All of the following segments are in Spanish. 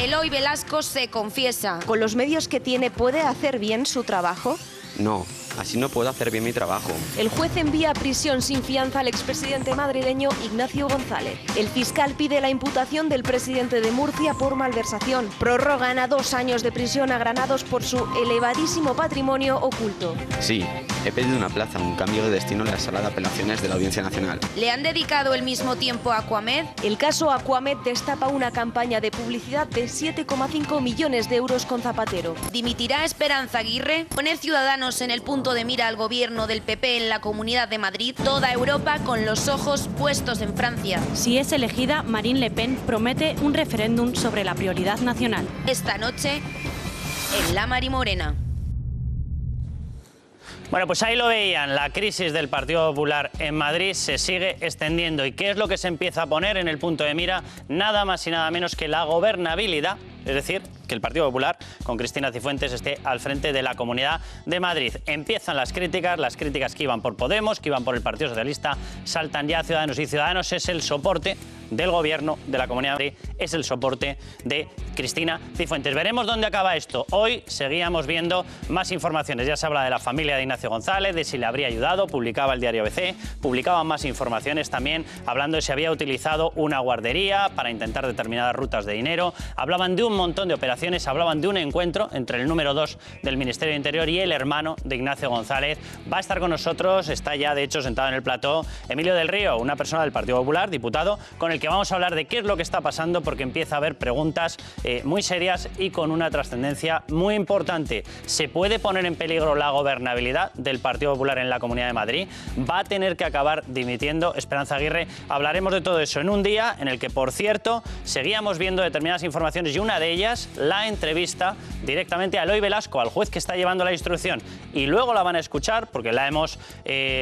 Eloy Velasco se confiesa. ¿Con los medios que tiene puede hacer bien su trabajo? No, así no puedo hacer bien mi trabajo. El juez envía a prisión sin fianza al expresidente madrileño Ignacio González. El fiscal pide la imputación del presidente de Murcia por malversación. Prorrogan a 2 años de prisión a Granados por su elevadísimo patrimonio oculto. Sí, he pedido una plaza, un cambio de destino en la sala de apelaciones de la Audiencia Nacional. ¿Le han dedicado el mismo tiempo a Aquamed? El caso Aquamed destapa una campaña de publicidad de 7,5 millones de euros con Zapatero. ¿Dimitirá Esperanza Aguirre? ¿Poner Ciudadanos en el punto de mira al gobierno del PP en la Comunidad de Madrid? Toda Europa con los ojos puestos en Francia. Si es elegida, Marine Le Pen promete un referéndum sobre la prioridad nacional. Esta noche, en La Marimorena. Bueno, pues ahí lo veían, la crisis del Partido Popular en Madrid se sigue extendiendo. ¿Y qué es lo que se empieza a poner en el punto de mira? Nada más y nada menos que la gobernabilidad, es decir, que el Partido Popular, con Cristina Cifuentes, esté al frente de la Comunidad de Madrid. Empiezan las críticas que iban por Podemos, que iban por el Partido Socialista, saltan ya Ciudadanos, y Ciudadanos es el soporte del gobierno de la Comunidad de Madrid, es el soporte de Cristina Cifuentes. Veremos dónde acaba esto. Hoy seguíamos viendo más informaciones. Ya se habla de la familia de Ignacio González, de si le habría ayudado, publicaba el diario ABC, publicaban más informaciones también, hablando de si había utilizado una guardería para intentar determinadas rutas de dinero, hablaban de un montón de operaciones, hablaban de un encuentro entre el número 2 del Ministerio de Interior y el hermano de Ignacio González. Va a estar con nosotros, está ya de hecho sentado en el plató, Emilio del Río, una persona del Partido Popular, diputado, con el que vamos a hablar de qué es lo que está pasando, porque empieza a haber preguntas muy serias y con una trascendencia muy importante. ¿Se puede poner en peligro la gobernabilidad del Partido Popular en la Comunidad de Madrid? ¿Va a tener que acabar dimitiendo Esperanza Aguirre? Hablaremos de todo eso en un día en el que, por cierto, seguíamos viendo determinadas informaciones y una de ellas, la entrevista directamente a Eloy Velasco, al juez que está llevando la instrucción, y luego la van a escuchar porque la hemos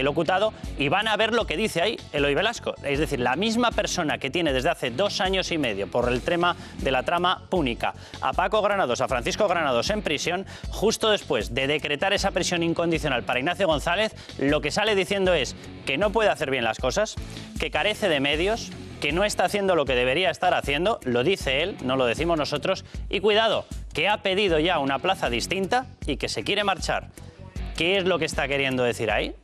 locutado y van a ver lo que dice ahí Eloy Velasco. Es decir, la misma persona que tiene desde hace 2 años y medio por el tema de la trama púnica a Paco Granados, a Francisco Granados en prisión, justo después de decretar esa prisión incondicional para Ignacio González, lo que sale diciendo es que no puede hacer bien las cosas, que carece de medios, que no está haciendo lo que debería estar haciendo, lo dice él, no lo decimos nosotros, y cuidado, que ha pedido ya una plaza distinta y que se quiere marchar. ¿Qué es lo que está queriendo decir ahí?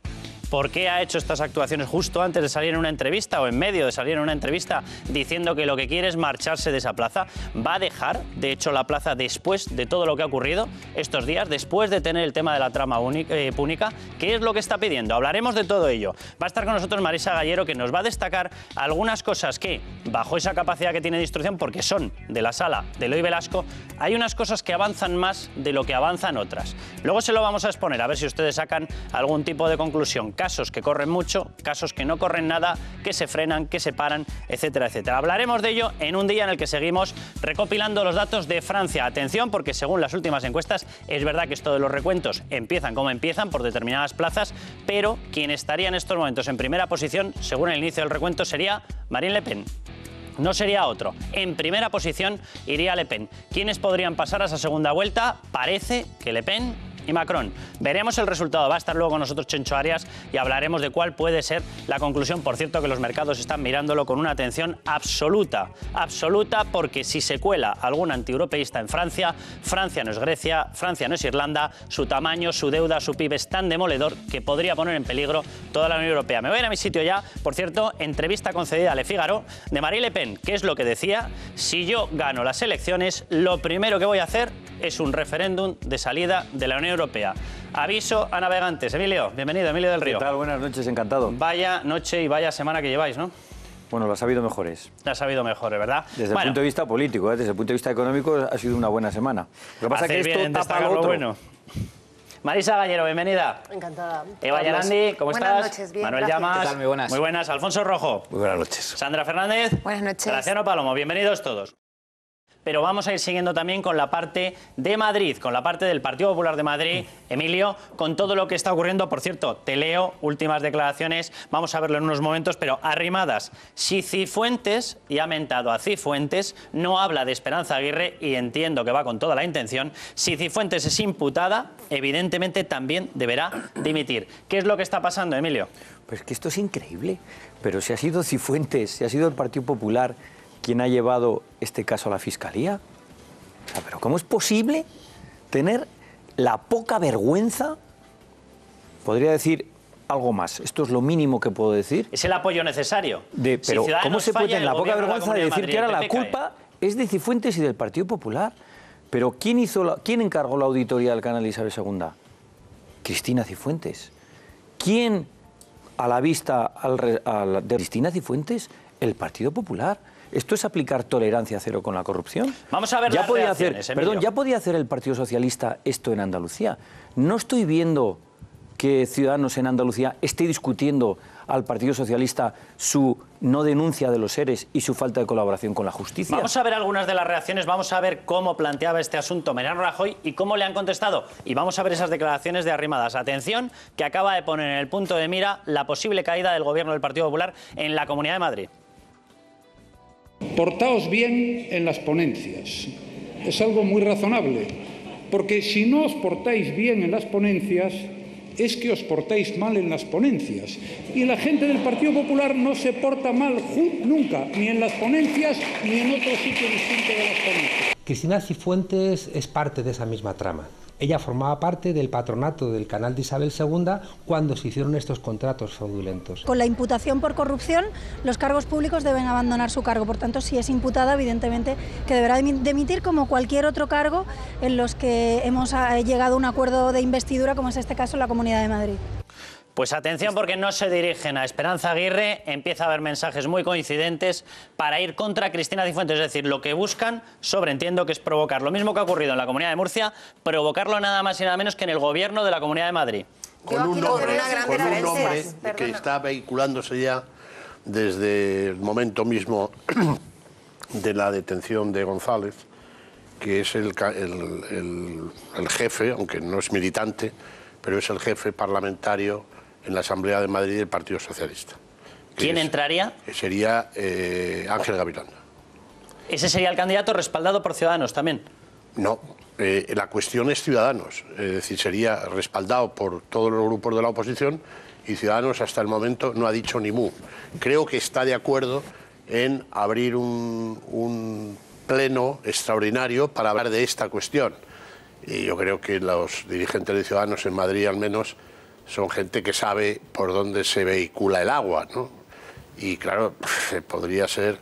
¿Por qué ha hecho estas actuaciones justo antes de salir en una entrevista o en medio de salir en una entrevista diciendo que lo que quiere es marcharse de esa plaza? ¿Va a dejar, de hecho, la plaza después de todo lo que ha ocurrido estos días, después de tener el tema de la trama púnica? ¿Qué es lo que está pidiendo? Hablaremos de todo ello. Va a estar con nosotros Marisa Gallero, que nos va a destacar algunas cosas que, bajo esa capacidad que tiene de instrucción, porque son de la sala de Eloy Velasco, hay unas cosas que avanzan más de lo que avanzan otras. Luego se lo vamos a exponer, a ver si ustedes sacan algún tipo de conclusión. Casos que corren mucho, casos que no corren nada, que se frenan, que se paran, etcétera, etcétera. Hablaremos de ello en un día en el que seguimos recopilando los datos de Francia. Atención, porque según las últimas encuestas, es verdad que esto de los recuentos empiezan como empiezan, por determinadas plazas, pero quien estaría en estos momentos en primera posición, según el inicio del recuento, sería Marine Le Pen. No sería otro. En primera posición iría Le Pen. ¿Quiénes podrían pasar a esa segunda vuelta? Parece que Le Pen y Macron. Veremos el resultado. Va a estar luego con nosotros Chencho Arias y hablaremos de cuál puede ser la conclusión. Por cierto, que los mercados están mirándolo con una atención absoluta. Absoluta, porque si se cuela algún antieuropeísta en Francia, Francia no es Grecia, Francia no es Irlanda, su tamaño, su deuda, su PIB es tan demoledor que podría poner en peligro toda la Unión Europea. Me voy a ir a mi sitio ya. Por cierto, entrevista concedida a Le Figaro de Marine Le Pen, que es lo que decía: si yo gano las elecciones, lo primero que voy a hacer es un referéndum de salida de la Unión Europea. Aviso a navegantes. Emilio, bienvenido, Emilio del Río. ¿Qué tal? Buenas noches, encantado. Vaya noche y vaya semana que lleváis, ¿no? Bueno, las ha habido mejores. Las ha habido mejores, ¿verdad? Desde el punto de vista político, desde el punto de vista económico ha sido una buena semana. Lo que pasa es que esto tapa lo otro. Bueno. Marisa Gallero, bienvenida. Encantada. Eva Yarandi, ¿cómo estás? Buenas noches, bien, Manuel gracias. Llamas. ¿Qué tal? Muy buenas. Muy buenas. Alfonso Rojo. Muy buenas noches. Sandra Fernández. Buenas noches. Graciano Palomo, bienvenidos todos. Pero vamos a ir siguiendo también con la parte de Madrid, con la parte del Partido Popular de Madrid, Emilio, con todo lo que está ocurriendo. Por cierto, te leo últimas declaraciones, vamos a verlo en unos momentos, pero arrimadas. Si Cifuentes, y ha mentado a Cifuentes, no habla de Esperanza Aguirre, y entiendo que va con toda la intención, si Cifuentes es imputada, evidentemente también deberá dimitir. ¿Qué es lo que está pasando, Emilio? Pues que esto es increíble. Pero si ha sido Cifuentes, si ha sido el Partido Popular quien ha llevado este caso a la Fiscalía, O sea, pero ¿cómo es posible tener la poca vergüenza? Podría decir algo más. Esto es lo mínimo que puedo decir. Es el apoyo necesario. Pero ¿cómo se puede tener la poca vergüenza de decir que ahora la culpa es de Cifuentes y del Partido Popular? Pero ¿quién encargó la auditoría del canal de Isabel II? Cristina Cifuentes. ¿Quién, a la vista de Cristina Cifuentes? El Partido Popular. ¿Esto es aplicar tolerancia cero con la corrupción? Vamos a ver las reacciones, Emilio. ya podía hacer el Partido Socialista esto en Andalucía. No estoy viendo que Ciudadanos en Andalucía esté discutiendo al Partido Socialista su no denuncia de los ERES y su falta de colaboración con la justicia. Vamos a ver algunas de las reacciones, vamos a ver cómo planteaba este asunto Mariano Rajoy y cómo le han contestado. Y vamos a ver esas declaraciones de Arrimadas. Atención, que acaba de poner en el punto de mira la posible caída del gobierno del Partido Popular en la Comunidad de Madrid. Portaos bien en las ponencias. Es algo muy razonable, porque si no os portáis bien en las ponencias, es que os portáis mal en las ponencias. Y la gente del Partido Popular no se porta mal nunca, ni en las ponencias, ni en otro sitio distinto de las ponencias. Cristina Cifuentes es parte de esa misma trama. Ella formaba parte del patronato del canal de Isabel II cuando se hicieron estos contratos fraudulentos. Con la imputación por corrupción, los cargos públicos deben abandonar su cargo. Por tanto, si es imputada, evidentemente que deberá dimitir como cualquier otro cargo en los que hemos llegado a un acuerdo de investidura, como es este caso en la Comunidad de Madrid. Pues atención, porque no se dirigen a Esperanza Aguirre, empieza a haber mensajes muy coincidentes para ir contra Cristina Cifuentes. Es decir, lo que buscan, sobreentiendo que es provocar lo mismo que ha ocurrido en la Comunidad de Murcia, provocarlo nada más y nada menos que en el gobierno de la Comunidad de Madrid. Con un hombre que está vehiculándose ya desde el momento mismo de la detención de González, que es el jefe, aunque no es militante, pero es el jefe parlamentario en la Asamblea de Madrid del Partido Socialista. ¿Quién entraría? Sería Ángel Gavilán. ¿Ese sería el candidato respaldado por Ciudadanos también? No, la cuestión es Ciudadanos, es decir, sería respaldado por todos los grupos de la oposición y Ciudadanos hasta el momento no ha dicho ni mu. Creo que está de acuerdo en abrir un pleno extraordinario para hablar de esta cuestión. Y yo creo que los dirigentes de Ciudadanos en Madrid al menos son gente que sabe por dónde se vehicula el agua, ¿no? Y claro, podría ser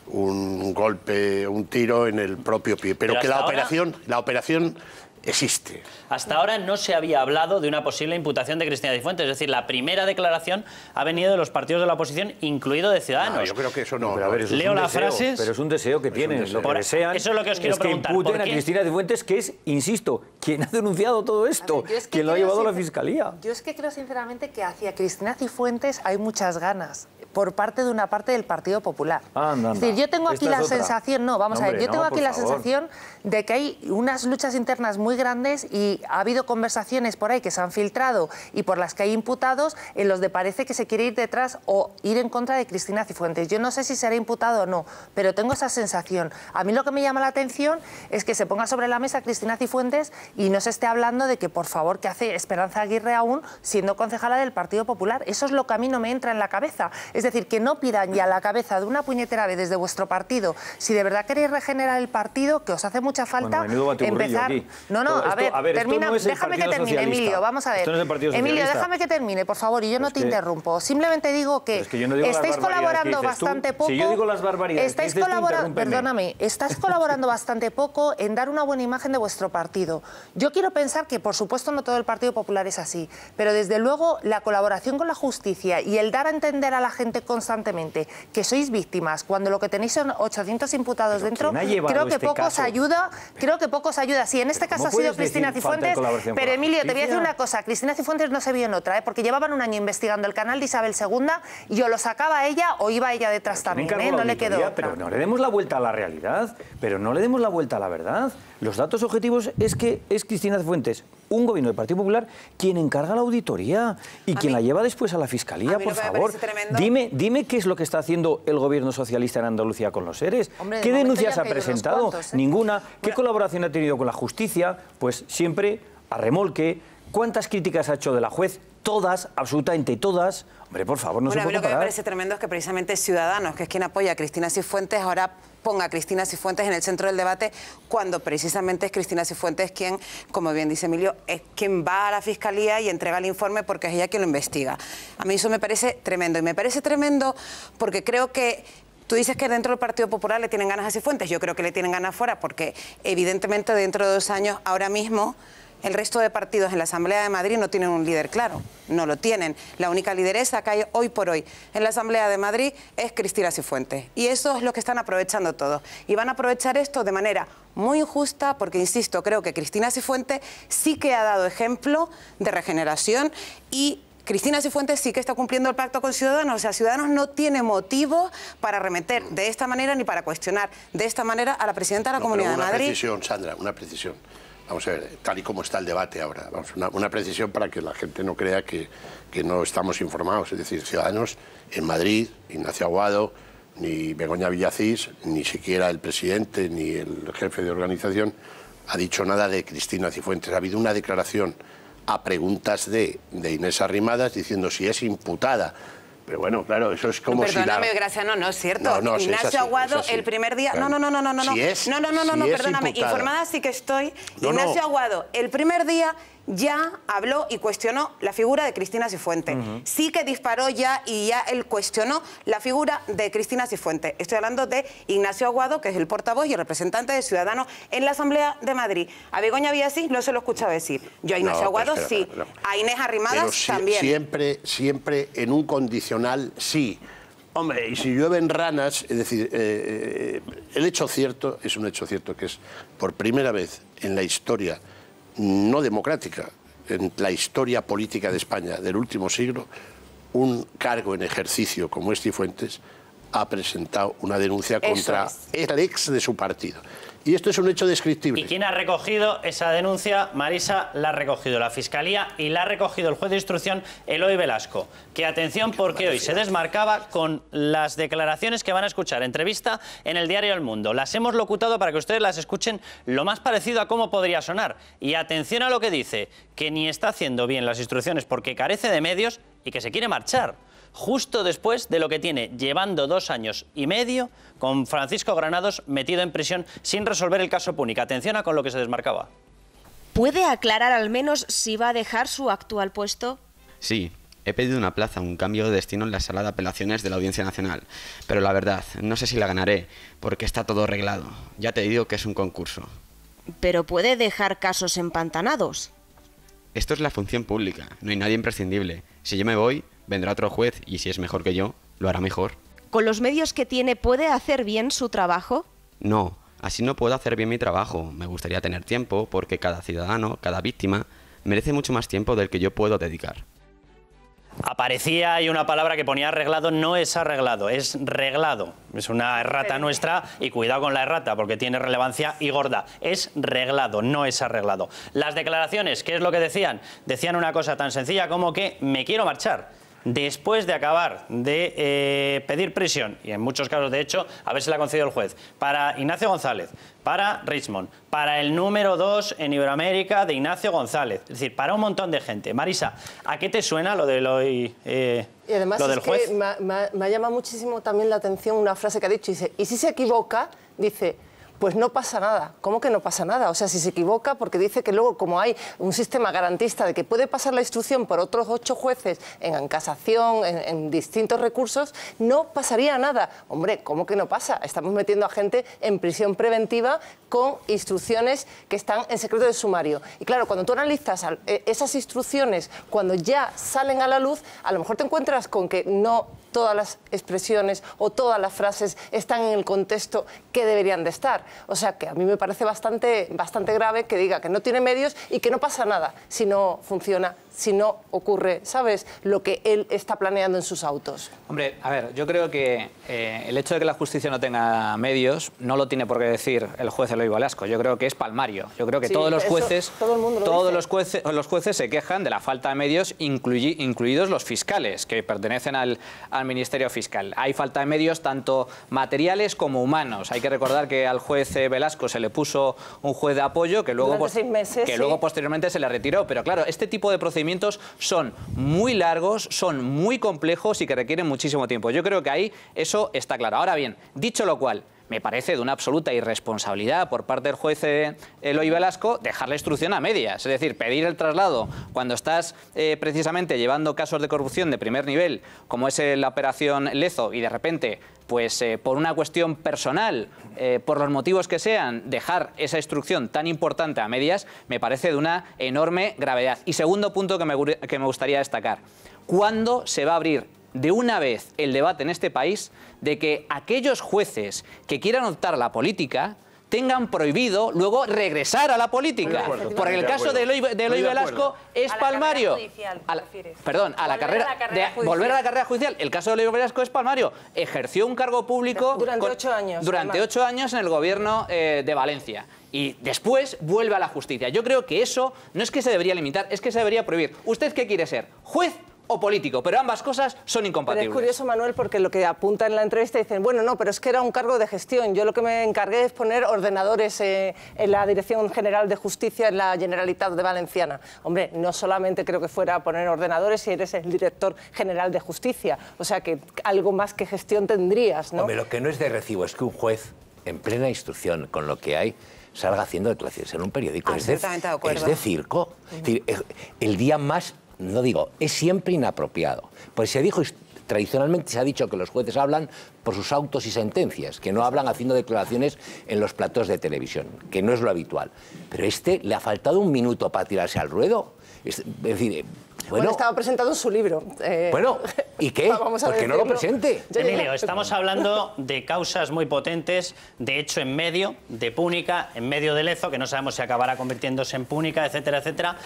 un golpe, un tiro en el propio pie. Pero que la operación existe. Hasta ahora no se había hablado de una posible imputación de Cristina Cifuentes. Es decir, la primera declaración ha venido de los partidos de la oposición, incluido de Ciudadanos. No, yo creo que eso no. Pero a ver, eso leo las deseo, frases. Pero es un deseo que tienen. Lo que desean eso es lo que os quiero preguntar. Que imputen a Cristina Cifuentes, que es, insisto, quien ha denunciado todo esto, quien lo ha llevado a la Fiscalía. Yo es que creo sinceramente que hacia Cristina Cifuentes hay muchas ganas por parte de una parte del Partido Popular. Es decir, yo tengo aquí la sensación, yo tengo aquí la sensación de que hay unas luchas internas muy grandes y ha habido conversaciones por ahí que se han filtrado y por las que hay imputados en los de parece que se quiere ir detrás o ir en contra de Cristina Cifuentes. Yo no sé si será imputado o no, pero tengo esa sensación. A mí lo que me llama la atención es que se ponga sobre la mesa Cristina Cifuentes y no se esté hablando de que, por favor, que hace Esperanza Aguirre aún siendo concejala del Partido Popular. Eso es lo que a mí no me entra en la cabeza. Es decir, que no pidan ya la cabeza de una puñetera vez desde vuestro partido. Si de verdad queréis regenerar el partido, que os hace mucha falta empezar... Aquí. A ver, termina, déjame que termine, Emilio, vamos a ver. Emilio, déjame que termine, por favor, y yo no te interrumpo. Simplemente digo que estáis colaborando bastante poco. Si yo digo las barbaridades, perdóname, estáis colaborando bastante poco en dar una buena imagen de vuestro partido. Yo quiero pensar que, por supuesto, no todo el Partido Popular es así, pero desde luego la colaboración con la justicia y el dar a entender a la gente constantemente que sois víctimas cuando lo que tenéis son 800 imputados dentro, creo que poco os ayuda. Sí, en este caso ha sido Cristina Cifuentes, pero Emilio, te voy a decir una cosa, Cristina Cifuentes no se vio en otra, porque llevaban un año investigando el canal de Isabel II y o lo sacaba ella o iba ella detrás también, no le quedó otra. Pero no le demos la vuelta a la realidad, pero no le demos la vuelta a la verdad. Los datos objetivos es que es Cristina Cifuentes, un gobierno del Partido Popular, quien encarga la auditoría y quien la lleva después a la Fiscalía, por favor. Dime qué es lo que está haciendo el gobierno socialista en Andalucía con los ERES. ¿Qué denuncias ha presentado? Ninguna. ¿Qué colaboración ha tenido con la justicia? Pues siempre a remolque, ¿Cuántas críticas ha hecho de la juez? Todas, absolutamente todas. Hombre, por favor, no se puede comparar. Lo que me parece tremendo es que precisamente Ciudadanos, que es quien apoya a Cristina Cifuentes, ahora ponga a Cristina Cifuentes en el centro del debate, cuando precisamente es Cristina Cifuentes quien, como bien dice Emilio, es quien va a la Fiscalía y entrega el informe porque es ella quien lo investiga. A mí eso me parece tremendo. Y me parece tremendo porque creo que tú dices que dentro del Partido Popular le tienen ganas a Cifuentes. Yo creo que le tienen ganas fuera porque evidentemente dentro de 2 años, ahora mismo, el resto de partidos en la Asamblea de Madrid no tienen un líder claro, no lo tienen. La única lideresa que hay hoy por hoy en la Asamblea de Madrid es Cristina Cifuentes. Y eso es lo que están aprovechando todos. Y van a aprovechar esto de manera muy injusta porque, insisto, creo que Cristina Cifuentes sí que ha dado ejemplo de regeneración y Cristina Cifuentes sí que está cumpliendo el pacto con Ciudadanos. O sea, Ciudadanos no tiene motivo para remeter de esta manera ni para cuestionar de esta manera a la presidenta de la Comunidad de Madrid. Una precisión, Sandra, una precisión. Vamos a ver, tal y como está el debate ahora, vamos, una precisión para que la gente no crea que no estamos informados. Es decir, Ciudadanos en Madrid, Ignacio Aguado, ni Begoña Villacís, ni siquiera el presidente ni el jefe de organización ha dicho nada de Cristina Cifuentes. Ha habido una declaración a preguntas de Inés Arrimadas diciendo si es imputada. Pero bueno, claro, eso es como si... Perdóname, Graciano, no es cierto. Ignacio Aguado, el primer día... No, perdóname, informada sí que estoy. Ignacio Aguado, el primer día ya habló y cuestionó la figura de Cristina Cifuentes. Sí que disparó ya y ya él cuestionó la figura de Cristina Cifuentes. Estoy hablando de Ignacio Aguado, que es el portavoz y el representante de Ciudadanos en la Asamblea de Madrid. A Begoña Villacís no se lo he escuchado decir. Yo a Ignacio Aguado sí. A Inés Arrimadas también. Siempre en un condicional sí. Hombre, y si llueven ranas, es decir, el hecho cierto es un hecho cierto que es por primera vez en la historia no democrática, en la historia política de España del último siglo, un cargo en ejercicio como es Cifuentes ha presentado una denuncia contra el ex de su partido. Y esto es un hecho descriptible. ¿Y quién ha recogido esa denuncia? Marisa, la ha recogido la Fiscalía y la ha recogido el juez de instrucción Eloy Velasco. Que atención porque hoy se desmarcaba con las declaraciones que van a escuchar. Entrevista en el diario El Mundo. Las hemos locutado para que ustedes las escuchen lo más parecido a cómo podría sonar. Y atención a lo que dice, que ni está haciendo bien las instrucciones porque carece de medios y que se quiere marchar. Justo después de lo que tiene llevando 2 años y medio con Francisco Granados metido en prisión sin resolver el caso Púnica. Atención a con lo que se desmarcaba. ¿Puede aclarar al menos si va a dejar su actual puesto? Sí, he pedido una plaza, un cambio de destino en la sala de apelaciones de la Audiencia Nacional. Pero la verdad, no sé si la ganaré, porque está todo arreglado. Ya te digo que es un concurso. ¿Pero puede dejar casos empantanados? Esto es la función pública, no hay nadie imprescindible. Si yo me voy, vendrá otro juez y si es mejor que yo, lo hará mejor. ¿Con los medios que tiene puede hacer bien su trabajo? No, así no puedo hacer bien mi trabajo. Me gustaría tener tiempo porque cada ciudadano, cada víctima, merece mucho más tiempo del que yo puedo dedicar. Aparecía ahí una palabra que ponía arreglado, no es arreglado, es reglado. Es una errata nuestra y cuidado con la errata porque tiene relevancia y gorda. Es reglado, no es arreglado. Las declaraciones, ¿qué es lo que decían? Decían una cosa tan sencilla como que me quiero marchar. Después de acabar de pedir prisión, y en muchos casos de hecho haberse la concedido el juez, para Ignacio González, para Richmond, para el número 2 en Iberoamérica de Ignacio González, es decir, para un montón de gente. Marisa, ¿a qué te suena lo del hoy? Y además lo del juez? Que me ha llamado muchísimo también la atención una frase que ha dicho, dice, y si se equivoca, dice... Pues no pasa nada. ¿Cómo que no pasa nada? O sea, si se equivoca, porque dice que luego, como hay un sistema garantista de que puede pasar la instrucción por otros 8 jueces en casación, en distintos recursos, no pasaría nada. Hombre, ¿cómo que no pasa? Estamos metiendo a gente en prisión preventiva con instrucciones que están en secreto de sumario. Y claro, cuando tú analizas esas instrucciones, cuando ya salen a la luz, a lo mejor te encuentras con que no todas las expresiones o todas las frases están en el contexto que deberían de estar. O sea que a mí me parece bastante grave que diga que no tiene medios y que no pasa nada si no funciona, si no ocurre, ¿sabes?, lo que él está planeando en sus autos. Hombre, a ver, yo creo que el hecho de que la justicia no tenga medios no lo tiene por qué decir el juez Eloy Velasco. Yo creo que es palmario. Yo creo que sí, todos los jueces, los jueces se quejan de la falta de medios, incluidos los fiscales, que pertenecen al Ministerio Fiscal. Hay falta de medios tanto materiales como humanos. Hay que recordar que al juez juez Velasco se le puso un juez de apoyo que luego, durante 6 meses, luego posteriormente se le retiró. Pero claro, este tipo de procedimientos son muy largos, son muy complejos y que requieren muchísimo tiempo. Yo creo que ahí eso está claro. Ahora bien, dicho lo cual, me parece de una absoluta irresponsabilidad por parte del juez Eloy Velasco dejar la instrucción a medias. Es decir, pedir el traslado cuando estás precisamente llevando casos de corrupción de primer nivel, como es la operación Lezo, y de repente, pues por una cuestión personal, por los motivos que sean, dejar esa instrucción tan importante a medias, me parece de una enorme gravedad. Y segundo punto que me gustaría destacar, ¿cuándo se va a abrir de una vez el debate en este país de que aquellos jueces que quieran optar a la política tengan prohibido luego regresar a la política? Porque el caso de Eloy Velasco es palmario. Volver a la carrera judicial. El caso de Eloy Velasco es palmario. Ejerció un cargo público durante 8 años. Durante 8 años en el gobierno de Valencia. Y después vuelve a la justicia. Yo creo que eso no es que se debería limitar, es que se debería prohibir. ¿Usted qué quiere ser? ¿Juez o político? Pero ambas cosas son incompatibles. Pero es curioso, Manuel, porque lo que apunta en la entrevista dicen, bueno, no, pero es que era un cargo de gestión. Yo lo que me encargué es poner ordenadores en la Dirección General de Justicia en la Generalitat de Valenciana. Hombre, no solamente creo que fuera a poner ordenadores si eres el director general de Justicia. O sea que algo más que gestión tendrías, ¿no? Hombre, lo que no es de recibo es que un juez, en plena instrucción, con lo que hay, salga haciendo declaraciones en un periódico. Es de circo. Es decir, el día más, no digo, es siempre inapropiado. Pues se dijo, tradicionalmente se ha dicho que los jueces hablan por sus autos y sentencias, que no hablan haciendo declaraciones en los platós de televisión, que no es lo habitual. Pero le ha faltado un minuto para tirarse al ruedo. Es decir, bueno, estaba presentando su libro. Bueno, ¿y qué? ¿Por qué no lo presente? Emilio, estamos hablando de causas muy potentes, de hecho en medio de Púnica, en medio de Lezo, que no sabemos si acabará convirtiéndose en Púnica, etcétera, etcétera.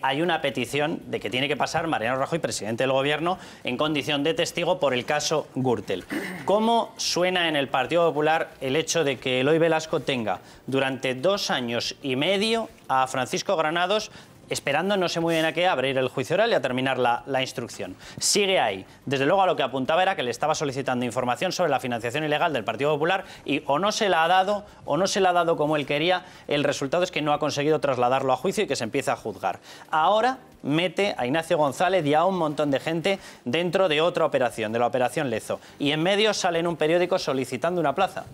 Hay una petición de que tiene que pasar Mariano Rajoy, presidente del Gobierno, en condición de testigo por el caso Gürtel. ¿Cómo suena en el Partido Popular el hecho de que Eloy Velasco tenga durante 2 años y medio a Francisco Granados esperando, no sé muy bien a qué, a abrir el juicio oral y a terminar la instrucción? Sigue ahí. Desde luego, a lo que apuntaba era que le estaba solicitando información sobre la financiación ilegal del Partido Popular y o no se la ha dado o no se la ha dado como él quería. El resultado es que no ha conseguido trasladarlo a juicio y que se empieza a juzgar. Ahora mete a Ignacio González y a un montón de gente dentro de otra operación, de la operación Lezo. Y en medio sale en un periódico solicitando una plaza.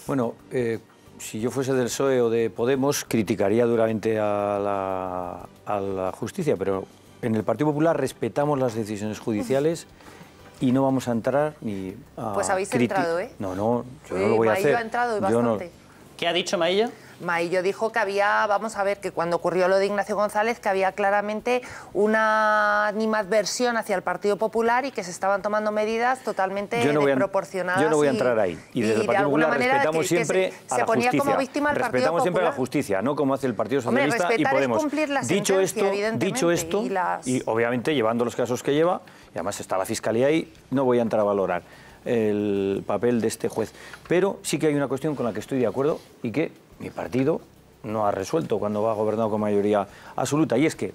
Bueno, si yo fuese del PSOE o de Podemos, criticaría duramente a la justicia, pero en el Partido Popular respetamos las decisiones judiciales y no vamos a entrar ni a... Pues habéis entrado, ¿eh? No, yo no lo voy a hacer. Maillo ha entrado y bastante. No. ¿Qué ha dicho Maillo? Maillo dijo que había, vamos a ver, que cuando ocurrió lo de Ignacio González, que había claramente una animadversión hacia el Partido Popular y que se estaban tomando medidas totalmente desproporcionadas. Yo no voy a entrar ahí. Y desde el Partido Popular respetamos siempre a la justicia. Se ponía como víctima al Partido Popular. Respetamos siempre a la justicia, no como hace el Partido Socialista y Podemos. Es cumplir la dicho esto, y obviamente llevando los casos que lleva, y además está la Fiscalía ahí, no voy a entrar a valorar el papel de este juez. Pero sí que hay una cuestión con la que estoy de acuerdo y que mi partido no ha resuelto cuando ha gobernado con mayoría absoluta. Y es que,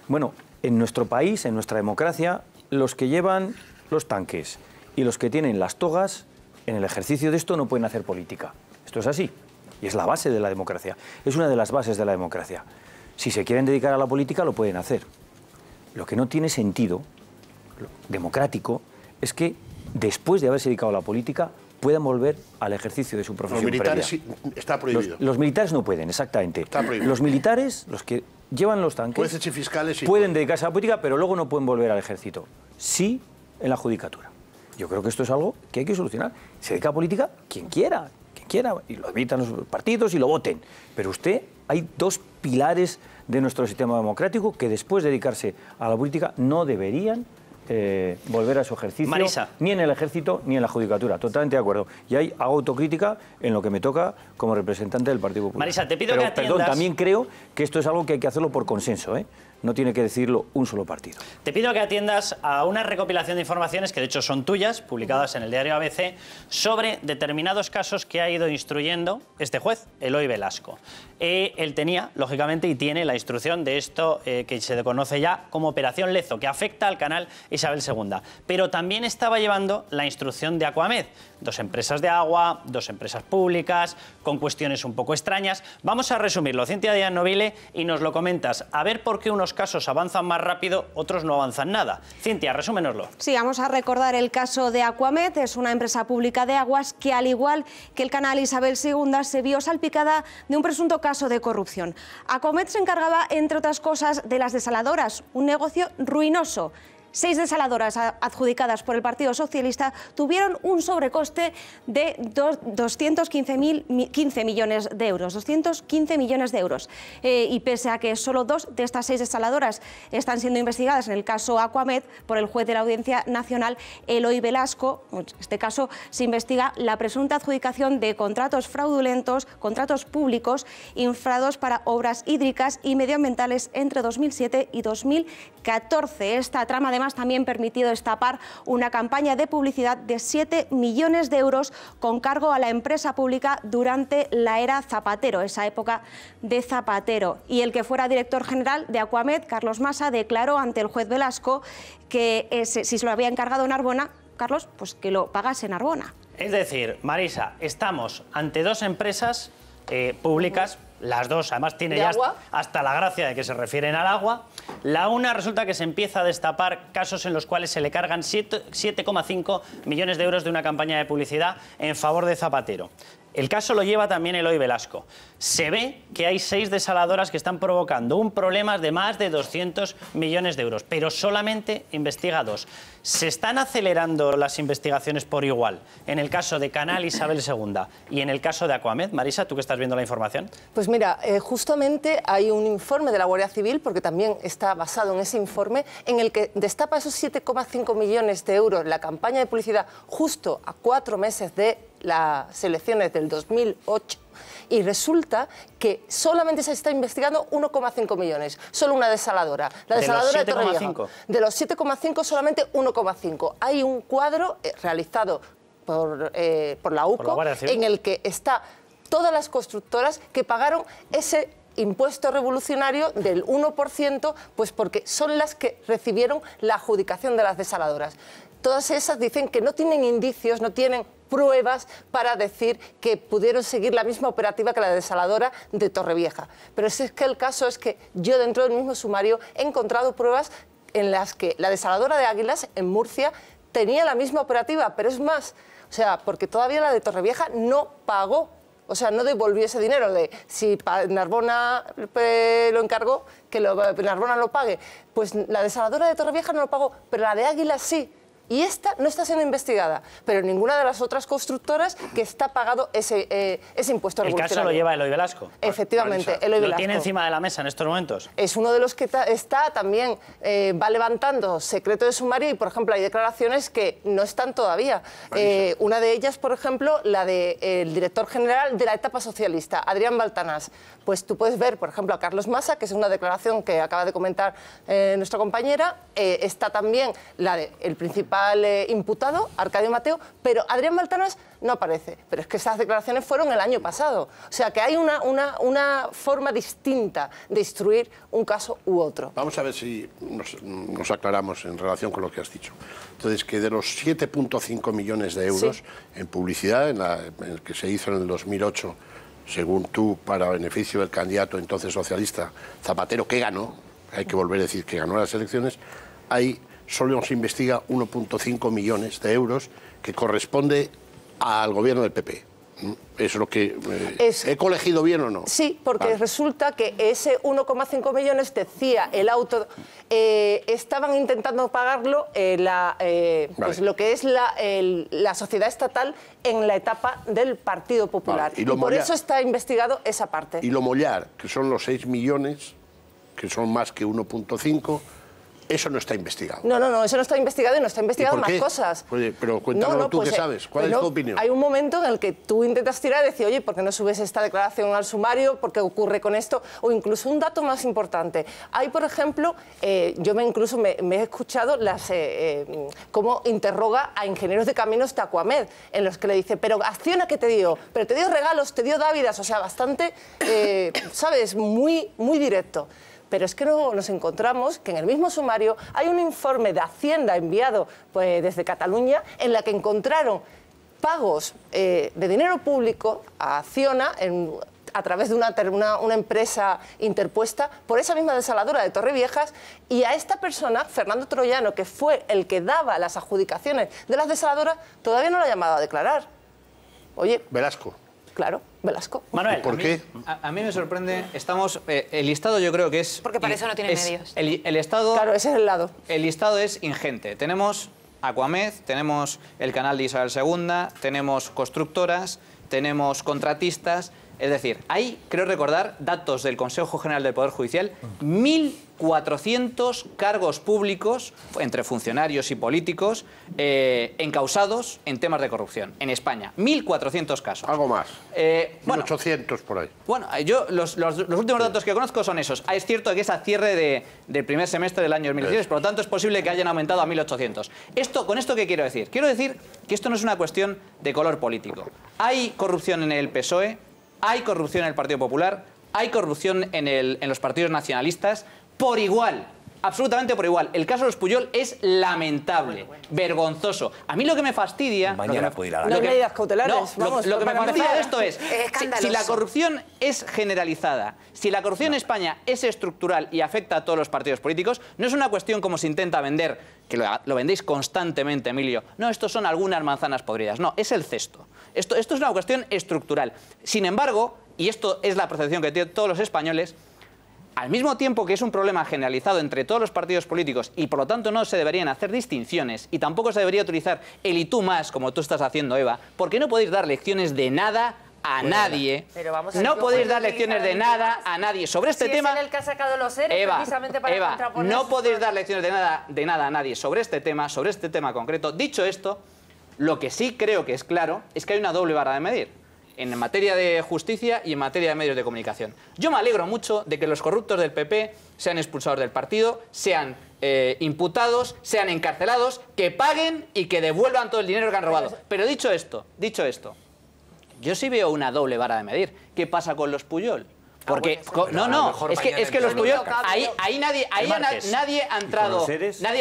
bueno, en nuestro país, en nuestra democracia, los que llevan los tanques y los que tienen las togas, en el ejercicio de esto no pueden hacer política. Esto es así. Y es la base de la democracia. Es una de las bases de la democracia. Si se quieren dedicar a la política, lo pueden hacer. Lo que no tiene sentido democrático es que, después de haberse dedicado a la política, puedan volver al ejercicio de su profesión. Los militares está prohibido. Los militares no pueden, exactamente. Está prohibido. Los militares, los que llevan los tanques, jueces y fiscales pueden dedicarse a la política, pero luego no pueden volver al ejército. Sí, en la judicatura. Yo creo que esto es algo que hay que solucionar. Se dedica a política quien quiera, y lo evitan los partidos y lo voten. Pero hay 2 pilares de nuestro sistema democrático que después de dedicarse a la política no deberían volver a su ejercicio, Marisa, ni en el ejército ni en la judicatura. Totalmente de acuerdo. Y hay autocrítica en lo que me toca como representante del Partido Popular. Marisa, te pido que atiendas... Perdón, también creo que esto es algo que hay que hacerlo por consenso, ¿eh? No tiene que decirlo un solo partido. Te pido que atiendas a una recopilación de informaciones que de hecho son tuyas, publicadas en el diario ABC, sobre determinados casos que ha ido instruyendo este juez, Eloy Velasco. Él tenía, lógicamente, y tiene la instrucción de esto que se conoce ya como Operación Lezo, que afecta al canal Isabel II. Pero también estaba llevando la instrucción de Aquamed, 2 empresas de agua, 2 empresas públicas, con cuestiones un poco extrañas. Vamos a resumirlo, Cintia Díaz Novile, y nos lo comentas. A ver por qué unos casos avanzan más rápido, otros no avanzan nada. Cintia, resúmenoslo. Sí, vamos a recordar el caso de Aquamed. Es una empresa pública de aguas que, al igual que el canal Isabel II, se vio salpicada de un presunto caso de corrupción. Aquamed se encargaba, entre otras cosas, de las desaladoras, un negocio ruinoso. 6 desaladoras adjudicadas por el Partido Socialista tuvieron un sobrecoste de 215 millones de euros. 215 millones de euros. Y pese a que solo 2 de estas 6 desaladoras están siendo investigadas en el caso Aquamed por el juez de la Audiencia Nacional, Eloy Velasco, en este caso se investiga la presunta adjudicación de contratos fraudulentos, contratos públicos infrados para obras hídricas y medioambientales entre 2007 y 2014. Esta trama, además, también permitido destapar una campaña de publicidad de 7 millones de euros con cargo a la empresa pública durante la era Zapatero, esa época de Zapatero. Y el que fuera director general de Aquamed, Carlos Masa, declaró ante el juez Velasco que si se lo había encargado Narbona, Carlos, pues que lo pagase Narbona. Es decir, Marisa, estamos ante 2 empresas públicas, las 2 además tiene ya hasta la gracia de que se refieren al agua. La una resulta que se empieza a destapar casos en los cuales se le cargan 7,5 millones de euros de una campaña de publicidad en favor de Zapatero. El caso lo lleva también Eloy Velasco. Se ve que hay 6 desaladoras que están provocando un problema de más de 200 millones de euros, pero solamente investiga 2. ¿Se están acelerando las investigaciones por igual en el caso de Canal Isabel II y en el caso de Aquamed? Marisa, tú que estás viendo la información. Pues mira, justamente hay un informe de la Guardia Civil, porque también está basado en ese informe, en el que destapa esos 7,5 millones de euros la campaña de publicidad justo a 4 meses de las elecciones del 2008, y resulta que solamente se está investigando 1,5 millones, solo una desaladora, la desaladora de Torrevieja. De los 7,5, solamente 1,5. Hay un cuadro realizado por la UCO en el que está todas las constructoras que pagaron ese impuesto revolucionario del 1%, pues porque son las que recibieron la adjudicación de las desaladoras. Todas esas dicen que no tienen indicios, no tienen pruebas para decir que pudieron seguir la misma operativa que la desaladora de Torrevieja. Pero es que el caso es que yo, dentro del mismo sumario, he encontrado pruebas en las que la desaladora de Águilas, en Murcia, tenía la misma operativa, pero es más, o sea, porque todavía la de Torrevieja no pagó. O sea, no devolvió ese dinero de si Narbona lo encargó, que Narbona lo pague. Pues la desaladora de Torrevieja no lo pagó, pero la de Águilas sí. Y esta no está siendo investigada, pero ninguna de las otras constructoras que está pagado ese impuesto revolucionario. El caso lo lleva Eloy Velasco. Efectivamente, Eloy Velasco. ¿Lo tiene encima de la mesa en estos momentos? Es uno de los que está también, va levantando secreto de sumario, y, por ejemplo, hay declaraciones que no están todavía. Una de ellas, por ejemplo, la del director general de la etapa socialista, Adrián Baltanás. Pues tú puedes ver, por ejemplo, a Carlos Masa, que es una declaración que acaba de comentar nuestra compañera. Está también la del principal imputado, Arcadio Mateo, pero Adrián Baltanás no aparece. Pero es que esas declaraciones fueron el año pasado. O sea, que hay una forma distinta de instruir un caso u otro. Vamos a ver si nos aclaramos en relación con lo que has dicho. Entonces, que de los 7,5 millones de euros en publicidad, en el que se hizo en el 2008, según tú, para beneficio del candidato entonces socialista Zapatero, que ganó, hay que volver a decir que ganó las elecciones, hay solo se investiga 1,5 millones de euros, que corresponde al gobierno del PP. ¿Es lo que he colegido bien o no? Sí, porque resulta que ese 1,5 millones, decía el auto, estaban intentando pagarlo pues lo que es la sociedad estatal en la etapa del Partido Popular. Y por eso está investigado esa parte. Y lo Mollar, que son los 6 millones, que son más que 1,5, eso no está investigado. No, eso no está investigado, y no está investigado más cosas. Pero cuéntanos tú, ¿qué sabes? ¿Cuál es tu opinión? Hay un momento en el que tú intentas tirar y decir, oye, ¿por qué no subes esta declaración al sumario? ¿Por qué ocurre con esto? O incluso un dato más importante. Hay, por ejemplo, yo me he escuchado cómo interroga a ingenieros de caminos de Aquamed, en los que le dice, pero Acciona, ¿qué te dio? Pero te dio regalos, te dio dávidas, o sea, bastante, ¿sabes? Muy, muy directo. Pero es que luego nos encontramos que en el mismo sumario hay un informe de Hacienda enviado pues, desde Cataluña en la que encontraron pagos de dinero público a Acciona a través de una empresa interpuesta por esa misma desaladora de Torreviejas, y a esta persona, Fernando Troyano, que fue el que daba las adjudicaciones de las desaladoras, todavía no lo ha llamado a declarar. Oye... Velasco. Claro, Velasco. Manuel, ¿por qué? A mí me sorprende, el listado yo creo que es... Porque para eso no tiene medios. El listado... Claro, ese es el lado. El listado es ingente. Tenemos Aquamed, tenemos el canal de Isabel II, tenemos constructoras, tenemos contratistas... Es decir, hay, creo recordar, datos del Consejo General del Poder Judicial, 1.400 cargos públicos, entre funcionarios y políticos, encausados en temas de corrupción en España. 1.400 casos. Algo más. 1.800 por ahí. Bueno, yo los últimos datos que conozco son esos. Es cierto que es a cierre del primer semestre del año 2016, por lo tanto es posible que hayan aumentado a 1.800. ¿Con esto qué quiero decir? Quiero decir que esto no es una cuestión de color político. Hay corrupción en el PSOE, hay corrupción en el Partido Popular, hay corrupción en los partidos nacionalistas, por igual, absolutamente por igual. El caso de los Pujol es lamentable, vergonzoso. A mí lo que me fastidia... Mañana puede ir a la... No hay medidas cautelares. Lo que me fastidia de esto es, si la corrupción es generalizada, si la corrupción en España es estructural y afecta a todos los partidos políticos, no es una cuestión como se intenta vender, que lo vendéis constantemente, Emilio. No, estos son algunas manzanas podridas. No, es el cesto. Esto es una cuestión estructural. Sin embargo, y esto es la percepción que tienen todos los españoles, al mismo tiempo que es un problema generalizado entre todos los partidos políticos y por lo tanto no se deberían hacer distinciones y tampoco se debería utilizar el y tú más, como tú estás haciendo, Eva, porque no podéis dar lecciones de nada a nadie. No podéis dar lecciones de nada a nadie sobre este tema. Es el que ha sacado los ERE precisamente para contraponer. No podéis dar lecciones de nada a nadie sobre este tema concreto. Dicho esto, lo que sí creo que es claro es que hay una doble vara de medir en materia de justicia y en materia de medios de comunicación. Yo me alegro mucho de que los corruptos del PP sean expulsados del partido, sean imputados, sean encarcelados, que paguen y que devuelvan todo el dinero que han robado. Pero dicho esto, yo sí veo una doble vara de medir. ¿Qué pasa con los Pujol? Porque es que los Pujol ahí nadie ha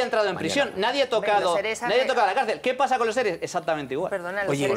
entrado en prisión, nadie ha tocado la cárcel. ¿Qué pasa con los seres? Exactamente igual. Perdona, Oye,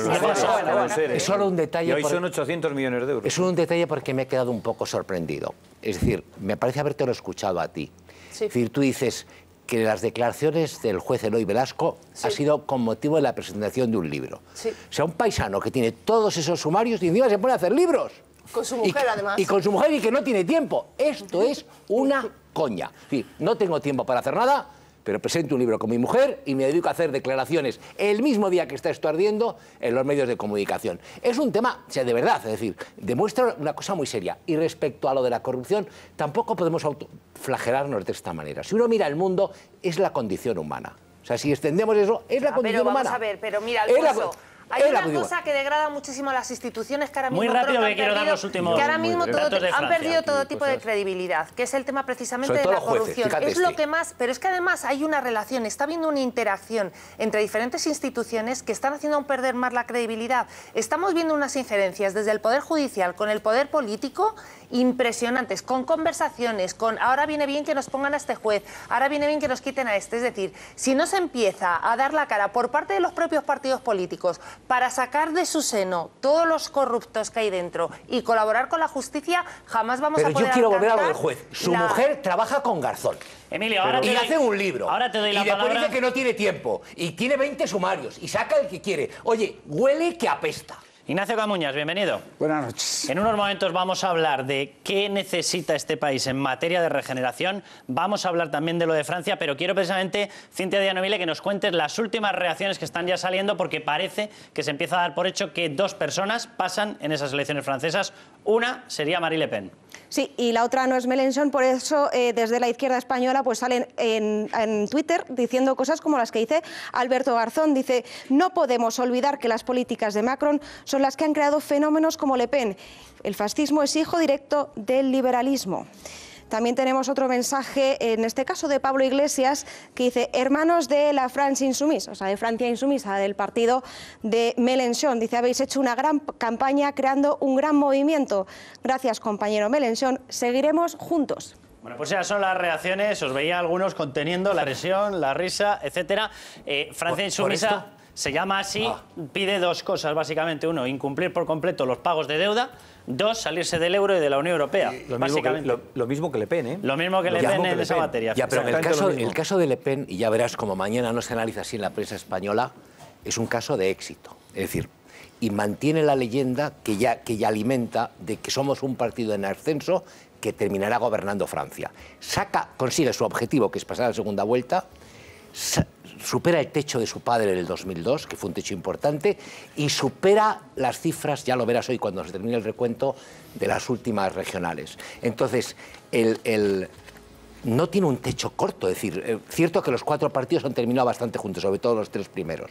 es solo un detalle. Y hoy son 800 millones de euros. Es solo un detalle porque me he quedado un poco sorprendido. Es decir, me parece habértelo escuchado a ti. Sí. Es decir, tú dices que las declaraciones del juez Eloy Velasco ha sido con motivo de la presentación de un libro. Sí. O sea, un paisano que tiene todos esos sumarios y encima se pone a hacer libros. Con su mujer, además. Y con su mujer y que no tiene tiempo. Esto es una coña. Es decir, no tengo tiempo para hacer nada, pero presento un libro con mi mujer y me dedico a hacer declaraciones el mismo día que está esto ardiendo en los medios de comunicación. Es un tema, o sea, de verdad, es decir, demuestra una cosa muy seria. Y respecto a lo de la corrupción, tampoco podemos autoflagelarnos de esta manera. Si uno mira el mundo, es la condición humana. O sea, si extendemos eso, es la condición humana. Vamos a ver, pero mira, Alfonso, hay una cosa que degrada muchísimo a las instituciones que ahora mismo han perdido todo tipo de credibilidad, que es el tema precisamente de la corrupción. Es lo que más, pero es que además hay una relación, está habiendo una interacción entre diferentes instituciones que están haciendo aún perder más la credibilidad. Estamos viendo unas injerencias desde el Poder Judicial con el Poder Político impresionantes, con conversaciones, con ahora viene bien que nos pongan a este juez, ahora viene bien que nos quiten a este. Es decir, si no se empieza a dar la cara por parte de los propios partidos políticos para sacar de su seno todos los corruptos que hay dentro y colaborar con la justicia, jamás vamos a poder... Pero yo quiero volver a lo del juez. Su mujer trabaja con Garzón. Emilio, y hace un libro. Ahora te doy la palabra. Y después dice que no tiene tiempo. Y tiene 20 sumarios. Y saca el que quiere. Oye, huele que apesta. Ignacio Camuñas, bienvenido. Buenas noches. En unos momentos vamos a hablar de qué necesita este país en materia de regeneración. Vamos a hablar también de lo de Francia, pero quiero precisamente, Cintia Dianoville, que nos cuentes las últimas reacciones que están ya saliendo, porque parece que se empieza a dar por hecho que dos personas pasan en esas elecciones francesas. Una sería Marine Le Pen. Sí, y la otra no es Mélenchon, por eso desde la izquierda española pues salen en Twitter diciendo cosas como las que dice Alberto Garzón. Dice, no podemos olvidar que las políticas de Macron son las que han creado fenómenos como Le Pen. El fascismo es hijo directo del liberalismo. También tenemos otro mensaje, en este caso de Pablo Iglesias, que dice, hermanos de la France Insoumise, o sea, de Francia Insumisa, del partido de Mélenchon. Dice, habéis hecho una gran campaña creando un gran movimiento. Gracias, compañero Mélenchon. Seguiremos juntos. Bueno, pues ya son las reacciones, os veía algunos conteniendo la presión, la risa, etcétera. Francia insumisa se llama así, pide dos cosas básicamente. Uno, incumplir por completo los pagos de deuda. Dos, salirse del euro y de la Unión Europea. Lo mismo que Le Pen, ¿eh? Lo mismo que Le Pen en esa materia. Ya, pero el caso de Le Pen, y ya verás como mañana no se analiza así en la prensa española, es un caso de éxito. Es decir, y mantiene la leyenda que ya alimenta de que somos un partido en ascenso que terminará gobernando Francia. Consigue su objetivo, que es pasar a la segunda vuelta, supera el techo de su padre en el 2002, que fue un techo importante, y supera las cifras, ya lo verás hoy cuando se termine el recuento, de las últimas regionales. Entonces, no tiene un techo corto, es decir, cierto que los 4 partidos han terminado bastante juntos, sobre todo los 3 primeros,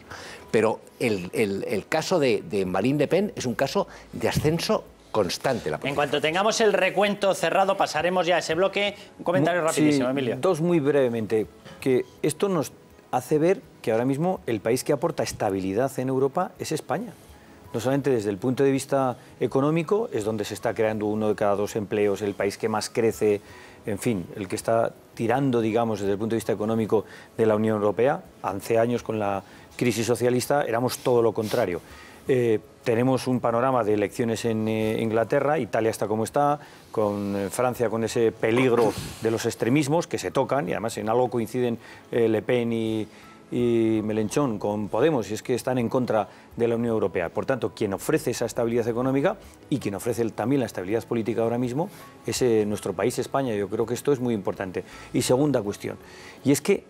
pero el caso de Marine Le Pen es un caso de ascenso constante. En cuanto tengamos el recuento cerrado, pasaremos ya a ese bloque. Un comentario rapidísimo, Emilio. Dos muy brevemente, que esto nos hace ver que ahora mismo el país que aporta estabilidad en Europa es España. No solamente desde el punto de vista económico, es donde se está creando 1 de cada 2 empleos, el país que más crece, en fin, el que está tirando, digamos, desde el punto de vista económico de la Unión Europea. Hace años, con la crisis socialista, éramos todo lo contrario. Tenemos un panorama de elecciones en Inglaterra, Italia está como está, con Francia con ese peligro de los extremismos que se tocan, y además en algo coinciden Le Pen y Mélenchon con Podemos, y es que están en contra de la Unión Europea. Por tanto, quien ofrece esa estabilidad económica y quien ofrece también la estabilidad política ahora mismo es nuestro país, España. Yo creo que esto es muy importante. Y segunda cuestión, y es que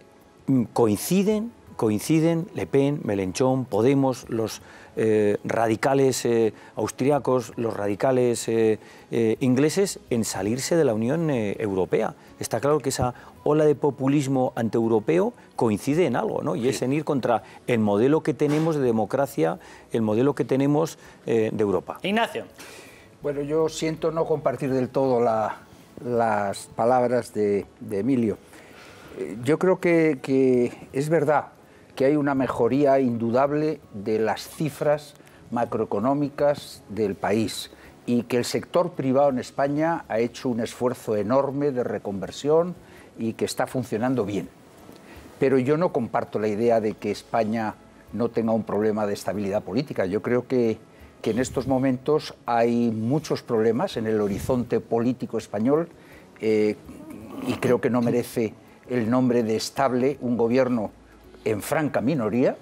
coinciden Le Pen, Mélenchon, Podemos, los radicales austriacos, los radicales ingleses en salirse de la Unión Europea. Está claro que esa ola de populismo antieuropeo coincide en algo, ¿no? Y es en ir contra el modelo que tenemos de democracia, el modelo que tenemos de Europa. Ignacio. Bueno, yo siento no compartir del todo las palabras de Emilio. Yo creo que es verdad que hay una mejoría indudable de las cifras macroeconómicas del país y que el sector privado en España ha hecho un esfuerzo enorme de reconversión y que está funcionando bien. Pero yo no comparto la idea de que España no tenga un problema de estabilidad política. Yo creo que en estos momentos hay muchos problemas en el horizonte político español y creo que no merece el nombre de estable un gobierno en franca minoría,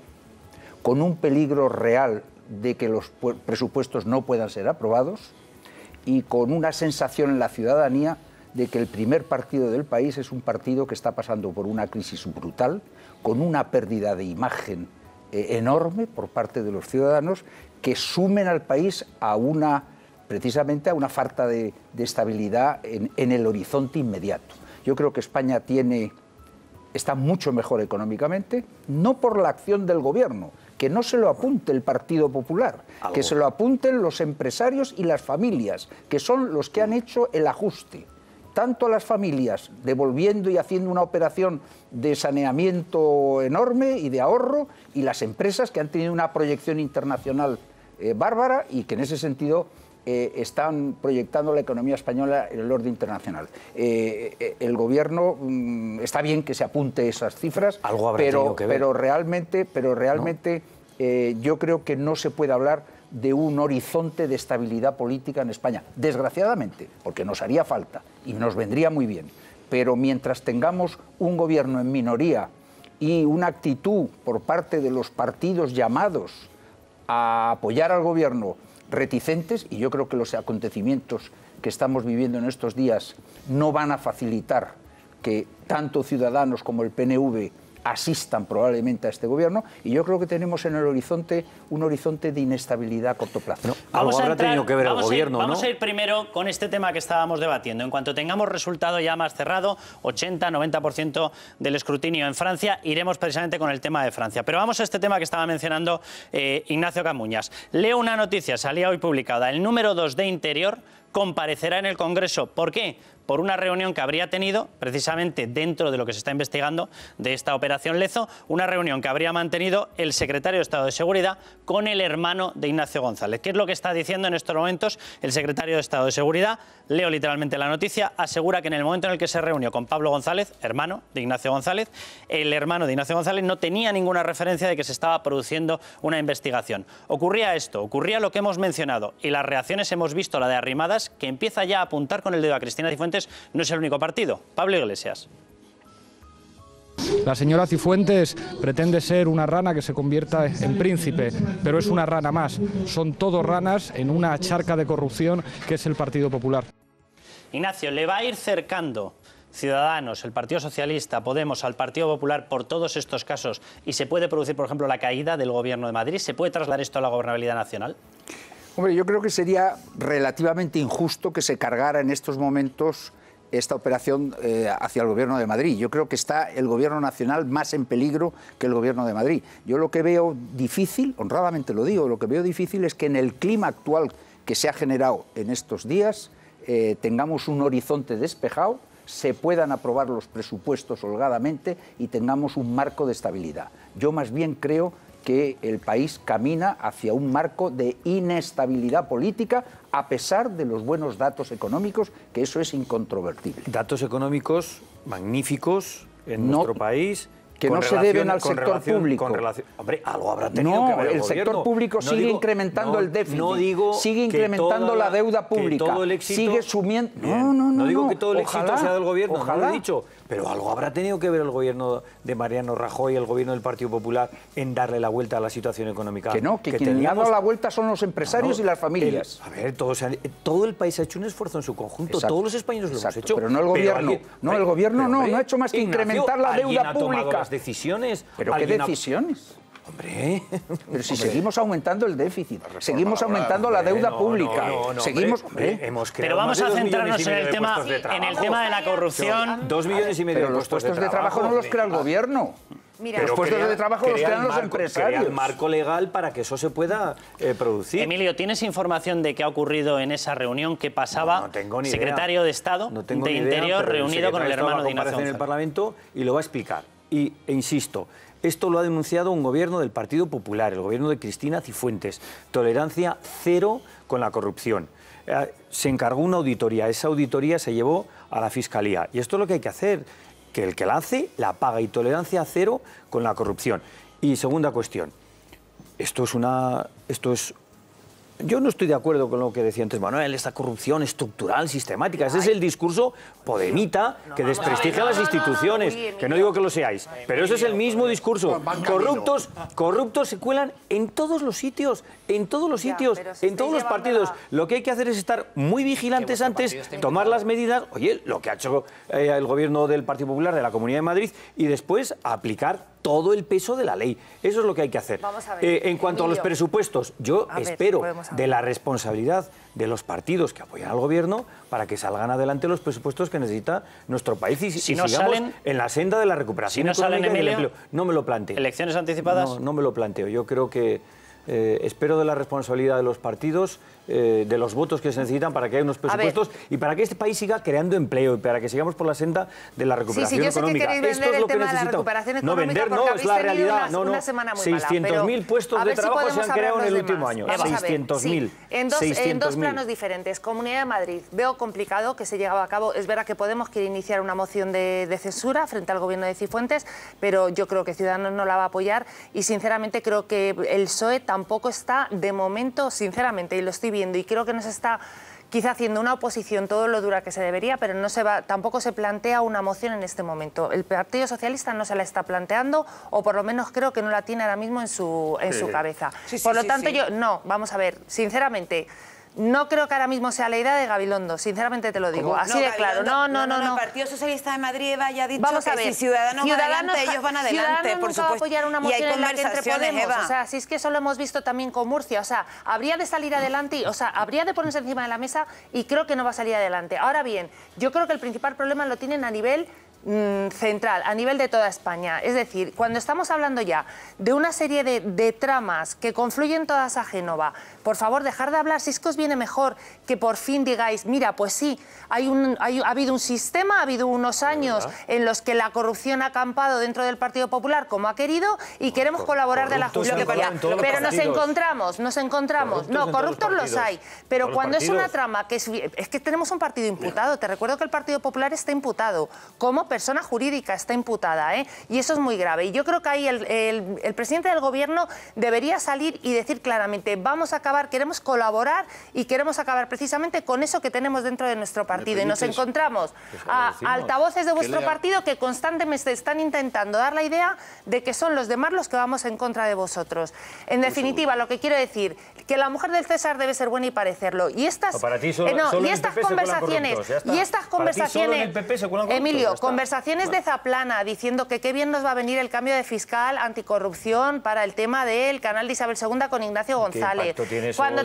con un peligro real de que los presupuestos no puedan ser aprobados y con una sensación en la ciudadanía de que el primer partido del país es un partido que está pasando por una crisis brutal, con una pérdida de imagen enorme por parte de los ciudadanos que sumen al país precisamente a una falta de estabilidad en el horizonte inmediato. Yo creo que España está mucho mejor económicamente, no por la acción del gobierno, que no se lo apunte el Partido Popular, que se lo apunten los empresarios y las familias, que son los que han hecho el ajuste. Tanto a las familias, devolviendo y haciendo una operación de saneamiento enorme y de ahorro, y las empresas que han tenido una proyección internacional bárbara y que en ese sentido están proyectando la economía española en el orden internacional. El gobierno está bien que se apunte esas cifras, pero realmente yo creo que no se puede hablar de un horizonte de estabilidad política en España, desgraciadamente, porque nos haría falta y nos vendría muy bien. Pero mientras tengamos un gobierno en minoría y una actitud por parte de los partidos llamados a apoyar al gobierno reticentes, y yo creo que los acontecimientos que estamos viviendo en estos días no van a facilitar que tanto Ciudadanos como el PNV asistan probablemente a este gobierno, y yo creo que tenemos en el horizonte un horizonte de inestabilidad a corto plazo. No, vamos a ir primero con este tema que estábamos debatiendo. En cuanto tengamos resultado ya más cerrado, 80-90% del escrutinio en Francia, iremos precisamente con el tema de Francia. Pero vamos a este tema que estaba mencionando Ignacio Camuñas. Leo una noticia, salía hoy publicada. El número 2 de Interior comparecerá en el Congreso. ¿Por qué? Por una reunión que habría tenido, precisamente dentro de lo que se está investigando de esta operación Lezo, una reunión que habría mantenido el secretario de Estado de Seguridad con el hermano de Ignacio González. ¿Qué es lo que está diciendo en estos momentos el secretario de Estado de Seguridad? Leo literalmente la noticia, asegura que en el momento en el que se reunió con Pablo González, hermano de Ignacio González, el hermano de Ignacio González no tenía ninguna referencia de que se estaba produciendo una investigación. Ocurría esto, ocurría lo que hemos mencionado, y las reacciones hemos visto, la de Arrimadas, que empieza ya a apuntar con el dedo a Cristina Cifuentes. No es el único partido. Pablo Iglesias. La señora Cifuentes pretende ser una rana que se convierta en príncipe, pero es una rana más. Son todos ranas en una charca de corrupción que es el Partido Popular. Ignacio, ¿le va a ir cercando Ciudadanos, el Partido Socialista, Podemos al Partido Popular por todos estos casos y se puede producir, por ejemplo, la caída del Gobierno de Madrid? ¿Se puede trasladar esto a la gobernabilidad nacional? Hombre, yo creo que sería relativamente injusto que se cargara en estos momentos esta operación hacia el Gobierno de Madrid. Yo creo que está el Gobierno nacional más en peligro que el Gobierno de Madrid. Yo lo que veo difícil, honradamente lo digo, lo que veo difícil es que en el clima actual que se ha generado en estos días tengamos un horizonte despejado, se puedan aprobar los presupuestos holgadamente y tengamos un marco de estabilidad. Yo más bien creo que el país camina hacia un marco de inestabilidad política a pesar de los buenos datos económicos, que eso es incontrovertible. Datos económicos magníficos en nuestro país, que no se deben al sector público. Hombre, algo habrá tenido que ver el sector público sigue incrementando el déficit, sigue incrementando la deuda pública, sigue sumiendo... No digo que todo el éxito sea del gobierno, no lo he dicho, pero algo habrá tenido que ver el gobierno de Mariano Rajoy, el gobierno del Partido Popular, en darle la vuelta a la situación económica. Que no, que quien le ha dado la vuelta son los empresarios y las familias. A ver, todo el país ha hecho un esfuerzo en su conjunto, todos los españoles lo hemos hecho. Pero no el gobierno, el gobierno no ha hecho más que incrementar la deuda pública. Decisiones. ¿Pero qué decisiones? Hombre, pero si seguimos aumentando el déficit, seguimos aumentando la deuda pública, seguimos... Pero vamos a centrarnos en el tema de la corrupción. 2,5 millones. Pero los puestos de trabajo no los crea el gobierno. Mira, los puestos de trabajo los crean los empresarios. Crea el marco legal para que eso se pueda producir. Emilio, ¿tienes información de qué ha ocurrido en esa reunión que pasaba? No tengo ni secretario de Estado de Interior reunido con el hermano de Ignacio González en el Parlamento y lo va a explicar. E insisto, esto lo ha denunciado un gobierno del Partido Popular, el gobierno de Cristina Cifuentes. Tolerancia cero con la corrupción. Se encargó una auditoría, esa auditoría se llevó a la Fiscalía. Y esto es lo que hay que hacer, que el que la hace, la paga, y tolerancia cero con la corrupción. Y segunda cuestión, yo no estoy de acuerdo con lo que decía antes Manuel, esta corrupción estructural, sistemática. Ese es el discurso podemita que desprestigia las instituciones. Que no digo que lo seáis, pero ese es el mismo discurso. Corruptos se cuelan en todos los sitios, en todos los partidos. Lo que hay que hacer es estar muy vigilantes antes, tomar las medidas, oye, lo que ha hecho el gobierno del Partido Popular de la Comunidad de Madrid, y después aplicar todo el peso de la ley. Eso es lo que hay que hacer. En cuanto a los presupuestos, yo espero de la responsabilidad de los partidos que apoyan al gobierno para que salgan adelante los presupuestos que necesita nuestro país y sigamos en la senda de la recuperación económica y del empleo. No me lo planteo. ¿Elecciones anticipadas? No me lo planteo. Yo creo que espero de la responsabilidad de los partidos, de los votos que se necesitan para que haya unos presupuestos y para que este país siga creando empleo y para que sigamos por la senda de la recuperación económica. Sé que queréis vender el tema de la recuperación económica, no vender, no, es la realidad. Una semana muy mala. 600.000 puestos de trabajo se han creado en el último año. 600.000. En dos planos diferentes. Comunidad de Madrid, veo complicado que se llegue a cabo. Es verdad que Podemos quiere iniciar una moción de censura frente al gobierno de Cifuentes, pero yo creo que Ciudadanos no la va a apoyar y sinceramente creo que el PSOE tampoco está de momento, sinceramente, y lo estoy viendo, y creo que no se está quizá haciendo una oposición todo lo dura que se debería, pero tampoco se plantea una moción en este momento. El Partido Socialista no se la está planteando, o por lo menos creo que no la tiene ahora mismo en su cabeza. Por lo tanto, vamos a ver, sinceramente, no creo que ahora mismo sea la idea de Gabilondo, sinceramente te lo digo, así de claro. No. El Partido Socialista de Madrid, Eva, ya ha dicho vamos a ver, que si Ciudadanos va adelante, ellos van adelante, por supuesto. Va a apoyar una moción en la que entre Podemos, Eva. O sea, si es que eso lo hemos visto también con Murcia, o sea, habría de salir adelante, habría de ponerse encima de la mesa y creo que no va a salir adelante. Ahora bien, yo creo que el principal problema lo tienen a nivel central, a nivel de toda España. Es decir, cuando estamos hablando ya de una serie de tramas que confluyen todas a Génova, por favor, dejar de hablar, si es que os viene mejor que por fin digáis, mira, pues sí, ha habido un sistema, ha habido unos años en los que la corrupción ha acampado dentro del Partido Popular como ha querido y queremos colaborar de la justicia. Pero nos encontramos, no, corruptos los hay, pero cuando es una trama que es que tenemos un partido imputado, te recuerdo que el Partido Popular está imputado, como persona jurídica está imputada, y eso es muy grave. Y yo creo que ahí el presidente del Gobierno debería salir y decir claramente, vamos a acabar, queremos colaborar y queremos acabar precisamente con eso que tenemos dentro de nuestro partido. Y nos encontramos a altavoces de vuestro partido que constantemente están intentando dar la idea de que son los demás los que vamos en contra de vosotros. En definitiva, lo que quiero decir, que la mujer del César debe ser buena y parecerlo. Y estas, conversaciones, Emilio, conversaciones de Zaplana diciendo que qué bien nos va a venir el cambio de fiscal anticorrupción para el tema del canal de Isabel II con Ignacio González. Cuando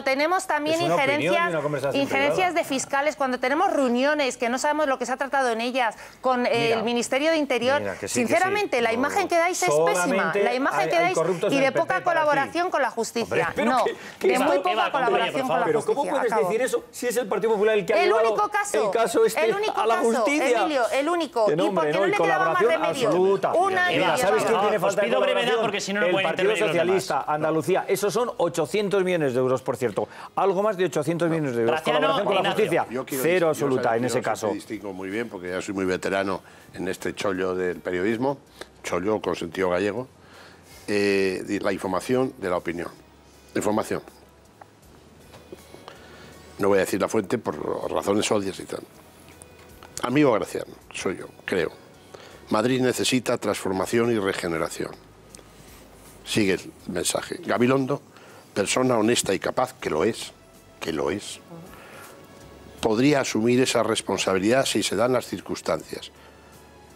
tenemos también injerencias de fiscales, cuando tenemos reuniones que no sabemos lo que se ha tratado en ellas con el Ministerio de Interior, sinceramente la imagen que dais es pésima. La imagen que dais y de poca colaboración con la justicia. No, de muy poca colaboración con la justicia. ¿Cómo puedes decir eso si es el Partido Popular el que ha llevado el caso a la justicia? Emilio, el único. Y porque no le quedaba más remedio. Un año. Mira, ¿sabes quién tiene falta de colaboración? Porque si no, no el Partido Socialista, Andalucía. Esos son 800 millones de euros, por cierto. Algo más de 800 millones de euros. Colaboración con la justicia, cero absoluta en ese caso. Yo distingo muy bien, porque ya soy muy veterano en este chollo del periodismo, chollo con sentido gallego, la información de la opinión. Información. No voy a decir la fuente por razones obvias y tal. Amigo Graciano, soy yo, creo. Madrid necesita transformación y regeneración. Sigue el mensaje. Gabilondo, persona honesta y capaz, que lo es, podría asumir esa responsabilidad si se dan las circunstancias.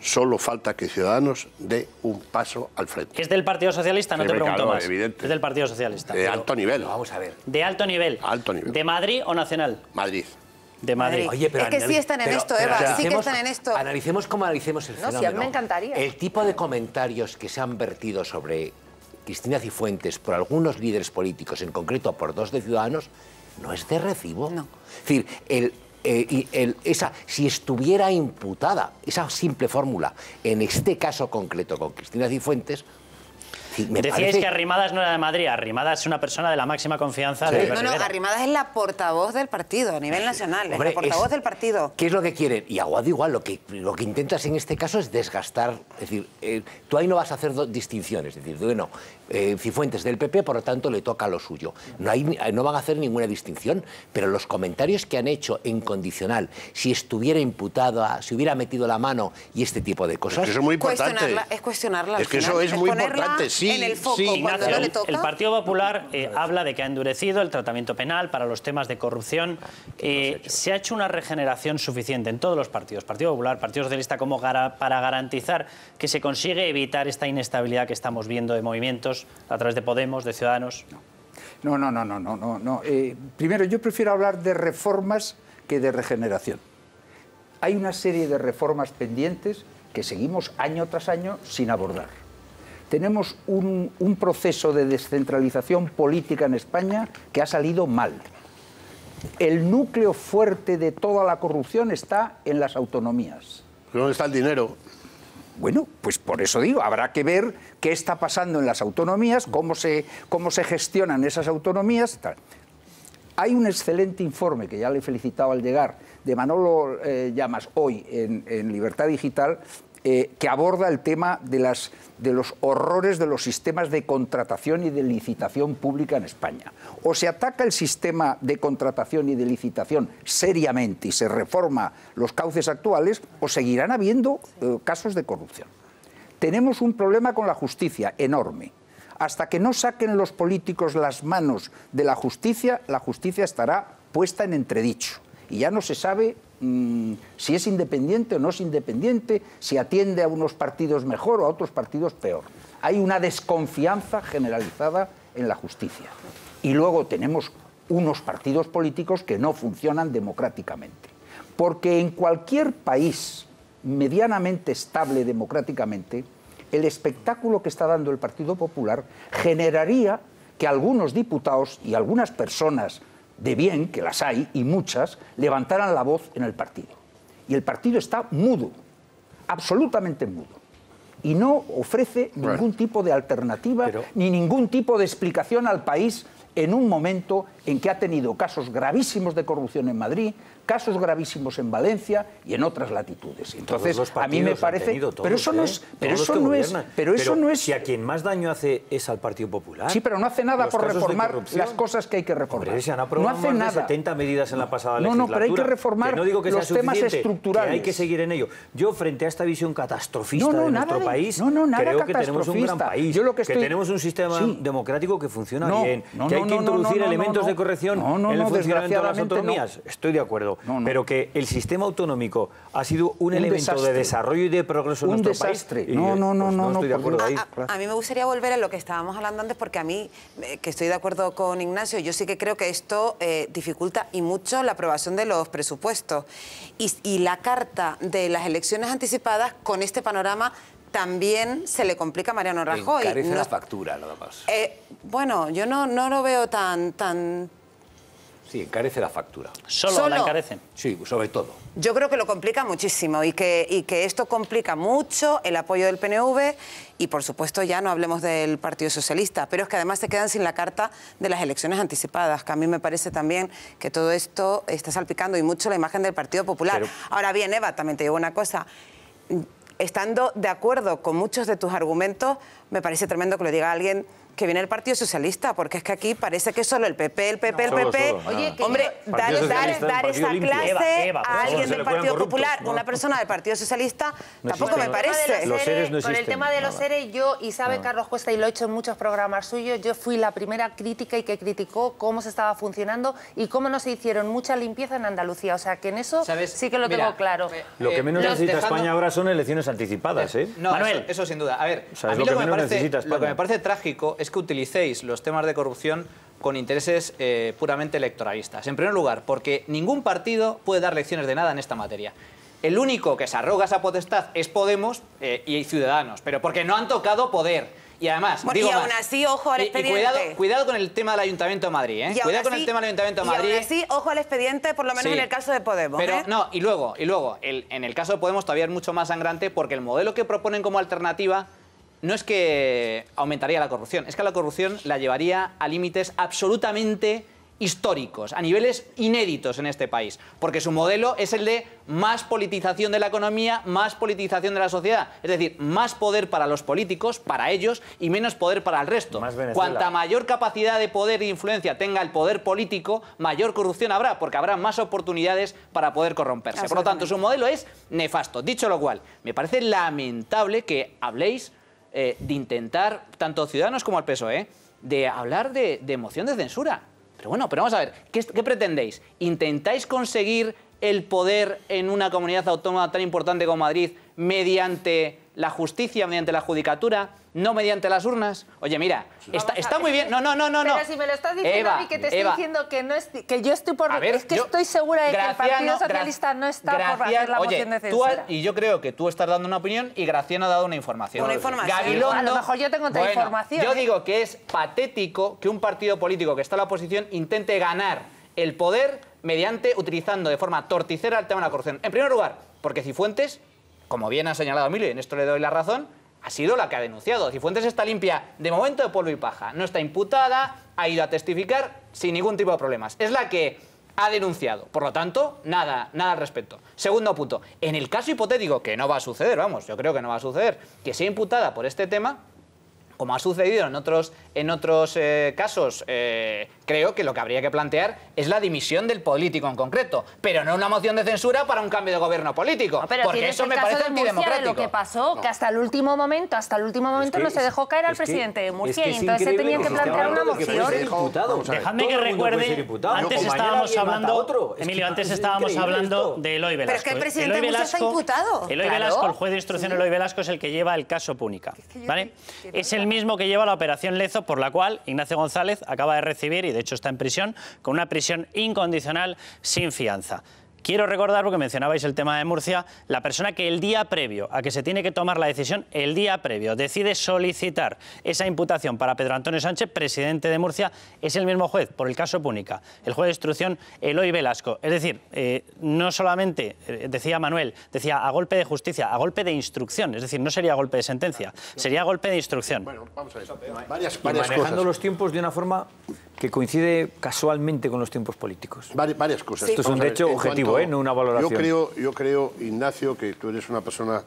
Solo falta que Ciudadanos dé un paso al frente. ¿Es del Partido Socialista? No te pregunto más. Evidente. Es del Partido Socialista. De alto nivel. Vamos a ver. ¿De alto nivel? Alto nivel. ¿De Madrid o nacional? Madrid. De Madrid. Oye, pero es que sí están en esto, Eva, sí que están en esto. Analicemos cómo analicemos el fenómeno. Sí, a mí me encantaría. El tipo de comentarios que se han vertido sobre Cristina Cifuentes por algunos líderes políticos, en concreto por dos de Ciudadanos, no es de recibo. No. Es decir, si estuviera imputada, esa simple fórmula, en este caso concreto con Cristina Cifuentes, Decíais que Arrimadas no era de Madrid. Arrimadas es una persona de la máxima confianza de No, Arrimadas es la portavoz del partido a nivel nacional. Hombre, es la portavoz del partido. ¿Qué es lo que quieren? Y Aguado igual, lo que intentas en este caso es desgastar. Es decir, tú ahí no vas a hacer distinciones. Es decir, bueno, Cifuentes del PP, por lo tanto, le toca lo suyo. No van a hacer ninguna distinción, pero los comentarios que han hecho en condicional, si estuviera imputada, si hubiera metido la mano y este tipo de cosas... Es que eso es muy importante. Es cuestionarla. Es que eso es muy importante, sí. En el foco, cuando Ignacio, no le toca. El Partido Popular habla de que ha endurecido el tratamiento penal para los temas de corrupción. ¿Se ha hecho una regeneración suficiente en todos los partidos, Partido Popular, Partido Socialista, como para garantizar que se consigue evitar esta inestabilidad que estamos viendo de movimientos a través de Podemos, de Ciudadanos? No. Primero, yo prefiero hablar de reformas que de regeneración. Hay una serie de reformas pendientes que seguimos año tras año sin abordar. Tenemos un proceso de descentralización política en España que ha salido mal. El núcleo fuerte de toda la corrupción está en las autonomías. ¿Dónde está el dinero? Bueno, pues por eso digo, habrá que ver qué está pasando en las autonomías, cómo se gestionan esas autonomías y tal. Hay un excelente informe, que ya le he felicitado al llegar, de Manolo Llamas hoy en Libertad Digital, que aborda el tema de los horrores de los sistemas de contratación y de licitación pública en España. O se ataca el sistema de contratación y de licitación seriamente y se reforma los cauces actuales, o seguirán habiendo casos de corrupción. Tenemos un problema con la justicia enorme. Hasta que no saquen los políticos las manos de la justicia estará puesta en entredicho. Y ya no se sabe si es independiente o no es independiente, si atiende a unos partidos mejor o a otros partidos peor. Hay una desconfianza generalizada en la justicia. Y luego tenemos unos partidos políticos que no funcionan democráticamente. Porque en cualquier país medianamente estable democráticamente, el espectáculo que está dando el Partido Popular generaría que algunos diputados y algunas personas de bien, que las hay, y muchas, levantaran la voz en el partido. Y el partido está mudo, absolutamente mudo. Y no ofrece ningún tipo de alternativa ni ningún tipo de explicación al país en un momento en que ha tenido casos gravísimos de corrupción en Madrid, casos gravísimos en Valencia y en otras latitudes. Entonces, a mí me parece... Pero eso no es... Pero eso no es... Si a quien más daño hace es al Partido Popular... Sí, pero no hace nada por reformar las cosas que hay que reformar. Hombre, se han aprobado no hace más de nada. 70 medidas en la pasada legislatura. No, pero hay que reformar no digo que los temas estructurales. Que hay que seguir en ello. Yo, frente a esta visión catastrofista de nuestro país, creo que tenemos un gran país, que tenemos un sistema democrático que funciona bien, que hay que introducir elementos de corrección en el funcionamiento de las autonomías. Estoy de acuerdo. Pero que el sistema autonómico ha sido un elemento de desarrollo y de progreso en nuestro país. No estoy de acuerdo ahí. A mí me gustaría volver a lo que estábamos hablando antes, porque a mí, que estoy de acuerdo con Ignacio, yo sí que creo que esto dificulta y mucho la aprobación de los presupuestos. Y la carta de las elecciones anticipadas, con este panorama, también se le complica a Mariano Rajoy. Encarece la factura, nada más. Bueno, yo no lo veo tan... Sí, encarece la factura. ¿Solo la encarecen? Sí, sobre todo. Yo creo que lo complica muchísimo y que esto complica mucho el apoyo del PNV y, por supuesto, ya no hablemos del Partido Socialista, pero es que además se quedan sin la carta de las elecciones anticipadas, que a mí me parece también que todo esto está salpicando y mucho la imagen del Partido Popular. Ahora bien, Eva, también te digo una cosa. Estando de acuerdo con muchos de tus argumentos, me parece tremendo que lo diga alguien que viene el Partido Socialista, porque es que aquí parece que solo el PP, el PP. Oye, hombre, dar esa clase a alguien del Partido Popular, una persona del Partido Socialista, tampoco me parece. Con el tema de los seres, yo, y sabe Carlos Cuesta, y lo he hecho en muchos programas suyos, yo fui la primera crítica y que criticó cómo se estaba funcionando y cómo no se hicieron mucha limpieza en Andalucía. O sea, que en eso sí que lo tengo claro. Lo que menos necesita España ahora son elecciones anticipadas, ¿eh? No, Manuel, eso sin duda. A ver, a mí lo que me parece trágico es que utilicéis los temas de corrupción con intereses puramente electoralistas. En primer lugar, porque ningún partido puede dar lecciones de nada en esta materia. El único que se arroga esa potestad es Podemos y Ciudadanos, pero porque no han tocado poder. Y además, digo aún así, ojo al expediente. Cuidado con el tema del Ayuntamiento de Madrid, ¿eh? Cuidado con el tema del Ayuntamiento de Madrid. Y aún así, ojo al expediente, por lo menos en el caso de Podemos. Pero no, y luego en el caso de Podemos todavía es mucho más sangrante, porque el modelo que proponen como alternativa no es que aumentaría la corrupción, es que la corrupción la llevaría a límites absolutamente históricos, a niveles inéditos en este país, porque su modelo es el de más politización de la economía, más politización de la sociedad, es decir, más poder para los políticos, para ellos, y menos poder para el resto. Cuanta mayor capacidad de poder e influencia tenga el poder político, mayor corrupción habrá, porque habrá más oportunidades para poder corromperse. Por lo tanto, su modelo es nefasto. Dicho lo cual, me parece lamentable que habléis de intentar, tanto Ciudadanos como el PSOE, de hablar de moción de censura. Pero bueno, vamos a ver, ¿qué pretendéis? ¿Intentáis conseguir el poder en una comunidad autónoma tan importante como Madrid mediante la justicia, mediante la judicatura, no mediante las urnas? Oye, mira, está muy bien. No. Pero si me lo estás diciendo a mí, que te estoy diciendo que yo estoy por... Es que estoy segura de que el Partido Socialista no está por hacer la moción de censura. Y yo creo que tú estás dando una opinión y Graciano ha dado una información. Gabilondo, a lo mejor yo tengo otra información. Yo digo que es patético que un partido político que está en la oposición intente ganar el poder utilizando de forma torticera el tema de la corrupción. En primer lugar, porque Cifuentes, como bien ha señalado Emilio, y en esto le doy la razón, ha sido la que ha denunciado. Cifuentes está limpia de momento de polvo y paja. No está imputada, ha ido a testificar sin ningún tipo de problemas. Es la que ha denunciado. Por lo tanto, nada al respecto. Segundo punto. En el caso hipotético, que no va a suceder, vamos, yo creo que no va a suceder, que sea imputada por este tema, como ha sucedido en otros casos, creo que lo que habría que plantear es la dimisión del político en concreto, pero no una moción de censura para un cambio de gobierno político, porque eso me parece antidemocrático. Lo que pasó, que hasta el último momento no se dejó caer al presidente de Murcia y entonces se tenían que plantear una moción. Dejadme que recuerde, antes estábamos hablando, Emilio, de Eloy Velasco. Pero es que el presidente de Murcia está imputado. Eloy Velasco, el juez de instrucción Eloy Velasco es el que lleva el caso Púnica, ¿vale? Es el mismo que lleva la operación Lezo, por la cual Ignacio González acaba de recibir, y de hecho está en prisión, con una prisión incondicional sin fianza. quiero recordar, porque mencionabais el tema de Murcia, la persona que el día previo a que se tiene que tomar la decisión, el día previo decide solicitar esa imputación para Pedro Antonio Sánchez, presidente de Murcia, es el mismo juez, por el caso Púnica, el juez de instrucción Eloy Velasco. Es decir, no solamente, decía Manuel, decía a golpe de justicia, a golpe de instrucción, es decir, no sería golpe de sentencia, sería golpe de instrucción. Bueno, vamos a ver. Varias manejando los tiempos de una forma que coincide casualmente con los tiempos políticos. Varias cosas. Sí. Esto es un hecho objetivo, no una valoración. Yo creo, Ignacio, que tú eres una persona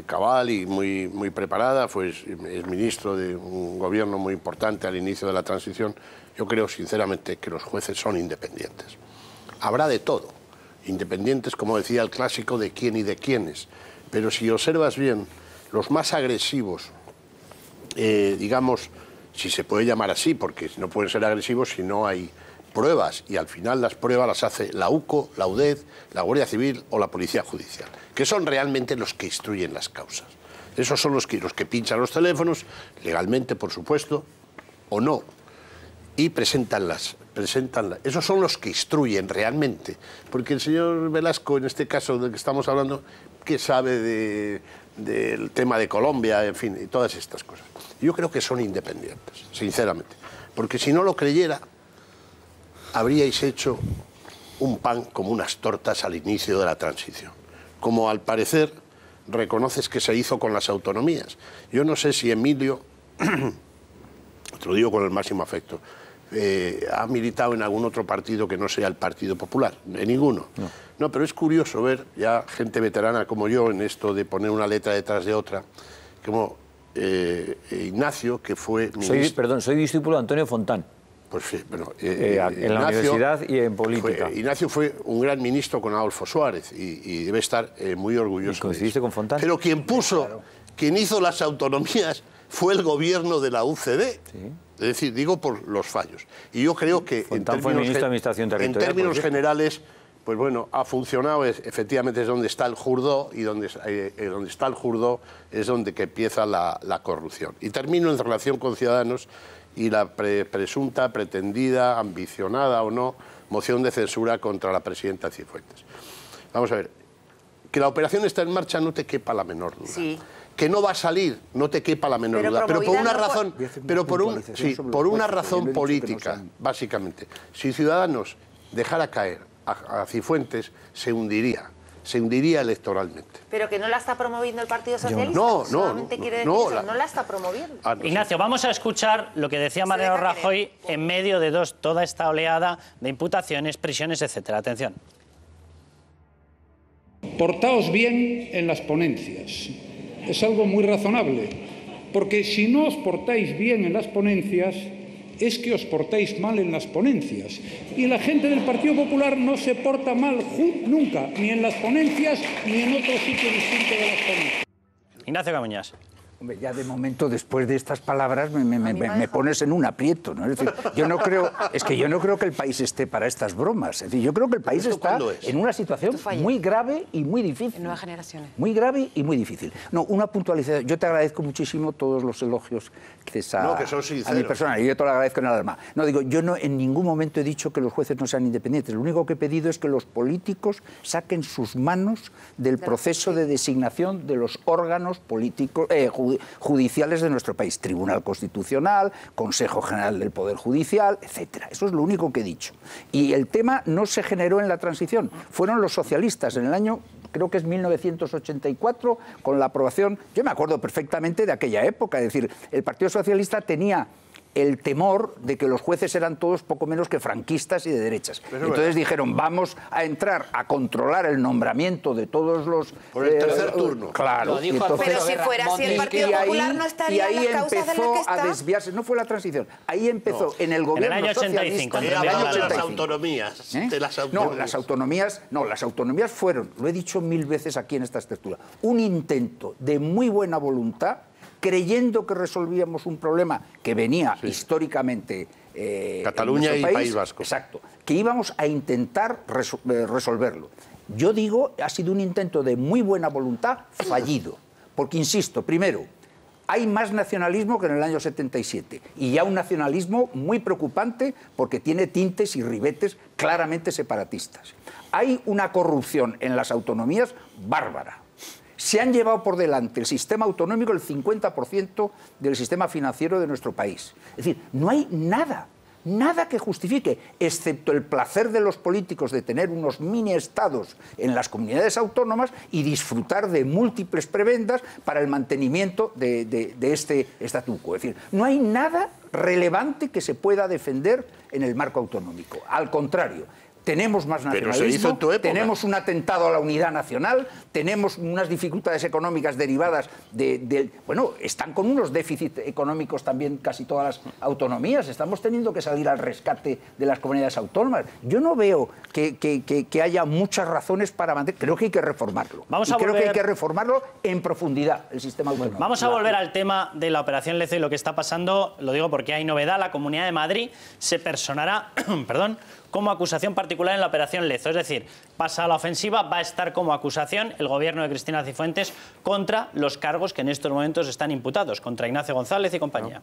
cabal y muy preparada, es ministro de un gobierno muy importante al inicio de la transición. Yo creo, sinceramente, que los jueces son independientes. Habrá de todo. Independientes, como decía el clásico, de quién y de quiénes. Pero si observas bien, los más agresivos, digamos, si se puede llamar así, porque no pueden ser agresivos si no hay pruebas, y al final las pruebas las hace la UCO, la UDED, la Guardia Civil o la Policía Judicial, que son realmente los que instruyen las causas. Esos son los que pinchan los teléfonos, legalmente, por supuesto, o no, y presentanlas. Esos son los que instruyen realmente, porque el señor Velasco, en este caso del que estamos hablando, que sabe del tema de Colombia, en fin, y todas estas cosas. Yo creo que son independientes, sinceramente, porque si no lo creyera, habríais hecho un pan como unas tortas al inicio de la transición, como al parecer reconoces que se hizo con las autonomías. Yo no sé si Emilio, te lo digo con el máximo afecto, ha militado en algún otro partido que no sea el Partido Popular, en ninguno. No, pero es curioso ver ya gente veterana como yo en esto de poner una letra detrás de otra, como Ignacio, que fue ministro... Soy discípulo de Antonio Fontán. Pues sí, bueno, en la universidad y en política. Ignacio fue un gran ministro con Adolfo Suárez y debe estar muy orgulloso. ¿Coincidiste con Fontán? Pero quien hizo las autonomías fue el gobierno de la UCD. Sí. Es decir, digo por los fallos. Y yo creo que en términos generales, pues bueno, ha funcionado, efectivamente es donde está el Jurdó, y donde está el Jurdó es donde que empieza la corrupción. Y termino en relación con Ciudadanos y la presunta, pretendida, ambicionada o no, moción de censura contra la presidenta Cifuentes. Vamos a ver, que la operación está en marcha no te quepa la menor duda. Sí. Que no va a salir, no te quepa la menor duda, pero por una razón, por una razón política, básicamente. Si Ciudadanos dejara caer a Cifuentes, se hundiría electoralmente. Pero que no la está promoviendo el Partido Socialista. No la está promoviendo. Ignacio, vamos a escuchar lo que decía Mariano Rajoy en medio de toda esta oleada de imputaciones, prisiones, etcétera. Atención. Portaos bien en las ponencias. Es algo muy razonable, porque si no os portáis bien en las ponencias, es que os portáis mal en las ponencias. Y la gente del Partido Popular no se porta mal nunca, ni en las ponencias, ni en otro sitio distinto de las ponencias. Ignacio Camuñas. Hombre, ya de momento, después de estas palabras, me pones en un aprieto, ¿no? Es decir, yo no creo que el país esté para estas bromas. Es decir, yo creo que el país está en una situación muy grave y muy difícil. Nuevas generaciones. Muy grave y muy difícil. No, una puntualización. Yo te agradezco muchísimo todos los elogios que son a mi persona, y yo te lo agradezco en el alma. No, digo, yo no en ningún momento he dicho que los jueces no sean independientes. Lo único que he pedido es que los políticos saquen sus manos del proceso de designación de los órganos políticos, judiciales de nuestro país, Tribunal Constitucional, Consejo General del Poder Judicial, etcétera. Eso es lo único que he dicho. Y el tema no se generó en la transición, fueron los socialistas en el año, creo que es 1984, con la aprobación, yo me acuerdo perfectamente de aquella época, es decir, el Partido Socialista tenía el temor de que los jueces eran todos poco menos que franquistas y de derechas. Entonces dijeron, vamos a entrar a controlar el nombramiento de todos los... Por el tercer turno. Claro. Pero si fuera así, el Partido Popular no estaría en las causas de las que está. Y ahí empezó a desviarse, no fue la transición, ahí empezó en el gobierno en el año 85, socialista... En el año 85. De las autonomías. No, las autonomías fueron, lo he dicho 1000 veces aquí en esta estructura, un intento de muy buena voluntad, creyendo que resolvíamos un problema que venía históricamente Cataluña y País Vasco. Exacto, que íbamos a intentar resolverlo. Yo digo, ha sido un intento de muy buena voluntad fallido, porque insisto, primero, hay más nacionalismo que en el año 77 y ya un nacionalismo muy preocupante porque tiene tintes y ribetes claramente separatistas. hay una corrupción en las autonomías bárbara. Se han llevado por delante el sistema autonómico el 50% del sistema financiero de nuestro país. Es decir, no hay nada que justifique, excepto el placer de los políticos de tener unos mini-estados en las comunidades autónomas y disfrutar de múltiples prebendas para el mantenimiento de este statu quo. Es decir, no hay nada relevante que se pueda defender en el marco autonómico. Al contrario, tenemos más nacionalismo, tenemos un atentado a la unidad nacional, tenemos unas dificultades económicas derivadas bueno, están con unos déficits económicos también casi todas las autonomías, estamos teniendo que salir al rescate de las comunidades autónomas. Yo no veo que haya muchas razones para mantener, creo que hay que reformarlo. Creo que hay que reformarlo en profundidad, el sistema autonómico. Vamos a volver al tema de la Operación Lezo y lo que está pasando, lo digo porque hay novedad, la Comunidad de Madrid se personará, perdón, como acusación particular en la Operación Lezo. Es decir, pasa a la ofensiva, va a estar como acusación el gobierno de Cristina Cifuentes contra los cargos que en estos momentos están imputados, contra Ignacio González y compañía.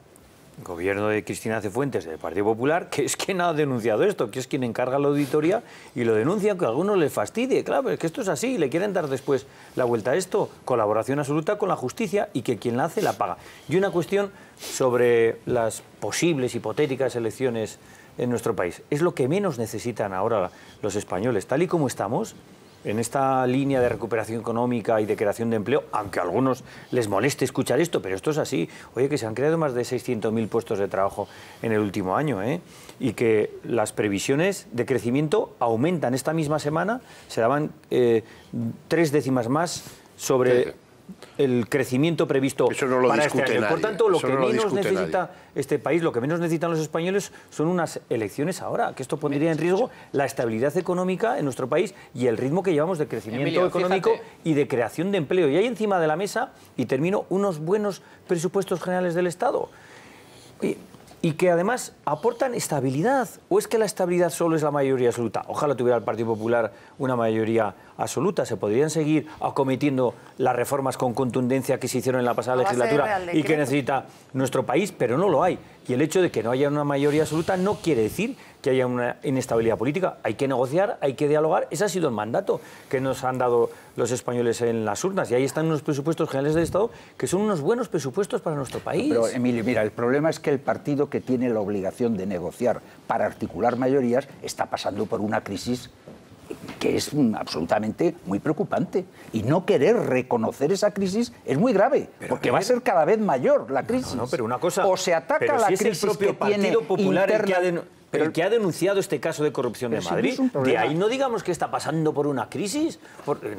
El gobierno de Cristina Cifuentes, del Partido Popular, que es quien ha denunciado esto, que es quien encarga la auditoría y lo denuncia, aunque a algunos les fastidie. Claro, es que esto es así, le quieren dar después la vuelta a esto. Colaboración absoluta con la justicia y que quien la hace la paga. Y una cuestión sobre las posibles, hipotéticas elecciones en nuestro país. Es lo que menos necesitan ahora los españoles. Tal y como estamos, en esta línea de recuperación económica y de creación de empleo, aunque a algunos les moleste escuchar esto, pero esto es así. Oye, que se han creado más de 600.000 puestos de trabajo en el último año, y que las previsiones de crecimiento aumentan. Esta misma semana se daban 3 décimas más sobre el crecimiento previsto para este año. Por tanto, lo que menos necesita este país, lo que menos necesitan los españoles son unas elecciones ahora, que esto pondría en riesgo la estabilidad económica en nuestro país y el ritmo que llevamos de crecimiento económico y de creación de empleo. Y hay encima de la mesa, y termino, unos buenos presupuestos generales del Estado. Y que además aportan estabilidad. ¿O es que la estabilidad solo es la mayoría absoluta? Ojalá tuviera el Partido Popular una mayoría absoluta. Se podrían seguir acometiendo las reformas con contundencia que se hicieron en la pasada legislatura y que necesita nuestro país, pero no lo hay. Y el hecho de que no haya una mayoría absoluta no quiere decir que haya una inestabilidad política. Hay que negociar, hay que dialogar. Ese ha sido el mandato que nos han dado los españoles en las urnas. Y ahí están unos presupuestos generales del Estado que son unos buenos presupuestos para nuestro país. Pero, Emilio, mira, el problema es que el partido que tiene la obligación de negociar para articular mayorías está pasando por una crisis que es absolutamente muy preocupante. Y no querer reconocer esa crisis es muy grave, porque va a ser cada vez mayor la crisis. No, pero una cosa, o se ataca la crisis el propio que tiene Popular interna... el que ha denunciado este caso de corrupción de Madrid, de ahí no digamos que está pasando por una crisis.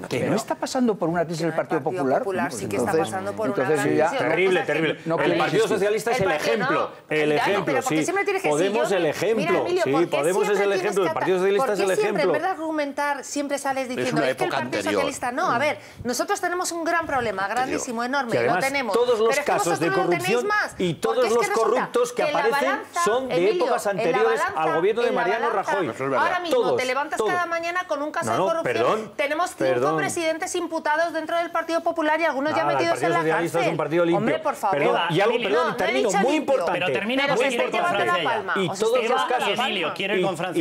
Que no está pasando por una crisis el Partido Popular. Sí que está pasando por una crisis. Terrible, terrible. El Partido Socialista es el ejemplo. El ejemplo, sí. Podemos el ejemplo. Sí, Podemos es el ejemplo. El Partido Socialista es el ejemplo. En vez de argumentar, siempre sales diciendo es que el Partido Socialista no. A ver, nosotros tenemos un gran problema, grandísimo, enorme. Lo tenemos. Todos los casos de corrupción y todos los corruptos que aparecen son de épocas anteriores al gobierno de Mariano Rajoy. Ahora mismo te levantas cada mañana con un caso de corrupción. Tenemos 5 presidentes imputados dentro del Partido Popular y algunos ya metidos en la cárcel. Es un partido limpio. Hombre, por favor. Y algo, perdón, termino, muy importante. Pero termina muy importante.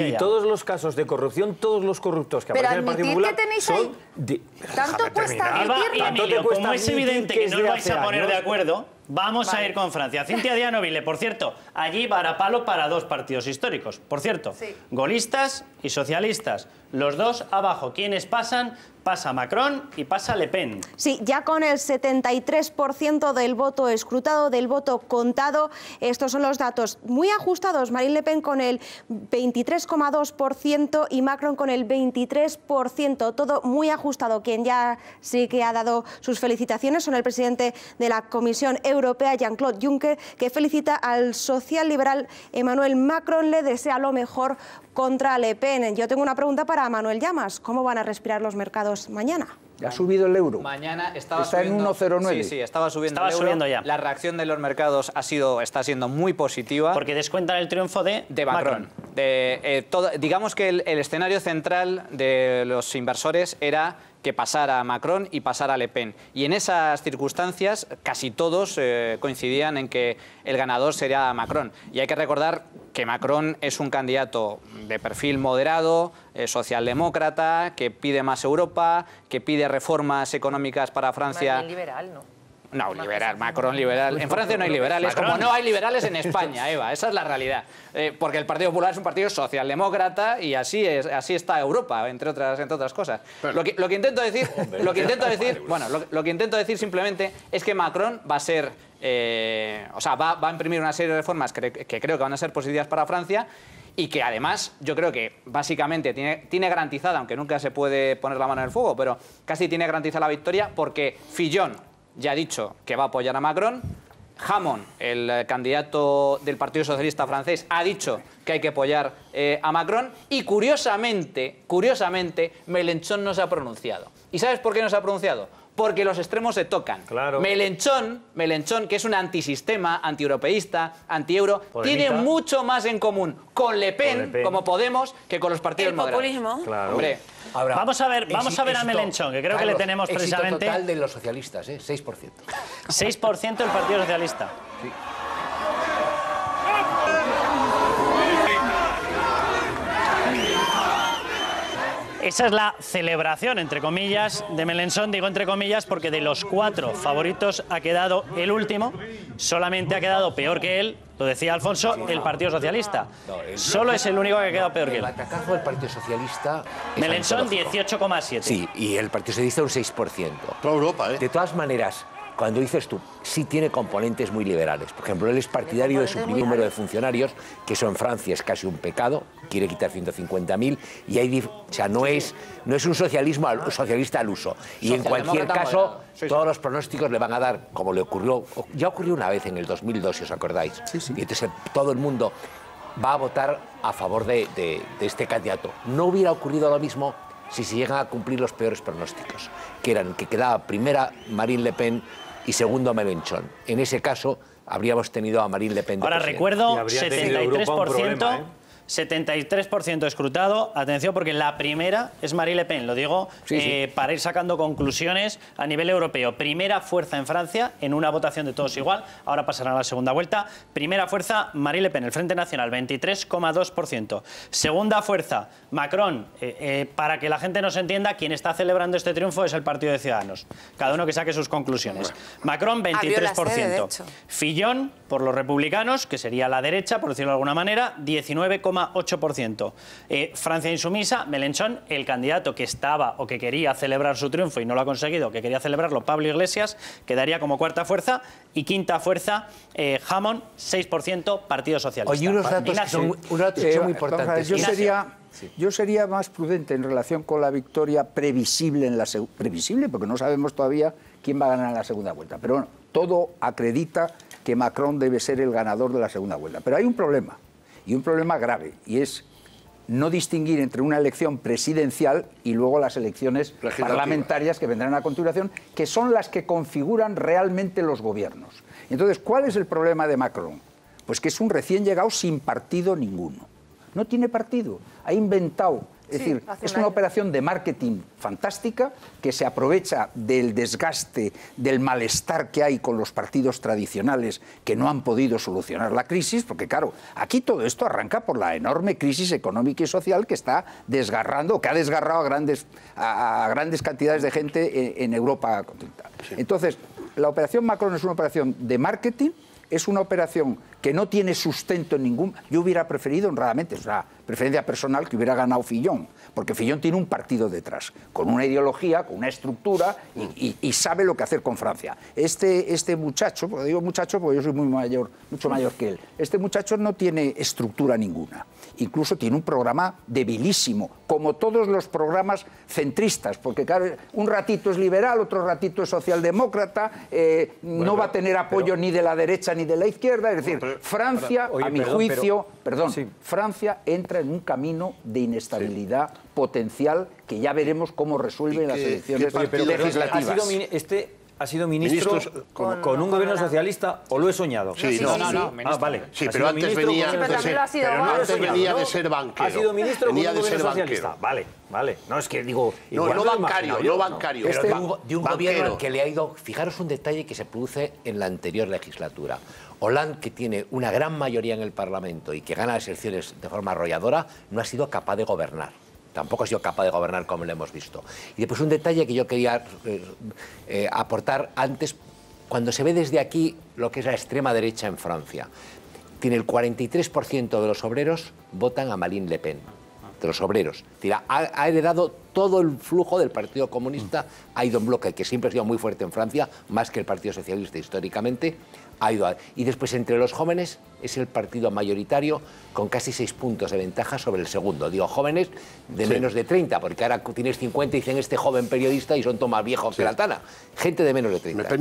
Y todos los casos de corrupción, todos los corruptos que aparecen en el Partido Popular son de... Tanto cuesta admitirlo. Como es evidente que no os vais a poner de acuerdo, vamos a ir con Francia. Cintia Dianoville, por cierto, allí varapalo para 2 partidos históricos. Por cierto, golistas y socialistas, los dos abajo. ¿Quiénes pasan? Pasa Macron y pasa Le Pen. Sí, ya con el 73% del voto escrutado, del voto contado. Estos son los datos muy ajustados. Marine Le Pen con el 23,2% y Macron con el 23%. Todo muy ajustado. Quien ya sí que ha dado sus felicitaciones son el presidente de la Comisión Europea, Jean-Claude Juncker, que felicita al socialliberal Emmanuel Macron, le desea lo mejor contra Le Pen. Yo tengo una pregunta para Manuel Llamas. ¿Cómo van a respirar los mercados mañana? ¿Ha subido el euro? Mañana está en 1,09. Sí, estaba subiendo el euro. Ya. La reacción de los mercados está siendo muy positiva. Porque descuentan el triunfo de Macron. digamos que el escenario central de los inversores era que pasara Macron y pasara Le Pen. Y en esas circunstancias casi todos coincidían en que el ganador sería Macron. Y hay que recordar que Macron es un candidato de perfil moderado, socialdemócrata, que pide más Europa, que pide reformas económicas para Francia. Más bien liberal, ¿no? No, liberal, Macron liberal. En Francia no hay liberales, como no hay liberales en España, Eva, esa es la realidad. Porque el Partido Popular es un partido socialdemócrata y así está Europa, entre otras cosas. Lo que intento decir, lo que intento decir simplemente es que Macron va a ser, va a imprimir una serie de reformas que creo que van a ser positivas para Francia. Y que además yo creo que básicamente tiene garantizada, aunque nunca se puede poner la mano en el fuego, pero casi tiene garantizada la victoria porque Fillon ya ha dicho que va a apoyar a Macron. Hamon, el candidato del Partido Socialista francés, ha dicho que hay que apoyar a Macron. Y curiosamente, Mélenchon no se ha pronunciado. ¿Y sabes por qué no se ha pronunciado? Porque los extremos se tocan. Claro. Mélenchon, que es un antisistema, antieuropeísta, antieuro, tiene mucho más en común con Le Pen, como Podemos, que con los partidos moderados. El populismo. Claro. Hombre, ahora, vamos a ver a Mélenchon, que creo que le tenemos precisamente... total de los socialistas, 6%. 6% del Partido Socialista. Sí. Esa es la celebración, entre comillas, de Mélenchon. Digo entre comillas porque de los 4 favoritos ha quedado el último. Solamente ha quedado peor que él, lo decía Alfonso, el Partido Socialista. Solo es el único que ha quedado peor que él. El atacazo del Partido Socialista... Mélenchon 18,7. Sí, y el Partido Socialista un 6%. Toda Europa, ¿eh? De todas maneras, cuando dices tú, sí tiene componentes muy liberales. Por ejemplo, él es partidario de suprimir el número de funcionarios, que eso en Francia es casi un pecado, quiere quitar 150.000, y hay, no es un socialista al uso. Y en cualquier caso, todos los pronósticos le van a dar, como le ocurrió, ya ocurrió una vez en el 2002, si os acordáis. Sí. Y entonces todo el mundo va a votar a favor de este candidato. No hubiera ocurrido lo mismo si se llegan a cumplir los peores pronósticos, que eran que quedaba primera Marine Le Pen y segundo Mélenchon. En ese caso, habríamos tenido a Marine Le Pen de Ahora recuerdo 73%, 73% escrutado. Atención, porque la primera es Marine Le Pen. Lo digo para ir sacando conclusiones a nivel europeo. Primera fuerza en Francia, en una votación de todos igual. Ahora pasará a la segunda vuelta. Primera fuerza, Marine Le Pen, el Frente Nacional, 23,2%. Segunda fuerza, Macron. Para que la gente nos entienda, quien está celebrando este triunfo es el Partido de Ciudadanos. Cada uno que saque sus conclusiones. Macron, 23%. Fillon, por los republicanos, que sería la derecha, por decirlo de alguna manera, 19,8%. Francia insumisa, Mélenchon, el candidato que estaba o que quería celebrar su triunfo y no lo ha conseguido, que quería celebrarlo, Pablo Iglesias, quedaría como cuarta fuerza. Y quinta fuerza, Hamon, 6%, Partido Socialista. Oye, unos datos que son muy importantes. Yo sería más prudente en relación con la victoria previsible, previsible porque no sabemos todavía quién va a ganar en la segunda vuelta. Pero bueno, todo acredita que Macron debe ser el ganador de la segunda vuelta. Pero hay un problema. Y un problema grave, y es no distinguir entre una elección presidencial y luego las elecciones parlamentarias que vendrán a continuación, que son las que configuran realmente los gobiernos. Entonces, ¿cuál es el problema de Macron? Pues que es un recién llegado sin partido ninguno. No tiene partido, ha inventado. Es decir, es una operación de marketing fantástica que se aprovecha del desgaste, del malestar que hay con los partidos tradicionales que no han podido solucionar la crisis, porque claro, aquí todo esto arranca por la enorme crisis económica y social que está desgarrando, que ha desgarrado a grandes cantidades de gente en Europa continental. Entonces, la operación Macron es una operación de marketing, es una operación que no tiene sustento en ningún... Yo hubiera preferido, honradamente, es una preferencia personal, que hubiera ganado Fillon, porque Fillon tiene un partido detrás, con una ideología, con una estructura, y sabe lo que hacer con Francia. Este muchacho, porque digo muchacho porque yo soy mucho mayor que él, este muchacho no tiene estructura ninguna. Incluso tiene un programa debilísimo, como todos los programas centristas, porque claro, un ratito es liberal, otro ratito es socialdemócrata, no va a tener apoyo ni de la derecha ni de la izquierda, es decir, Francia, a mi juicio, Francia entra en un camino de inestabilidad potencial que ya veremos cómo resuelve en las elecciones legislativas. ha sido ministro con un gobierno socialista, ¿o lo he soñado? Sí, no. Vale. Sí, pero antes venía de ser banquero. Ha sido ministro con un gobierno socialista. Vale. No, es que digo... No bancario. De un gobierno al que le ha ido... Fijaros un detalle que se produce en la anterior legislatura. Hollande, que tiene una gran mayoría en el Parlamento y que gana las elecciones de forma arrolladora, no ha sido capaz de gobernar. Tampoco ha sido capaz de gobernar como lo hemos visto. Y después un detalle que yo quería aportar antes, cuando se ve desde aquí lo que es la extrema derecha en Francia. Tiene el 43% de los obreros votan a Marine Le Pen, de los obreros. Ha heredado todo el flujo del Partido Comunista, ha ido en bloque, que siempre ha sido muy fuerte en Francia, más que el Partido Socialista históricamente. Y después entre los jóvenes es el partido mayoritario con casi 6 puntos de ventaja sobre el segundo. Digo, jóvenes de menos de 30, porque ahora tienes 50 y dicen este joven periodista y son todo más viejos que la tana. Gente de menos de 30.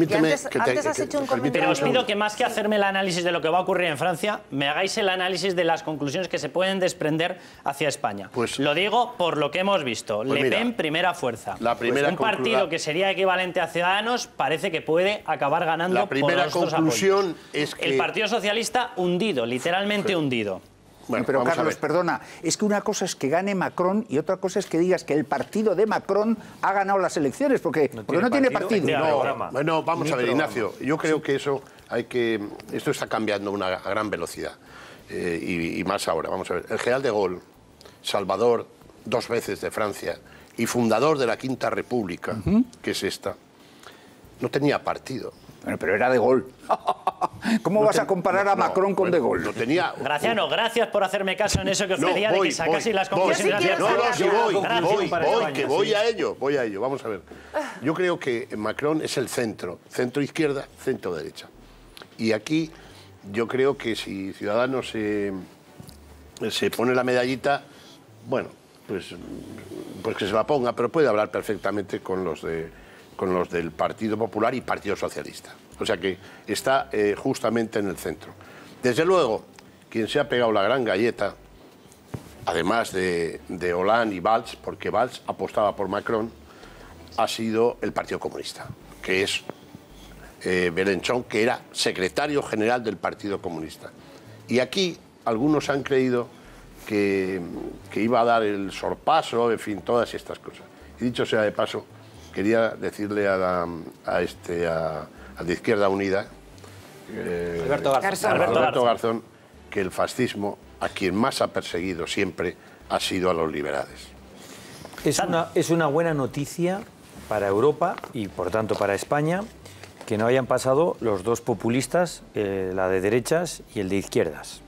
Antes has hecho un comentario. Pero os pido que más que hacerme el análisis de lo que va a ocurrir en Francia, me hagáis el análisis de las conclusiones que se pueden desprender hacia España. Pues, lo digo por lo que hemos visto. Pues Le Pen, primera fuerza. Un partido que sería equivalente a Ciudadanos parece que puede acabar ganando por los dos apoyos. Es que... El Partido Socialista hundido, literalmente hundido. Bueno, pero Carlos, perdona, es que una cosa es que gane Macron y otra cosa es que digas que el partido de Macron ha ganado las elecciones, porque no tiene partido. Bueno, vamos a ver, Ignacio, yo creo que esto está cambiando a una gran velocidad, y más ahora. Vamos a ver, el general de Gaulle, salvador 2 veces de Francia y fundador de la Quinta República, que es esta, no tenía partido. Bueno, pero era de Gaulle. ¿Cómo vas a comparar a Macron con de Gaulle? No tenía... Graciano, gracias por hacerme caso en eso que os pedía de que sacaseis las conclusiones. Voy a ello. Vamos a ver. Yo creo que Macron es el centro izquierda, centro derecha. Y aquí yo creo que si Ciudadanos se pone la medallita, bueno, pues que se la ponga, pero puede hablar perfectamente con los del Partido Popular y Partido Socialista. O sea que está justamente en el centro. Desde luego, quien se ha pegado la gran galleta, además de Hollande y Valls, porque Valls apostaba por Macron, ha sido el Partido Comunista, que es Mélenchon, que era secretario general del Partido Comunista. Y aquí algunos han creído que iba a dar el sorpaso, en fin, todas estas cosas. Y dicho sea de paso, quería decirle al de Izquierda Unida, Alberto Garzón, que el fascismo a quien más ha perseguido siempre ha sido a los liberales. Es una buena noticia para Europa y por tanto para España que no hayan pasado los dos populistas, la de derechas y el de izquierdas,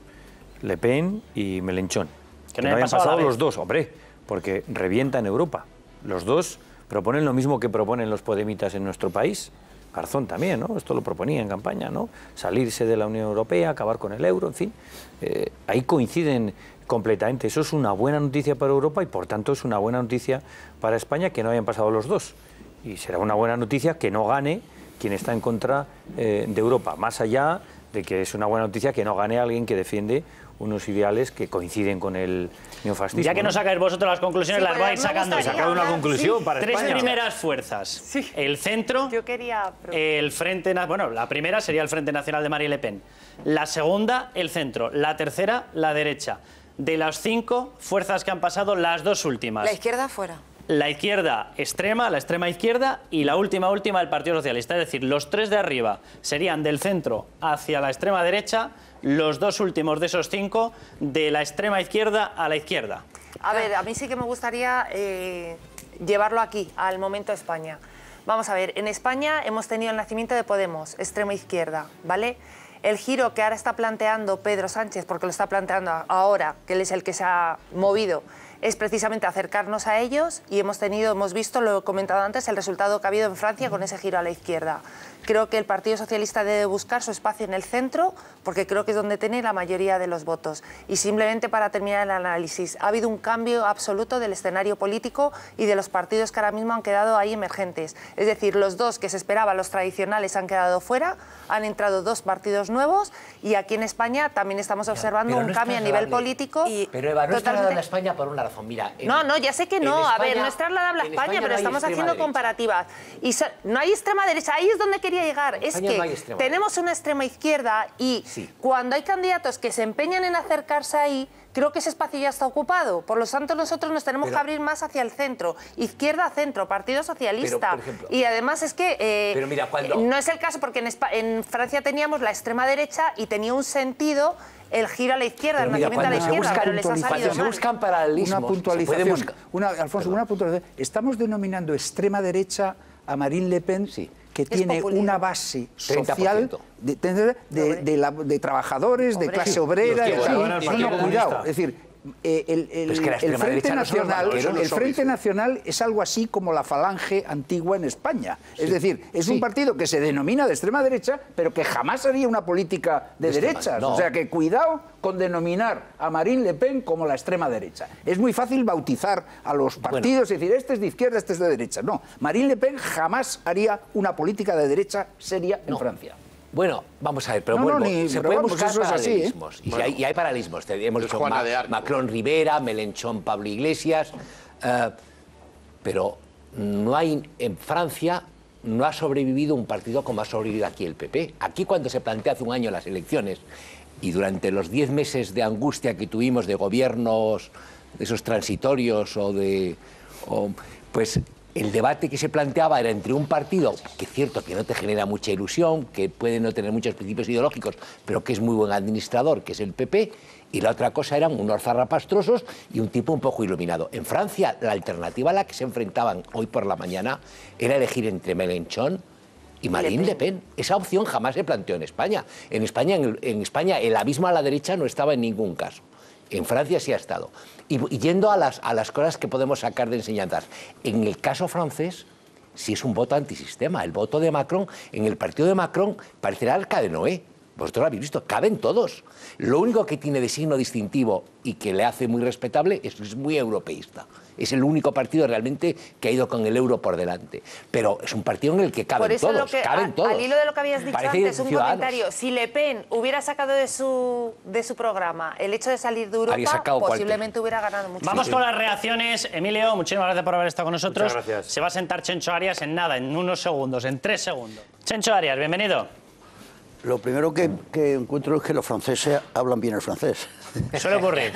Le Pen y Mélenchon. Que no hayan pasado los dos, hombre, porque revientan Europa. Los dos proponen lo mismo que proponen los podemitas en nuestro país. Garzón también, ¿no? Esto lo proponía en campaña, ¿no? Salirse de la Unión Europea, acabar con el euro, en fin. Ahí coinciden completamente. Eso es una buena noticia para Europa y, por tanto, es una buena noticia para España que no hayan pasado los dos. Y será una buena noticia que no gane quien está en contra de Europa, más allá de que es una buena noticia que no gane alguien que defiende unos ideales que coinciden con el neofascismo. Ya que no sacáis vosotros las conclusiones, las vais sacando. He sacado una conclusión para España. 3 primeras fuerzas. Sí. El centro, el Frente... Bueno, la primera sería el Frente Nacional de Marine Le Pen. La segunda, el centro. La tercera, la derecha. De las 5 fuerzas que han pasado, las 2 últimas. La izquierda fuera. La izquierda extrema, la extrema izquierda, y la última el Partido Socialista. Es decir, los 3 de arriba serían del centro hacia la extrema derecha, los 2 últimos de esos 5 de la extrema izquierda a la izquierda. A ver, a mí sí que me gustaría llevarlo aquí, al momento de España. Vamos a ver, en España hemos tenido el nacimiento de Podemos, extrema izquierda, ¿vale? El giro que ahora está planteando Pedro Sánchez, porque lo está planteando ahora, que él es el que se ha movido, es precisamente acercarnos a ellos y hemos visto, lo he comentado antes, el resultado que ha habido en Francia con ese giro a la izquierda. Creo que el Partido Socialista debe buscar su espacio en el centro porque creo que es donde tiene la mayoría de los votos. Y simplemente para terminar el análisis, ha habido un cambio absoluto del escenario político y de los partidos que ahora mismo han quedado ahí emergentes. Es decir, los 2 que se esperaba, los tradicionales, han quedado fuera, han entrado 2 partidos nuevos y aquí en España también estamos observando un cambio a nivel político. Pero Eva, no está agradable a España por una razón. razón. Mira, no, ya sé que no. A ver, no es trasladable a España, pero estamos haciendo comparativas. Y no hay extrema derecha. Ahí es donde quería llegar. Es que tenemos una extrema izquierda y cuando hay candidatos que se empeñan en acercarse ahí, creo que ese espacio ya está ocupado. Por lo tanto, nosotros nos tenemos que abrir más hacia el centro. Izquierda, centro, Partido Socialista. Pero, por ejemplo, y además es que pero mira, no es el caso porque en Francia teníamos la extrema derecha y tenía un sentido el giro a la izquierda, el nacimiento a la izquierda, pero les ha salido mal. Se buscan paralelismos. Una puntualización. Alfonso, una puntualización. Estamos denominando extrema derecha a Marine Le Pen, que tiene una base social de trabajadores, de clase obrera. Cuidado, es decir, el Frente Nacional es algo así como la Falange antigua en España. Es decir, es un partido que se denomina de extrema derecha, pero que jamás haría una política de derechas. O sea que cuidado con denominar a Marine Le Pen como la extrema derecha. Es muy fácil bautizar a los partidos y decir, este es de izquierda, este es de derecha. No, Marine Le Pen jamás haría una política de derecha seria en Francia. Bueno, vamos a ver, pero se pueden buscar paralelismos. Y hay paralelismos. Hemos dicho Macron-Rivera, Mélenchon-Pablo Iglesias, pero no hay en Francia, no ha sobrevivido un partido como ha sobrevivido aquí el PP. Aquí cuando se plantea hace un año las elecciones y durante los 10 meses de angustia que tuvimos de gobiernos, de esos transitorios pues el debate que se planteaba era entre un partido que es cierto que no te genera mucha ilusión, que puede no tener muchos principios ideológicos, pero que es muy buen administrador, que es el PP, y la otra cosa eran unos zarrapastrosos y un tipo un poco iluminado. En Francia, la alternativa a la que se enfrentaban hoy por la mañana era elegir entre Mélenchon y Marine Le Pen. Esa opción jamás se planteó en España. En España el abismo a la derecha no estaba en ningún caso. En Francia sí ha estado. Y yendo a las cosas que podemos sacar de enseñanzas, en el caso francés sí es un voto antisistema. El voto de Macron, en el partido de Macron, parecerá Arca de Noé. Vosotros lo habéis visto, caben todos. Lo único que tiene de signo distintivo y que le hace muy respetable es que es muy europeísta. Es el único partido realmente que ha ido con el euro por delante. Pero es un partido en el que caben todos. Al hilo de lo que habías dicho antes, un comentario. Si Le Pen hubiera sacado de su programa el hecho de salir de Europa, posiblemente hubiera ganado mucho. Vamos con las reacciones. Emilio, muchísimas gracias por haber estado con nosotros. Muchas gracias. Se va a sentar Chencho Arias en nada, en unos segundos, en 3 segundos. Chencho Arias, bienvenido. Lo primero que encuentro es que los franceses hablan bien el francés. Suele ocurrir.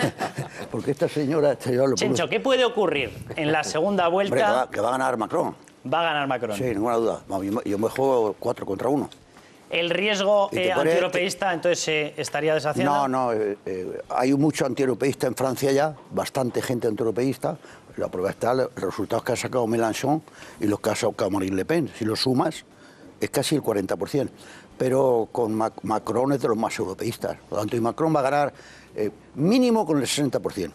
Porque esta señora... Chencho, ¿qué puede ocurrir en la segunda vuelta? Hombre, que va a ganar Macron. Va a ganar Macron. Sí, ninguna duda. Yo me juego 4 contra 1. ¿El riesgo antieuropeísta entonces estaría deshaciendo? No, hay mucho antieuropeísta en Francia ya, bastante gente antieuropeísta. La prueba está los resultados que ha sacado Mélenchon y los que ha sacado Marine Le Pen. Si los sumas, es casi el 40%. Pero con Macron es de los más europeístas. Por lo tanto, y Macron va a ganar mínimo con el 60%.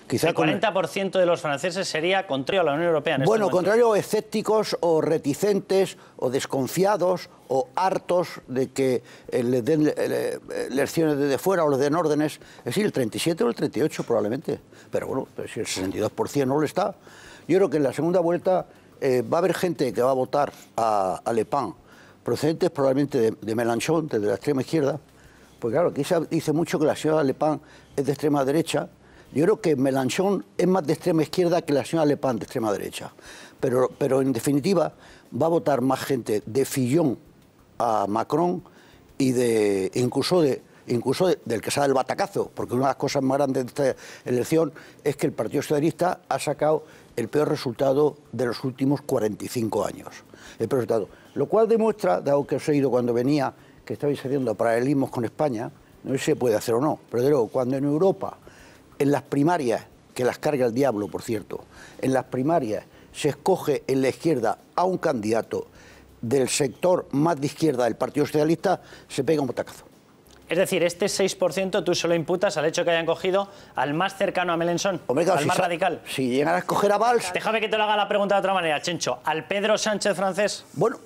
Quizá el 40% de los franceses sería contrario a la Unión Europea. Bueno, contrario, escépticos o reticentes o desconfiados o hartos de que les den lecciones desde fuera o les den órdenes. Es decir, el 37 o el 38 probablemente. Pero bueno, si el 62% no lo está. Yo creo que en la segunda vuelta va a haber gente que va a votar a Le Pen, procedentes probablemente de Mélenchon, de la extrema izquierda. Pues claro, aquí se dice mucho que la señora Le Pen es de extrema derecha. Yo creo que Mélenchon es más de extrema izquierda que la señora Le Pen de extrema derecha. Pero en definitiva va a votar más gente de Fillon a Macron y incluso del que sale el batacazo, porque una de las cosas más grandes de esta elección es que el Partido Socialista ha sacado el peor resultado de los últimos 45 años. El peor resultado. Lo cual demuestra, dado que os he oído cuando venía, que estabais haciendo paralelismos con España, no sé si se puede hacer o no, pero de luego, cuando en Europa, en las primarias, que las carga el diablo, por cierto, en las primarias se escoge en la izquierda a un candidato del sector más de izquierda del Partido Socialista, se pega un batacazo. Es decir, este 6% tú solo imputas al hecho que hayan cogido al más cercano a Mélenchon, al más radical. Si llegan a escoger a Valls... Déjame que te lo haga la pregunta de otra manera, Chencho. ¿Al Pedro Sánchez francés? Bueno,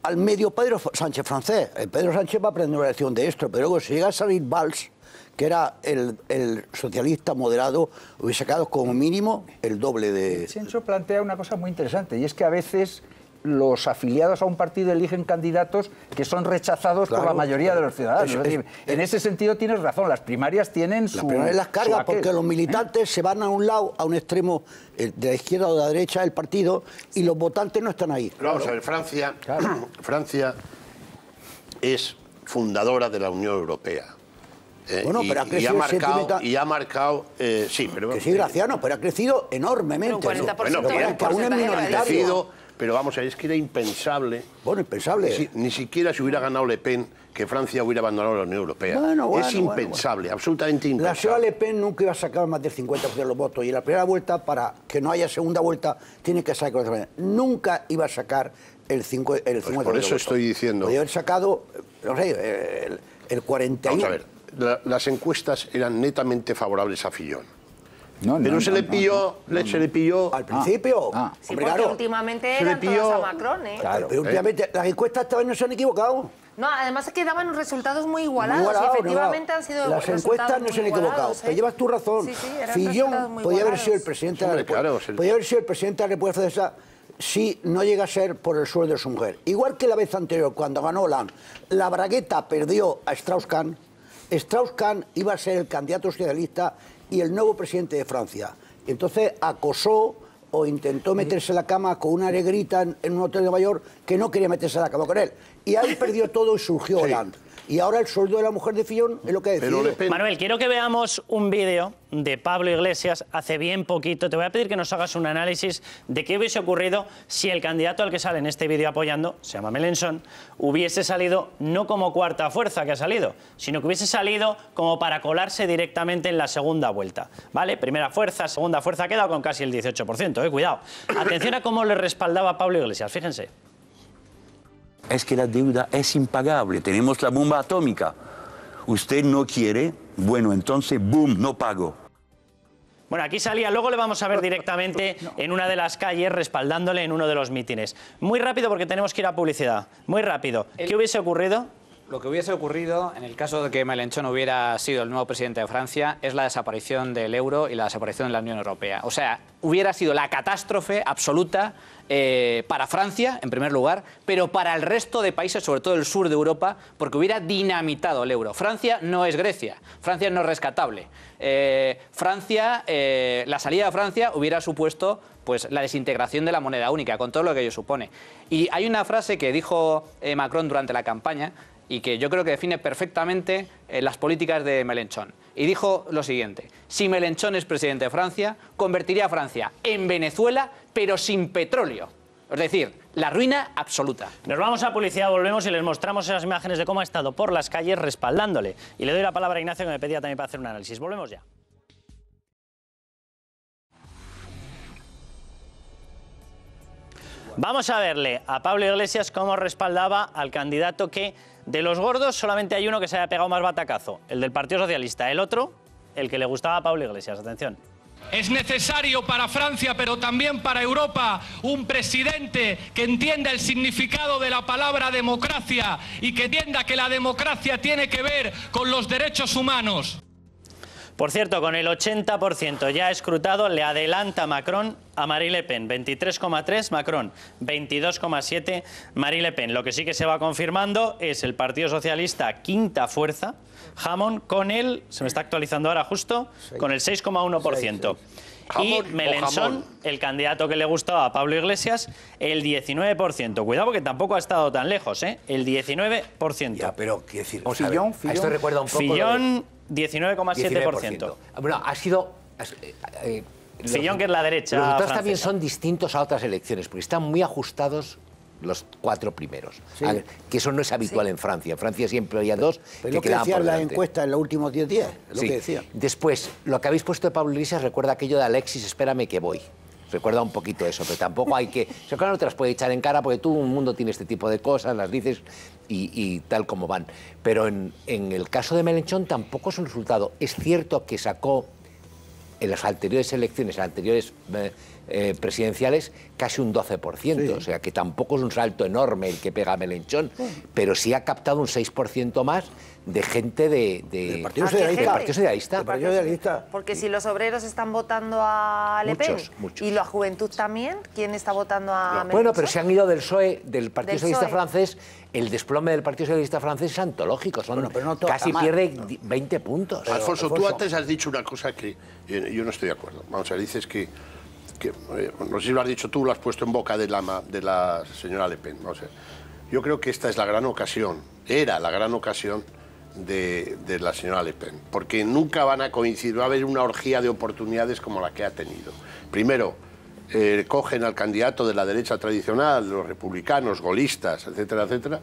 al medio Pedro Sánchez francés. El Pedro Sánchez va a aprender una lección de esto, pero luego si llega a salir Valls, que era el socialista moderado, hubiese sacado como mínimo el doble de... Chencho plantea una cosa muy interesante, y es que a veces los afiliados a un partido eligen candidatos que son rechazados por la mayoría de los ciudadanos. Es decir, en ese sentido tienes razón, las primarias tienen su... Las primarias las carga porque los militantes se van a un lado, a un extremo de la izquierda o de la derecha del partido, y los votantes no están ahí. Pero vamos a ver, Francia es fundadora de la Unión Europea. Bueno, pero ha crecido y ha marcado sí, pero... Que sí, Graciano, pero ha crecido enormemente. Pero 40% que aún es minoritario. Pero vamos a ver, es que era impensable. Bueno, impensable. Ni siquiera si hubiera ganado Le Pen, que Francia hubiera abandonado la Unión Europea. Es impensable, absolutamente impensable. La señora Le Pen nunca iba a sacar más del 50% de los votos, y en la primera vuelta, para que no haya segunda vuelta, tiene que sacar... Nunca iba a sacar el 50% de los votos. Por eso estoy diciendo... Podría haber sacado, no sé, el 41%. Vamos a ver. Las encuestas eran netamente favorables a Fillon. Pero se le pilló al principio. Sí, porque últimamente eran todas a Macron, ¿eh? Claro, pero últimamente las encuestas esta vez no se han equivocado. No, además es que daban resultados muy igualados. Y efectivamente han sido las encuestas no se han equivocado. Pero llevas tu razón. Fillon podía haber sido el presidente de la República. Podía haber sido el presidente de la República Francesa si no llega a ser por el sueldo de su mujer. Igual que la vez anterior, cuando ganó Hollande, la Bragueta perdió a Strauss-Kahn. Strauss-Kahn iba a ser el candidato socialista y el nuevo presidente de Francia. Entonces acosó o intentó meterse en la cama con una negrita en un hotel de Nueva York que no quería meterse en la cama con él. Y ahí perdió todo y surgió Hollande. Y ahora el sueldo de la mujer de Fillon es lo que ha decidido. Manuel, quiero que veamos un vídeo de Pablo Iglesias hace bien poquito. Te voy a pedir que nos hagas un análisis de qué hubiese ocurrido si el candidato al que sale en este vídeo apoyando, se llama Mélenchon, hubiese salido no como cuarta fuerza que ha salido, sino que hubiese salido como para colarse directamente en la segunda vuelta. ¿Vale? Primera fuerza, segunda fuerza, ha quedado con casi el 18%. Cuidado. Atención a cómo le respaldaba Pablo Iglesias, fíjense. Es que la deuda es impagable, tenemos la bomba atómica. Usted no quiere, bueno, entonces, boom, no pago. Bueno, aquí salía, luego le vamos a ver directamente en una de las calles respaldándole en uno de los mítines. Muy rápido porque tenemos que ir a publicidad, muy rápido. ¿Qué hubiese ocurrido? Lo que hubiese ocurrido, en el caso de que Mélenchon hubiera sido el nuevo presidente de Francia, es la desaparición del euro y la desaparición de la Unión Europea. O sea, hubiera sido la catástrofe absoluta para Francia, en primer lugar, pero para el resto de países, sobre todo el sur de Europa, porque hubiera dinamitado el euro. Francia no es Grecia, Francia no es rescatable. La salida de Francia hubiera supuesto pues la desintegración de la moneda única, con todo lo que ello supone. Y hay una frase que dijo Macron durante la campaña, y que yo creo que define perfectamente las políticas de Mélenchon. Y dijo lo siguiente: si Mélenchon es presidente de Francia, convertiría a Francia en Venezuela, pero sin petróleo. Es decir, la ruina absoluta. Nos vamos a publicidad, volvemos y les mostramos esas imágenes de cómo ha estado por las calles respaldándole. Y le doy la palabra a Ignacio, que me pedía también para hacer un análisis. Volvemos ya. Vamos a verle a Pablo Iglesias cómo respaldaba al candidato que, de los gordos, solamente hay uno que se haya pegado más batacazo, el del Partido Socialista. El otro, el que le gustaba a Pablo Iglesias. Atención. Es necesario para Francia, pero también para Europa, un presidente que entienda el significado de la palabra democracia y que entienda que la democracia tiene que ver con los derechos humanos. Por cierto, con el 80% ya escrutado, le adelanta Macron a Marine Le Pen. 23,3 Macron, 22,7 Marine Le Pen. Lo que sí que se va confirmando es el Partido Socialista, quinta fuerza, Hamon, con el, se me está actualizando ahora justo, con el 6,1%. Y Mélenchon, el candidato que le gustaba a Pablo Iglesias, el 19%. Cuidado porque tampoco ha estado tan lejos, ¿eh? El 19%. Ya, pero, quiero decir, Fillon, esto recuerda un poco... Fillon, 19,7%. Bueno, ha sido... Fillon, que es la derecha Los resultados francesa. también son distintos a otras elecciones, porque están muy ajustados los cuatro primeros. Sí. A ver, que eso no es habitual en Francia. En Francia siempre había dos Pero que lo que quedaban decía por la delante. encuesta en los últimos 10 días, es lo Sí. que decía. Después, lo que habéis puesto de Pablo Iglesias recuerda aquello de Alexis, espérame que voy. Recuerda un poquito eso, pero tampoco hay que... O sea, no te las puede echar en cara porque todo el mundo tiene este tipo de cosas, las dices y tal como van. Pero en el caso de Mélenchon tampoco es un resultado. Es cierto que sacó en las anteriores elecciones, en las anteriores presidenciales casi un 12%, o sea que tampoco es un salto enorme el que pega Mélenchon, pero sí ha captado un 6% más de gente del Partido Socialista. Porque si los obreros están votando a Le Pen y la juventud también, ¿quién está votando a Mélenchon? Bueno, pero se han ido del PSOE, del Partido Socialista francés. El desplome del Partido Socialista francés es antológico, casi pierde 20 puntos. Alfonso, tú antes has dicho una cosa que yo no estoy de acuerdo. Vamos a ver, dices que no sé si lo has dicho tú, lo has puesto en boca de la señora Le Pen. Vamos a ver. Yo creo que esta es la gran ocasión, era la gran ocasión de la señora Le Pen, porque nunca van a coincidir, va a haber una orgía de oportunidades como la que ha tenido. Primero, cogen al candidato de la derecha tradicional, los republicanos, gaullistas, etcétera, etcétera,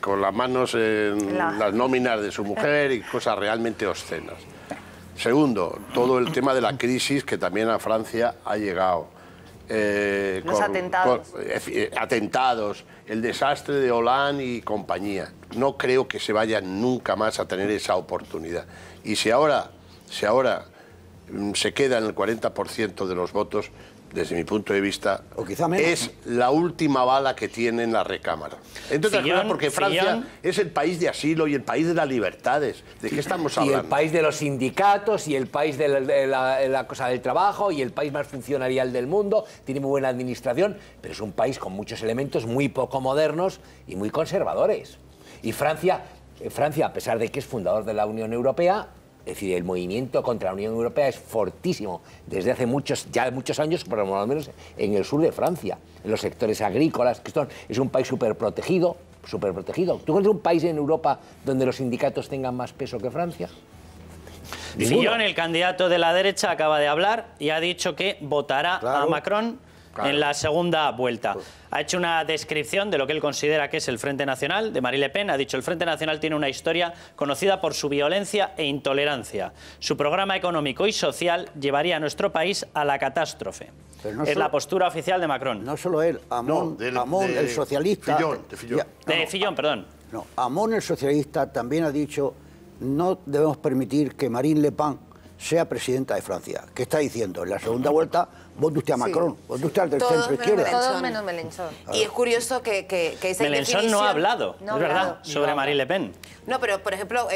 con las manos en las nóminas de su mujer y cosas realmente obscenas. Segundo, todo el tema de la crisis que también a Francia ha llegado. Los atentados. Atentados, el desastre de Hollande y compañía. No creo que se vayan nunca más a tener esa oportunidad. Y si ahora se queda en el 40% de los votos, desde mi punto de vista, es la última bala que tiene en la recámara. Entonces, porque Francia es el país de asilo y el país de las libertades. ¿De qué estamos hablando? Y el país de los sindicatos, y el país de la cosa del trabajo, y el país más funcionarial del mundo. Tiene muy buena administración, pero es un país con muchos elementos muy poco modernos y muy conservadores. Y Francia, a pesar de que es fundador de la Unión Europea, es decir, el movimiento contra la Unión Europea es fortísimo desde hace muchos años, por lo menos en el sur de Francia, en los sectores agrícolas, que es un país súper protegido. ¿Tú conoces un país en Europa donde los sindicatos tengan más peso que Francia? Fillon, el candidato de la derecha, acaba de hablar y ha dicho que votará a Macron en la segunda vuelta. Ha hecho una descripción de lo que él considera que es el Frente Nacional de Marine Le Pen. Ha dicho: el Frente Nacional tiene una historia conocida por su violencia e intolerancia. Su programa económico y social llevaría a nuestro país a la catástrofe. Es la postura oficial de Macron. No solo él, Hamon, el socialista... De Fillon, perdón. No, Hamon, el socialista, también ha dicho: no debemos permitir que Marine Le Pen sea presidenta de Francia. ¿Qué está diciendo? En la segunda vuelta, vote usted a Macron, vote usted al del centro izquierda. Todos menos Mélenchon. Y es curioso que esa Mélenchon no ha hablado, es verdad, sobre Marine Le Pen. No, pero por ejemplo,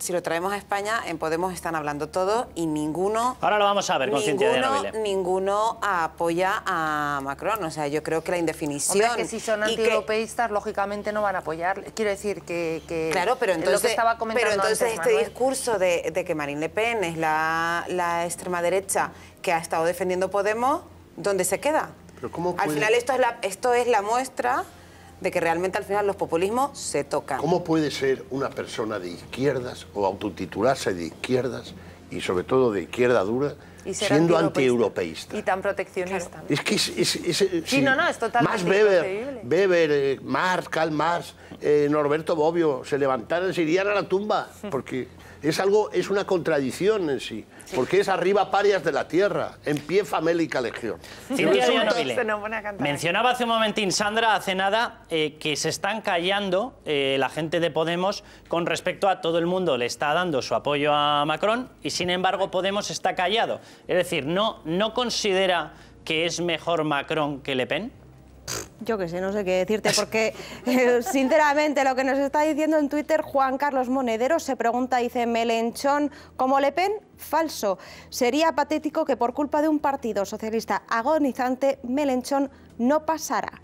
si lo traemos a España, en Podemos están hablando todo y ninguno... Ahora lo vamos a ver con Cintia de Nobile. Ninguno apoya a Macron. O sea, yo creo que la indefinición... Hombre, que si son antieuropeístas, lógicamente no van a apoyar. Quiero decir que claro, pero entonces, lo que estaba comentando entonces antes, este Manuel. discurso de que Marine Le Pen es la extrema derecha que ha estado defendiendo Podemos, ¿dónde se queda? Pero ¿cómo al final esto es la muestra de que realmente al final los populismos se tocan. ¿Cómo puede ser una persona de izquierdas o autotitularse de izquierdas y sobre todo de izquierda dura siendo antieuropeísta? Y tan proteccionista. Claro. Es que es totalmente más Weber, Marx, Karl Marx, Norberto Bobbio se levantaran, se irían a la tumba, porque es una contradicción en sí. Porque es arriba parias de la tierra, en pie famélica legión. Mencionaba hace un momentín, Sandra, hace nada, que se están callando la gente de Podemos con respecto a todo el mundo le está dando su apoyo a Macron y sin embargo Podemos está callado. Es decir, ¿no considera que es mejor Macron que Le Pen? Yo qué sé, no sé qué decirte, porque sinceramente lo que nos está diciendo en Twitter Juan Carlos Monedero se pregunta, dice: Mélenchon como Le Pen, falso. Sería patético que por culpa de un partido socialista agonizante Mélenchon no pasara.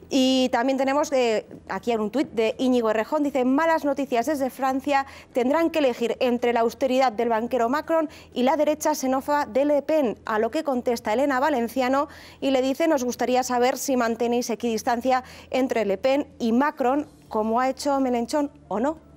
Y también tenemos aquí un tuit de Íñigo Errejón, dice: malas noticias desde Francia, tendrán que elegir entre la austeridad del banquero Macron y la derecha xenófoba de Le Pen, a lo que contesta Elena Valenciano y le dice: nos gustaría saber si mantenéis equidistancia entre Le Pen y Macron, como ha hecho Mélenchon, o no.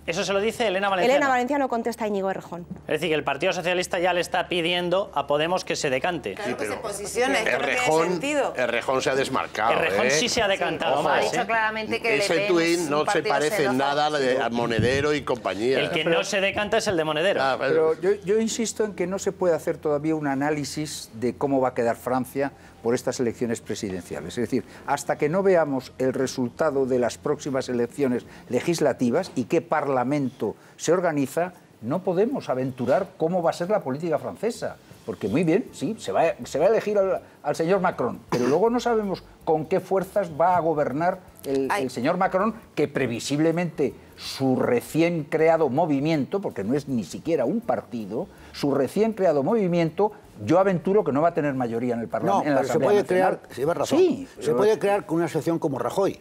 Eso se lo dice Elena Valenciano. Elena Valenciano contesta a Íñigo Errejón. Es decir, que el Partido Socialista ya le está pidiendo a Podemos que se decante. Claro, que se posicione, esto no tiene sentido. Errejón se ha desmarcado. Errejón sí se ha decantado más. Ha dicho claramente que ese tuit no se parece en nada a Monedero y compañía. El que no se decanta es el de Monedero. Pero yo insisto en que no se puede hacer todavía un análisis de cómo va a quedar Francia por estas elecciones presidenciales. Es decir, hasta que no veamos el resultado de las próximas elecciones legislativas y qué parlamento se organiza, no podemos aventurar cómo va a ser la política francesa. porque muy bien, sí, se va a elegir al señor Macron, pero luego no sabemos con qué fuerzas va a gobernar el señor Macron, que previsiblemente su recién creado movimiento, porque no es ni siquiera un partido, su recién creado movimiento, yo aventuro que no va a tener mayoría en el Parlamento. No, pero se puede crear, lleva razón, sí, se puede crear con una sección como Rajoy,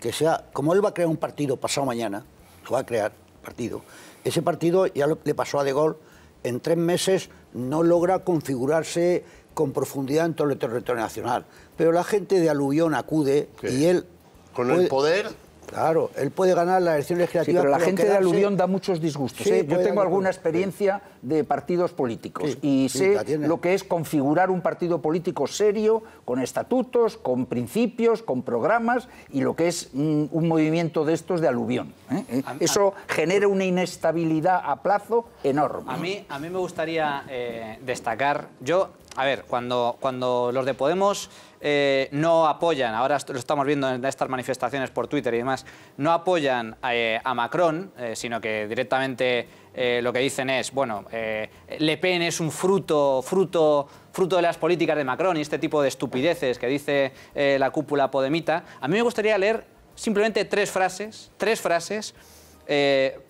que sea, como él va a crear un partido pasado mañana, lo va a crear partido, ese partido ya le pasó a De Gaulle, en 3 meses no logra configurarse con profundidad en todo el territorio nacional, pero la gente de Aluvión acude y él... Con el poder... Claro, él puede ganar las elecciones legislativas. Sí, pero la gente de Aluvión da muchos disgustos. Sí, Yo tengo alguna experiencia de partidos políticos y sé lo que es configurar un partido político serio, con estatutos, con principios, con programas, y lo que es un movimiento de estos de Aluvión. Eso genera una inestabilidad a plazo enorme. A mí me gustaría destacar... A ver, cuando los de Podemos no apoyan, ahora lo estamos viendo en estas manifestaciones por Twitter y demás, no apoyan a Macron, sino que directamente lo que dicen es, bueno, Le Pen es un fruto de las políticas de Macron y este tipo de estupideces que dice la cúpula podemita. A mí me gustaría leer simplemente tres frases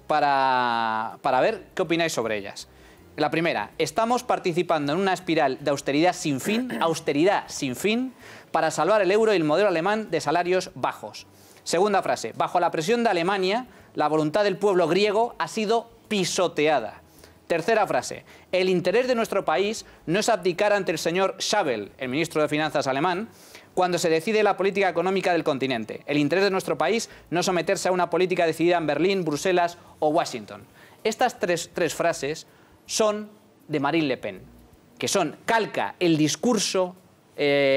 para ver qué opináis sobre ellas. La primera, estamos participando en una espiral de austeridad sin fin, para salvar el euro y el modelo alemán de salarios bajos. Segunda frase, bajo la presión de Alemania, la voluntad del pueblo griego ha sido pisoteada. Tercera frase, el interés de nuestro país no es abdicar ante el señor Schabel, el ministro de Finanzas alemán, cuando se decide la política económica del continente. El interés de nuestro país no es someterse a una política decidida en Berlín, Bruselas o Washington. Estas tres frases son de Marine Le Pen, que calca el discurso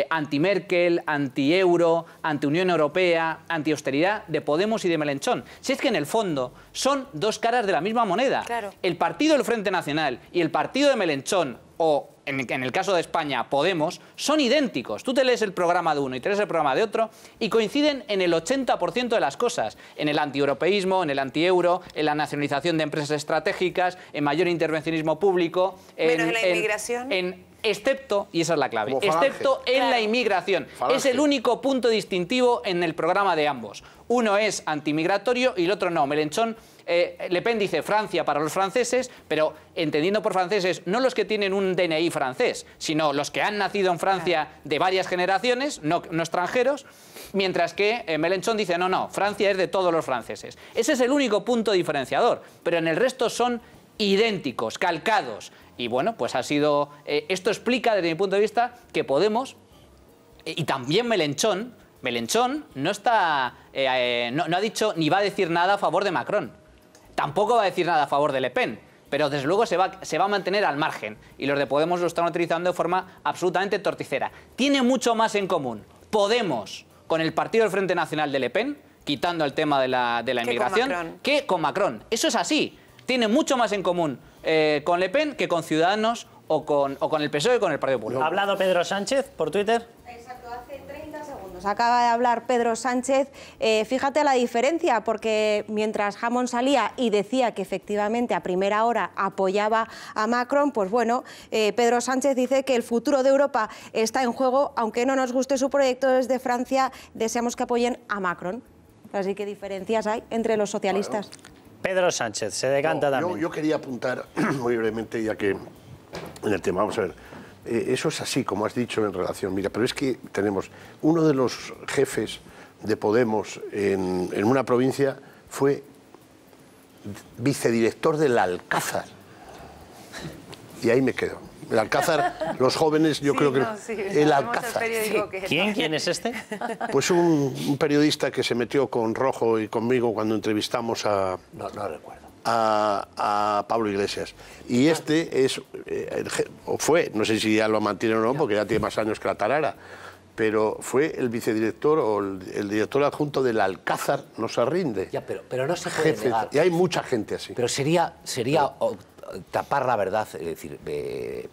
anti-Merkel, anti-euro, anti-Unión Europea, anti-austeridad de Podemos y de Mélenchon. Si es que en el fondo son dos caras de la misma moneda. Claro. El partido del Frente Nacional y el partido de Mélenchon, o en el caso de España, Podemos, son idénticos. Tú te lees el programa de uno y te lees el programa de otro y coinciden en el 80% de las cosas. En el anti-europeísmo, en el anti-euro, en la nacionalización de empresas estratégicas, en mayor intervencionismo público. Menos en la inmigración. Excepto, y esa es la clave, excepto en la inmigración. Es el único punto distintivo en el programa de ambos. Uno es antimigratorio y el otro no. Mélenchon, Le Pen dice Francia para los franceses, pero entendiendo por franceses no los que tienen un DNI francés, sino los que han nacido en Francia de varias generaciones, no extranjeros, mientras que Mélenchon dice no, Francia es de todos los franceses. Ese es el único punto diferenciador, pero en el resto son idénticos, calcados. Y bueno, pues ha sido... esto explica, desde mi punto de vista, que Podemos, y también Mélenchon no está... no ha dicho ni va a decir nada a favor de Macron. Tampoco va a decir nada a favor de Le Pen. Pero desde luego se va a mantener al margen. Y los de Podemos lo están utilizando de forma absolutamente torticera. Tiene mucho más en común Podemos con el Partido del Frente Nacional de Le Pen, quitando el tema de la inmigración, que con Macron. Eso es así. Tiene mucho más en común con Le Pen que con Ciudadanos o con el PSOE y con el Partido Popular. ¿Ha hablado Pedro Sánchez por Twitter? Exacto, hace 30 segundos. Acaba de hablar Pedro Sánchez. Fíjate la diferencia, porque mientras Hammond salía y decía que efectivamente a primera hora apoyaba a Macron, pues bueno, Pedro Sánchez dice que el futuro de Europa está en juego, aunque no nos guste su proyecto desde Francia, deseamos que apoyen a Macron. Así que diferencias hay entre los socialistas. Bueno. Pedro Sánchez, se decanta también. Yo quería apuntar muy brevemente, ya que en el tema, vamos a ver, eso es así, como has dicho en relación, mira, pero es que tenemos uno de los jefes de Podemos en una provincia fue vicedirector del Alcázar. Y ahí me quedo. El Alcázar, los jóvenes, yo creo que... el Alcázar. ¿Quién es este? Pues un periodista que se metió con Rojo y conmigo cuando entrevistamos a... No recuerdo. A Pablo Iglesias. Y este fue, no sé si ya lo mantiene o no, porque ya tiene más años que la tarara, pero fue el vicedirector o el director adjunto del Alcázar, no se rinde. Ya, pero no se puede negar. Y hay mucha gente así. Pero sería tapar la verdad, es decir,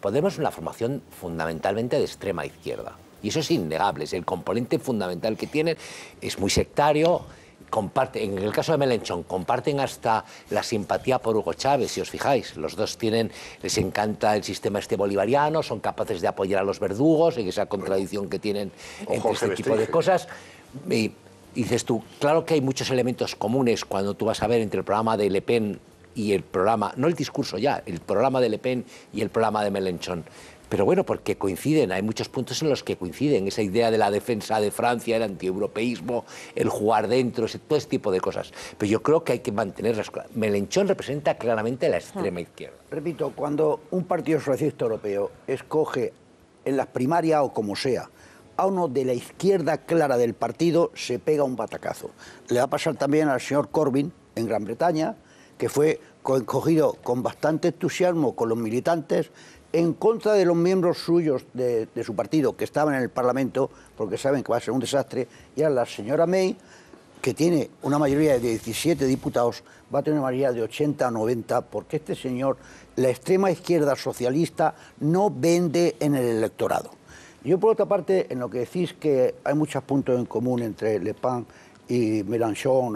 Podemos es una formación fundamentalmente de extrema izquierda. Y eso es innegable, es el componente fundamental que tienen, es muy sectario comparten, en el caso de Mélenchon, comparten hasta la simpatía por Hugo Chávez, si os fijáis. Los dos les encanta el sistema bolivariano, son capaces de apoyar a los verdugos, en esa contradicción que tienen entre este tipo de cosas. Y dices tú, claro que hay muchos elementos comunes cuando tú vas a ver entre el programa de Le Pen y el programa, no el discurso ya, el programa de Le Pen y el programa de Mélenchon. Pero bueno, porque coinciden, hay muchos puntos en los que coinciden. Esa idea de la defensa de Francia, el antieuropeísmo, el jugar dentro, todo ese tipo de cosas. Pero yo creo que hay que mantenerlas. Mélenchon representa claramente la extrema izquierda. Repito, cuando un partido socialista europeo escoge en las primarias o como sea a uno de la izquierda clara del partido, se pega un batacazo. Le va a pasar también al señor Corbyn en Gran Bretaña, que fue escogido con bastante entusiasmo con los militantes, en contra de los miembros suyos de su partido que estaban en el Parlamento, porque saben que va a ser un desastre, y a la señora May, que tiene una mayoría de 17 diputados, va a tener una mayoría de 80 o 90, porque este señor, la extrema izquierda socialista, no vende en el electorado. Yo, por otra parte, en lo que decís que hay muchos puntos en común entre Le Pen y Mélenchon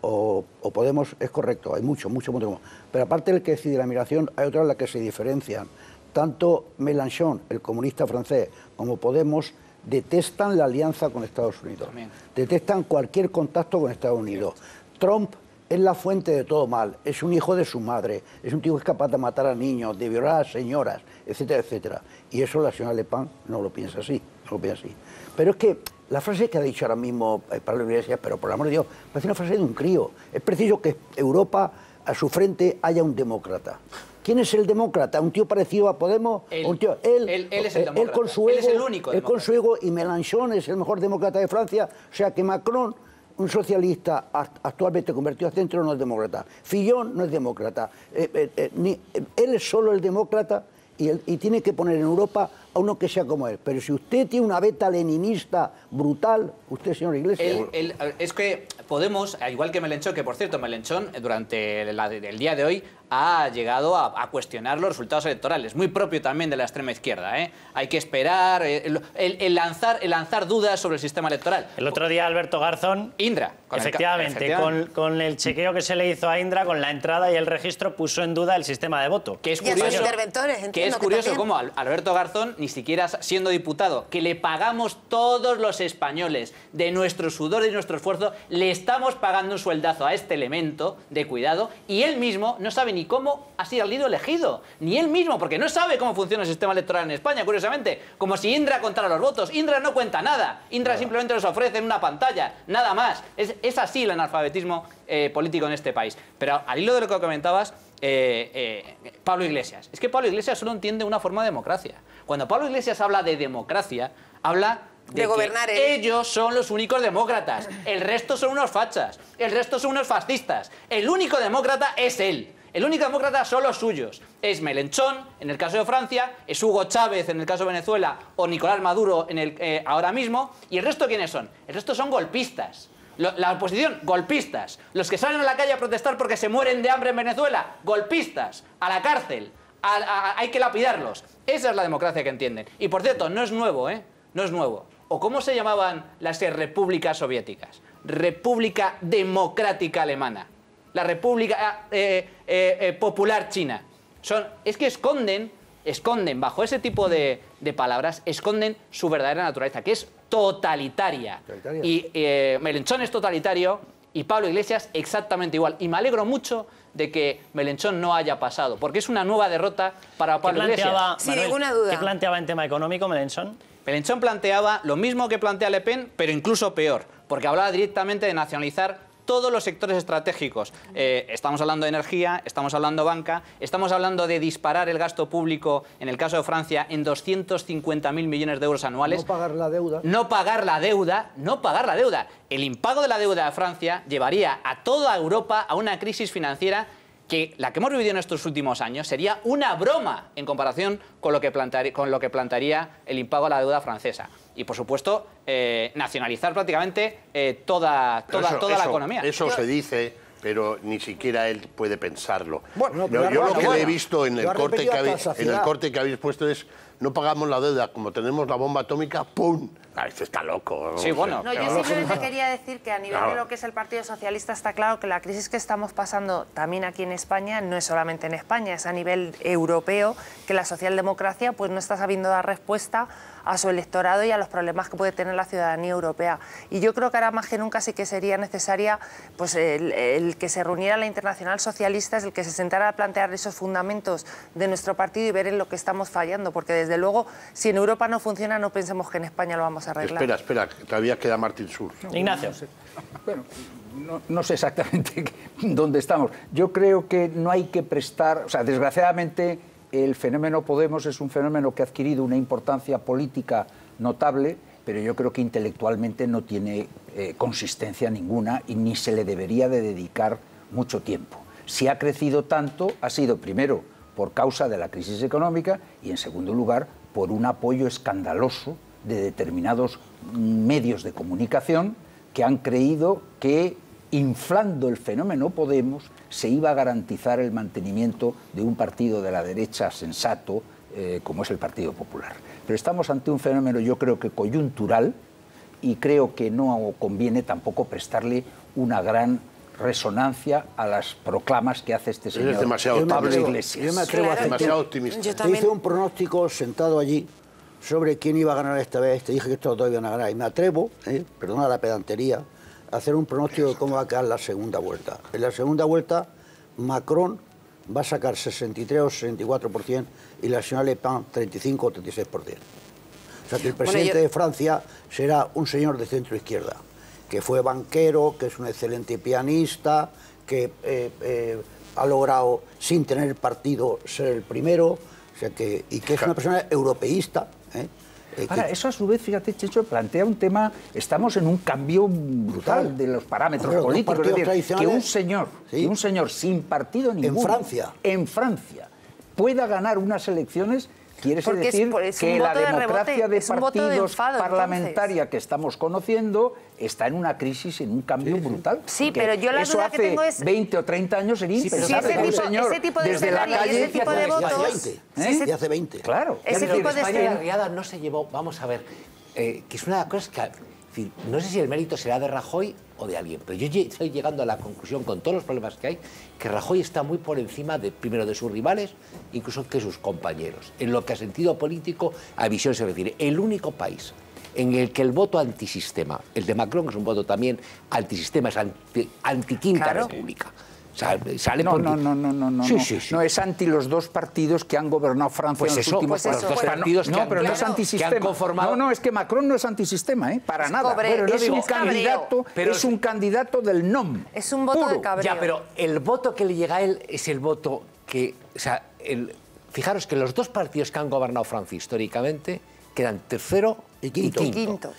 o Podemos, es correcto, hay muchos puntos en común. Pero aparte del que decide la migración, hay otras en las que se diferencian. Tanto Mélenchon, el comunista francés, como Podemos detestan la alianza con Estados Unidos. También. Detestan cualquier contacto con Estados Unidos. Trump es la fuente de todo mal, es un hijo de su madre, es un tío que es capaz de matar a niños, de violar a señoras, etcétera, etcétera. Y eso la señora Le Pen no lo piensa así, no lo piensa así. Pero es que la frase que ha dicho ahora mismo Pablo Iglesias, pero por el amor de Dios, parece una frase de un crío. Es preciso que Europa, a su frente, haya un demócrata. ¿Quién es el demócrata? ¿Un tío parecido a Podemos? Él, un tío, él es el demócrata. Él con su ego, él es el único demócrata. Con su ego, y Mélenchon es el mejor demócrata de Francia. O sea que Macron, un socialista actualmente convertido a centro, no es demócrata. Fillon no es demócrata. Él es solo el demócrata y tiene que poner en Europa a uno que sea como él. Pero si usted tiene una beta leninista brutal, usted, señor Iglesias... Es que Podemos, igual que Mélenchon, que por cierto, Mélenchon durante el día de hoy ha llegado a cuestionar los resultados electorales, muy propio también de la extrema izquierda, ¿eh? Hay que esperar, el lanzar dudas sobre el sistema electoral. El otro día Alberto Garzón, Indra, efectivamente, con el chequeo que se le hizo a Indra, con la entrada y el registro, puso en duda el sistema de voto. Que es curioso cómo Alberto Garzón, ni siquiera siendo diputado, que le pagamos todos los españoles de nuestro sudor y nuestro esfuerzo, le estamos pagando un sueldazo a este elemento de cuidado, y él mismo no sabe ni cómo ha sido elegido, ni él mismo, porque no sabe cómo funciona el sistema electoral en España, curiosamente, como si Indra contara los votos. Indra no cuenta nada, Indra simplemente los ofrece en una pantalla, nada más. Es así el analfabetismo político en este país. Pero al hilo de lo que comentabas, Pablo Iglesias, es que Pablo Iglesias solo entiende una forma de democracia. Cuando Pablo Iglesias habla de democracia, habla de gobernar que ellos son los únicos demócratas, el resto son unos fachas, el resto son unos fascistas, el único demócrata es él. El único demócrata son los suyos. Es Mélenchon, en el caso de Francia, es Hugo Chávez, en el caso de Venezuela, o Nicolás Maduro ahora mismo. ¿Y el resto quiénes son? El resto son golpistas. La oposición, golpistas. Los que salen a la calle a protestar porque se mueren de hambre en Venezuela, golpistas. A la cárcel. Hay que lapidarlos. Esa es la democracia que entienden. Y por cierto, no es nuevo, ¿eh? No es nuevo. ¿O cómo se llamaban las repúblicas soviéticas? República Democrática Alemana. La República Popular China. Es que esconden bajo ese tipo de palabras, esconden su verdadera naturaleza, que es totalitaria. Y Mélenchon es totalitario y Pablo Iglesias exactamente igual. Y me alegro mucho de que Mélenchon no haya pasado, porque es una nueva derrota para Pablo Iglesias. Sin ninguna duda. ¿Qué planteaba en tema económico Mélenchon? Mélenchon planteaba lo mismo que plantea Le Pen, pero incluso peor, porque hablaba directamente de nacionalizar todos los sectores estratégicos. Estamos hablando de energía, estamos hablando de banca, estamos hablando de disparar el gasto público, en el caso de Francia, en 250.000 millones de euros anuales. No pagar la deuda. No pagar la deuda, no pagar la deuda. El impago de la deuda de Francia llevaría a toda Europa a una crisis financiera que la que hemos vivido en estos últimos años sería una broma en comparación con lo que plantearía el impago a la deuda francesa. Y, por supuesto, nacionalizar prácticamente toda la economía. Eso se dice, pero ni siquiera él puede pensarlo. Bueno, yo lo que le he visto en el corte que habéis puesto es no pagamos la deuda, como tenemos la bomba atómica, ¡pum! Este está loco. Sí, bueno. No, yo simplemente quería decir que a nivel de lo que es el Partido Socialista está claro que la crisis que estamos pasando también aquí en España no es solamente en España, es a nivel europeo, que la socialdemocracia pues no está sabiendo dar respuesta a su electorado y a los problemas que puede tener la ciudadanía europea. Y yo creo que ahora más que nunca sí que sería necesaria pues, el que se reuniera la Internacional Socialista, el que se sentara a plantear esos fundamentos de nuestro partido y ver en lo que estamos fallando, porque desde luego si en Europa no funciona no pensemos que en España lo vamos a arreglar. Espera, que todavía queda Martín Schulz. Ignacio. Bueno, no sé exactamente dónde estamos. Yo creo que no hay que prestar, o sea, desgraciadamente el fenómeno Podemos es un fenómeno que ha adquirido una importancia política notable, pero yo creo que intelectualmente no tiene consistencia ninguna y ni se le debería de dedicar mucho tiempo. Si ha crecido tanto, ha sido primero por causa de la crisis económica y en segundo lugar por un apoyo escandaloso de determinados medios de comunicación que han creído que inflando el fenómeno Podemos se iba a garantizar el mantenimiento de un partido de la derecha sensato como es el Partido Popular. Pero estamos ante un fenómeno yo creo que coyuntural y creo que no conviene tampoco prestarle una gran resonancia a las proclamas que hace este señor Pablo Iglesias. Yo me atrevo a hacer demasiado optimista. Te hice un pronóstico sentado allí sobre quién iba a ganar esta vez. Te dije que estos dos iban a ganar. Y me atrevo, perdona la pedantería, a hacer un pronóstico de cómo va a quedar la segunda vuelta. En la segunda vuelta, Macron va a sacar 63 o 64% y la señora Le Pen 35 o 36%. O sea que el presidente de Francia será un señor de centro izquierda, que fue banquero, que es un excelente pianista, que ha logrado, sin tener partido, ser el primero, o sea que, y que es una persona europeísta. Ahora, eso a su vez, fíjate, Checho, plantea un tema, estamos en un cambio brutal de los parámetros políticos, es decir, que un señor sin partido ninguno en Francia pueda ganar unas elecciones. Quiere decir que la democracia de partidos parlamentaria que estamos conociendo está en una crisis, en un cambio brutal. Sí, pero yo la duda que tengo es... 20 o 30 años sería impensable que un señor desde la calle... Ese tipo de votos... Y hace 20. Claro. Ese tipo de España, la riada no se llevó... Vamos a ver, que es una de las cosas que... no sé si el mérito será de Rajoy o de alguien, pero yo estoy llegando a la conclusión, con todos los problemas que hay, que Rajoy está muy por encima, primero de sus rivales, incluso que sus compañeros. En lo que a sentido político, a visión se refiere. El único país en el que el voto antisistema, el de Macron, que es un voto también antisistema, es anti-quinta república. Sale no, no es anti los dos partidos que han gobernado Francia en los últimos los dos partidos no, pero no es antisistema. No, es que Macron no es antisistema, para nada. Es un candidato del NOM. Es un voto de cabreo. Ya, pero el voto que le llega a él es el voto que... O sea, fijaros que los dos partidos que han gobernado Francia históricamente quedan tercero y quinto.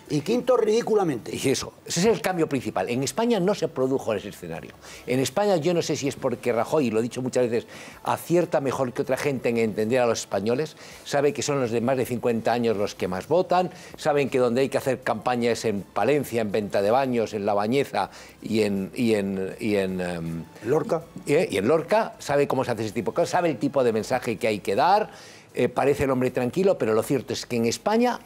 Y quinto ridículamente. Y ese es el cambio principal. En España no se produjo ese escenario. En España yo no sé si es porque Rajoy, y lo he dicho muchas veces, acierta mejor que otra gente en entender a los españoles, sabe que son los de más de 50 años los que más votan, saben que donde hay que hacer campaña es en Palencia, en Venta de Baños, en La Bañeza y en Lorca. Y en Lorca, sabe cómo se hace ese tipo de cosas, sabe el tipo de mensaje que hay que dar, parece el hombre tranquilo, pero lo cierto es que en España,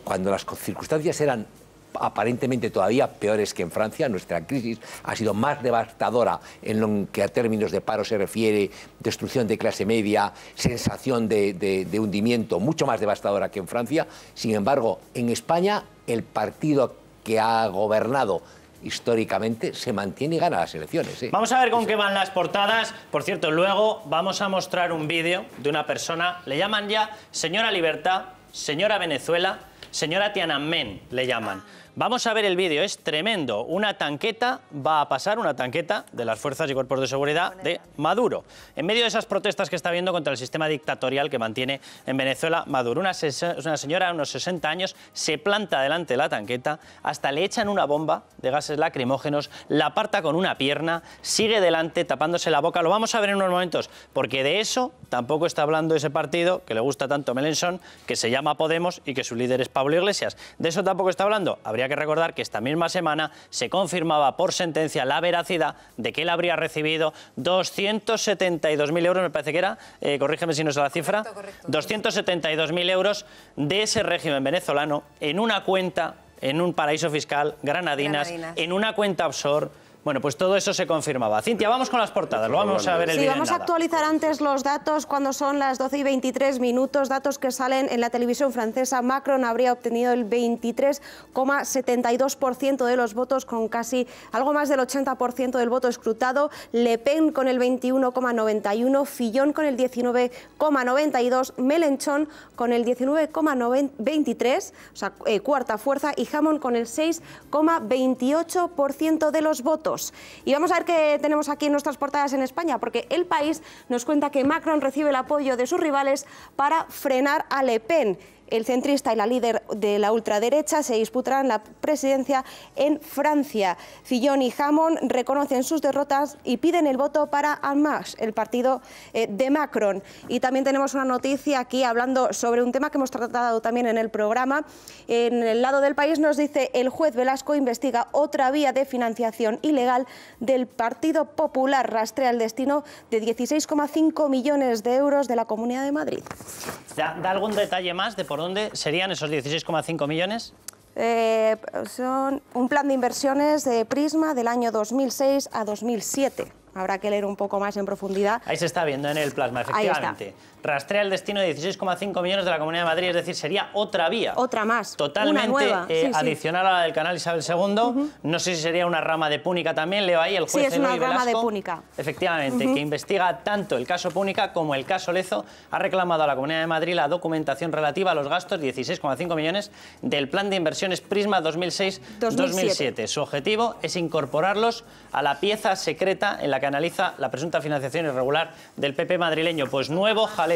cuando las circunstancias eran aparentemente todavía peores que en Francia, nuestra crisis ha sido más devastadora en lo que a términos de paro se refiere, destrucción de clase media, sensación de hundimiento, mucho más devastadora que en Francia. Sin embargo, en España, el partido que ha gobernado históricamente se mantiene y gana las elecciones. Vamos a ver con qué van las portadas. Por cierto, luego vamos a mostrar un vídeo de una persona, le llaman ya señora Libertad, señora Venezuela, señora Tiananmen, le llaman. Vamos a ver el vídeo, es tremendo. Una tanqueta va a pasar, una tanqueta de las fuerzas y cuerpos de seguridad de Maduro. En medio de esas protestas que está habiendo contra el sistema dictatorial que mantiene en Venezuela Maduro. Una señora de unos 60 años se planta delante de la tanqueta, hasta le echan una bomba de gases lacrimógenos, la aparta con una pierna, sigue delante tapándose la boca. Lo vamos a ver en unos momentos, porque de eso tampoco está hablando ese partido que le gusta tanto a Melenchon, que se llama Podemos y que su líder es Pablo Iglesias. De eso tampoco está hablando. Habría habría que recordar que esta misma semana se confirmaba por sentencia la veracidad de que él habría recibido 272.000 euros, me parece que era, corrígeme si no es la cifra, 272.000 euros de ese régimen venezolano en una cuenta, en un paraíso fiscal, Granadinas, en una cuenta offshore. Bueno, pues todo eso se confirmaba. Cintia, vamos con las portadas, lo vamos a ver el vídeo. Sí, vamos a actualizar antes los datos cuando son las 12:23 minutos, datos que salen en la televisión francesa. Macron habría obtenido el 23,72% de los votos, con casi algo más del 80% del voto escrutado. Le Pen con el 21,91%, Fillon con el 19,92%, Mélenchon con el 19,23%, o sea, cuarta fuerza, y Hamon con el 6,28% de los votos. Y vamos a ver qué tenemos aquí en nuestras portadas en España, porque El País nos cuenta que Macron recibe el apoyo de sus rivales para frenar a Le Pen. El centrista y la líder de la ultraderecha se disputarán la presidencia en Francia. Fillon y Hamon reconocen sus derrotas y piden el voto para En Marche, el partido de Macron. Y también tenemos una noticia aquí hablando sobre un tema que hemos tratado también en el programa. En el lado del País nos dice: el juez Velasco investiga otra vía de financiación ilegal del Partido Popular, rastrea el destino de 16,5 millones de euros de la Comunidad de Madrid. ¿Da algún detalle más de por dónde serían esos 16,5 millones? Son un plan de inversiones de Prisma del año 2006 a 2007. Habrá que leer un poco más en profundidad. Ahí se está viendo en el plasma, efectivamente. Rastrea el destino de 16,5 millones de la Comunidad de Madrid, es decir, sería otra vía. Otra más. Totalmente una nueva. adicional a la del canal Isabel II. No sé si sería una rama de Púnica también, leo ahí el juez es una Eloy rama Velasco, de Púnica. Efectivamente, que investiga tanto el caso Púnica como el caso Lezo. Ha reclamado a la Comunidad de Madrid la documentación relativa a los gastos, 16,5 millones, del plan de inversiones Prisma 2006-2007. Su objetivo es incorporarlos a la pieza secreta en la que analiza la presunta financiación irregular del PP madrileño. Pues nuevo jaleo.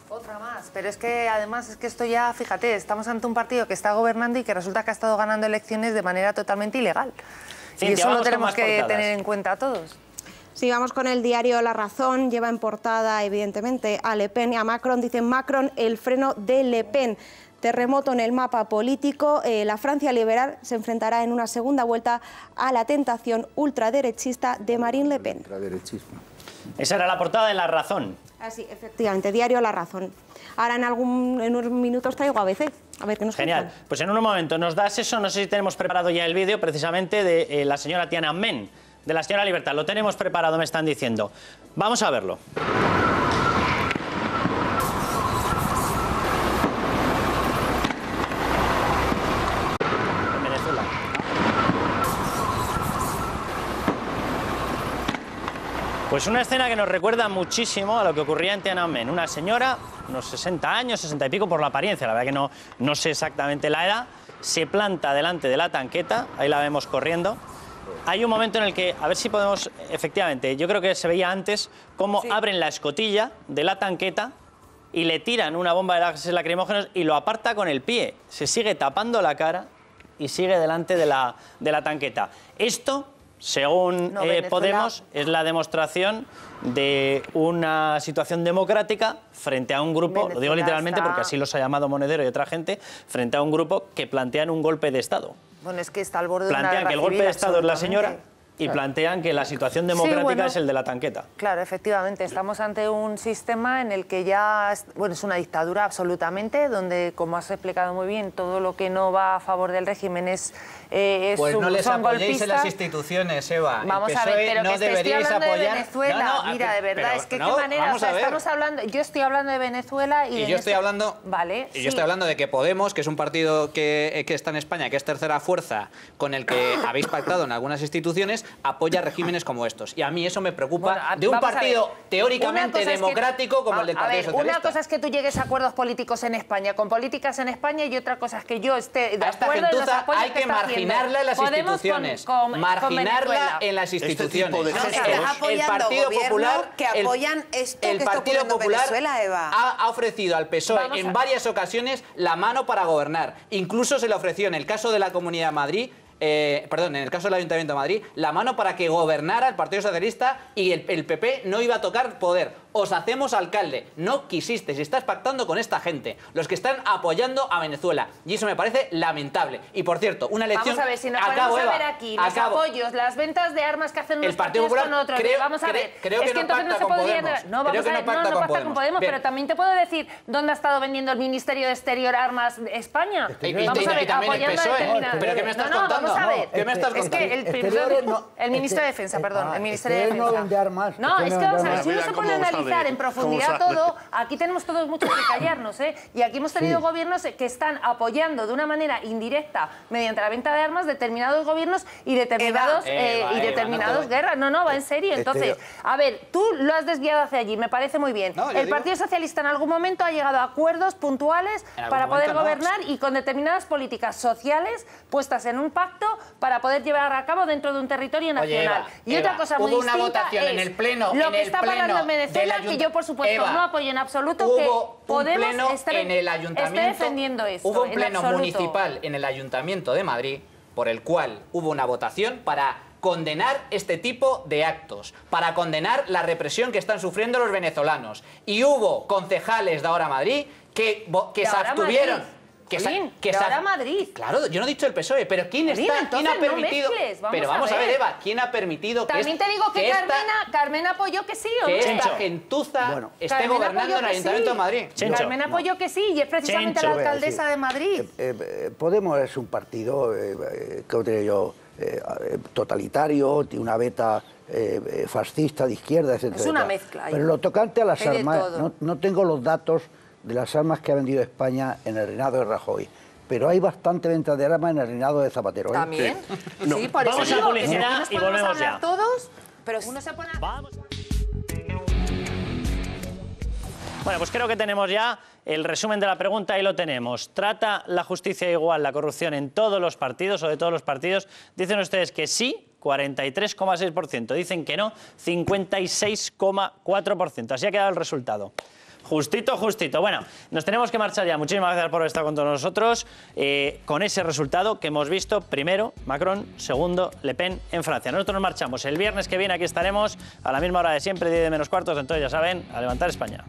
Otra más, pero es que además es que esto ya, fíjate, estamos ante un partido que está gobernando y que resulta que ha estado ganando elecciones de manera totalmente ilegal. Cintia, y eso lo tenemos que tener en cuenta todos. Sí, vamos con el diario La Razón, lleva en portada evidentemente a Le Pen y a Macron. Dicen: Macron, el freno de Le Pen. Terremoto en el mapa político. La Francia liberal se enfrentará en una segunda vuelta a la tentación ultraderechista de Marine Le Pen. Esa era la portada de La Razón. Así, efectivamente, diario La Razón. Ahora en unos minutos traigo ABC. A ver qué nos Genial. cuentan. Pues en un momento nos das eso. No sé si tenemos preparado ya el vídeo precisamente de la señora Tiananmen, de la señora Libertad. Lo tenemos preparado, me están diciendo. Vamos a verlo. Pues una escena que nos recuerda muchísimo a lo que ocurría en Tiananmen. Una señora, unos 60 años, 60 y pico por la apariencia, la verdad que no sé exactamente la edad, se planta delante de la tanqueta, ahí la vemos corriendo. Hay un momento en el que, a ver si podemos, efectivamente, yo creo que se veía antes cómo abren la escotilla de la tanqueta y le tiran una bomba de gases lacrimógenos y lo aparta con el pie. Se sigue tapando la cara y sigue delante de la tanqueta. Esto, según Podemos, es la demostración de una situación democrática frente a un grupo, Venezuela, lo digo literalmente porque así los ha llamado Monedero y otra gente, frente a un grupo que plantean un golpe de Estado. Bueno, es que está al borde de una guerra Plantean que el golpe de Estado es la señora y plantean que la situación democrática es el de la tanqueta. Claro, efectivamente, estamos ante un sistema en el que ya, bueno, es una dictadura absolutamente, donde, como has explicado muy bien, todo lo que no va a favor del régimen es pues no les apoyéis en las instituciones, Eva. Vamos a ver, pero no que estoy hablando de Venezuela. Mira, de verdad, es que qué manera, o sea, estamos hablando, yo estoy hablando de Venezuela y yo estoy hablando, vale, y yo estoy hablando de que Podemos, que es un partido que está en España, que es tercera fuerza, con el que habéis pactado en algunas instituciones, apoya regímenes como estos. Y a mí eso me preocupa de un partido teóricamente democrático como el del Partido Socialista. Una cosa es que tú llegues a acuerdos políticos en España, con políticas en España, y otra cosa es que yo esté de acuerdo en los apoyos hay que marginarla en las instituciones. Marginarla en las instituciones. El Partido Popular que apoyan esto el que está Partido ocurriendo en Popular Venezuela, Eva. ha ofrecido al PSOE en varias ocasiones la mano para gobernar. Incluso se le ofreció en el caso de la Comunidad de Madrid, en el caso del Ayuntamiento de Madrid, la mano para que gobernara el Partido Socialista y el PP no iba a tocar poder. os hacemos alcalde. No quisisteis, estás pactando con esta gente, los que están apoyando a Venezuela. Y eso me parece lamentable. Y por cierto, una elección... Vamos a ver, si nos ponemos a ver aquí los apoyos, las ventas de armas que hacen unos partidos con otros, vamos a ver, es que entonces no se podría... No, vamos a ver, no pacta con Podemos, pero también te puedo decir dónde ha estado vendiendo el Ministerio de Exterior armas España. Vamos a ver, apoyando a determinadas... ¿Pero qué me estás contando? Vamos a ver, ¿qué me estás contando? Es que el Ministerio de Defensa, perdón, el Ministerio de Defensa. No, es que vamos a ver, si uno se pone a analizar en profundidad todo, aquí tenemos todos mucho que callarnos, ¿eh? Y aquí hemos tenido gobiernos que están apoyando de una manera indirecta, mediante la venta de armas, determinados gobiernos y determinados guerras. No, va en serio. Entonces, a ver, tú lo has desviado hacia allí, me parece muy bien. El Partido Socialista en algún momento ha llegado a acuerdos puntuales para poder gobernar y con determinadas políticas sociales puestas en un pacto para poder llevar a cabo dentro de un territorio nacional. Y otra cosa muy distinta hubo una votación en el pleno, lo que está pasando en Venezuela, que yo por supuesto no apoyo en absoluto que Podemos esté defendiendo esto. Hubo un pleno municipal en el Ayuntamiento de Madrid por el cual hubo una votación para condenar este tipo de actos, para condenar la represión que están sufriendo los venezolanos. Y hubo concejales de Ahora Madrid que se abstuvieron. Ahora Madrid. Claro, yo no he dicho el PSOE, pero ¿quién ha permitido? Pero vamos a ver, Eva, ¿quién ha permitido que también te digo que Carmen apoyó que sí, ¿o que esta gentuza esté gobernando en el Ayuntamiento de Madrid? Carmen apoyó que sí, y es precisamente la alcaldesa de Madrid. Podemos es un partido, ¿cómo diré yo? Totalitario, tiene una beta fascista de izquierda, etc. Es una mezcla. Pero lo tocante a las armas, no tengo los datos de las armas que ha vendido España en el reinado de Rajoy. Pero hay bastante venta de armas en el reinado de Zapatero. ¿También? Sí, por eso vamos a publicidad y volvemos ya. Todos, pero uno se pone... Bueno, pues creo que tenemos ya el resumen de la pregunta, ahí lo tenemos. ¿Trata la justicia igual la corrupción en todos los partidos o de todos los partidos? Dicen ustedes que sí, 43,6%. Dicen que no, 56,4%. Así ha quedado el resultado. Justito, justito. Bueno, nos tenemos que marchar ya. Muchísimas gracias por estar con todos nosotros. Con ese resultado que hemos visto, primero Macron, segundo Le Pen en Francia. Nosotros nos marchamos. El viernes que viene aquí estaremos a la misma hora de siempre, 10 menos cuartos. Entonces ya saben, a levantar España.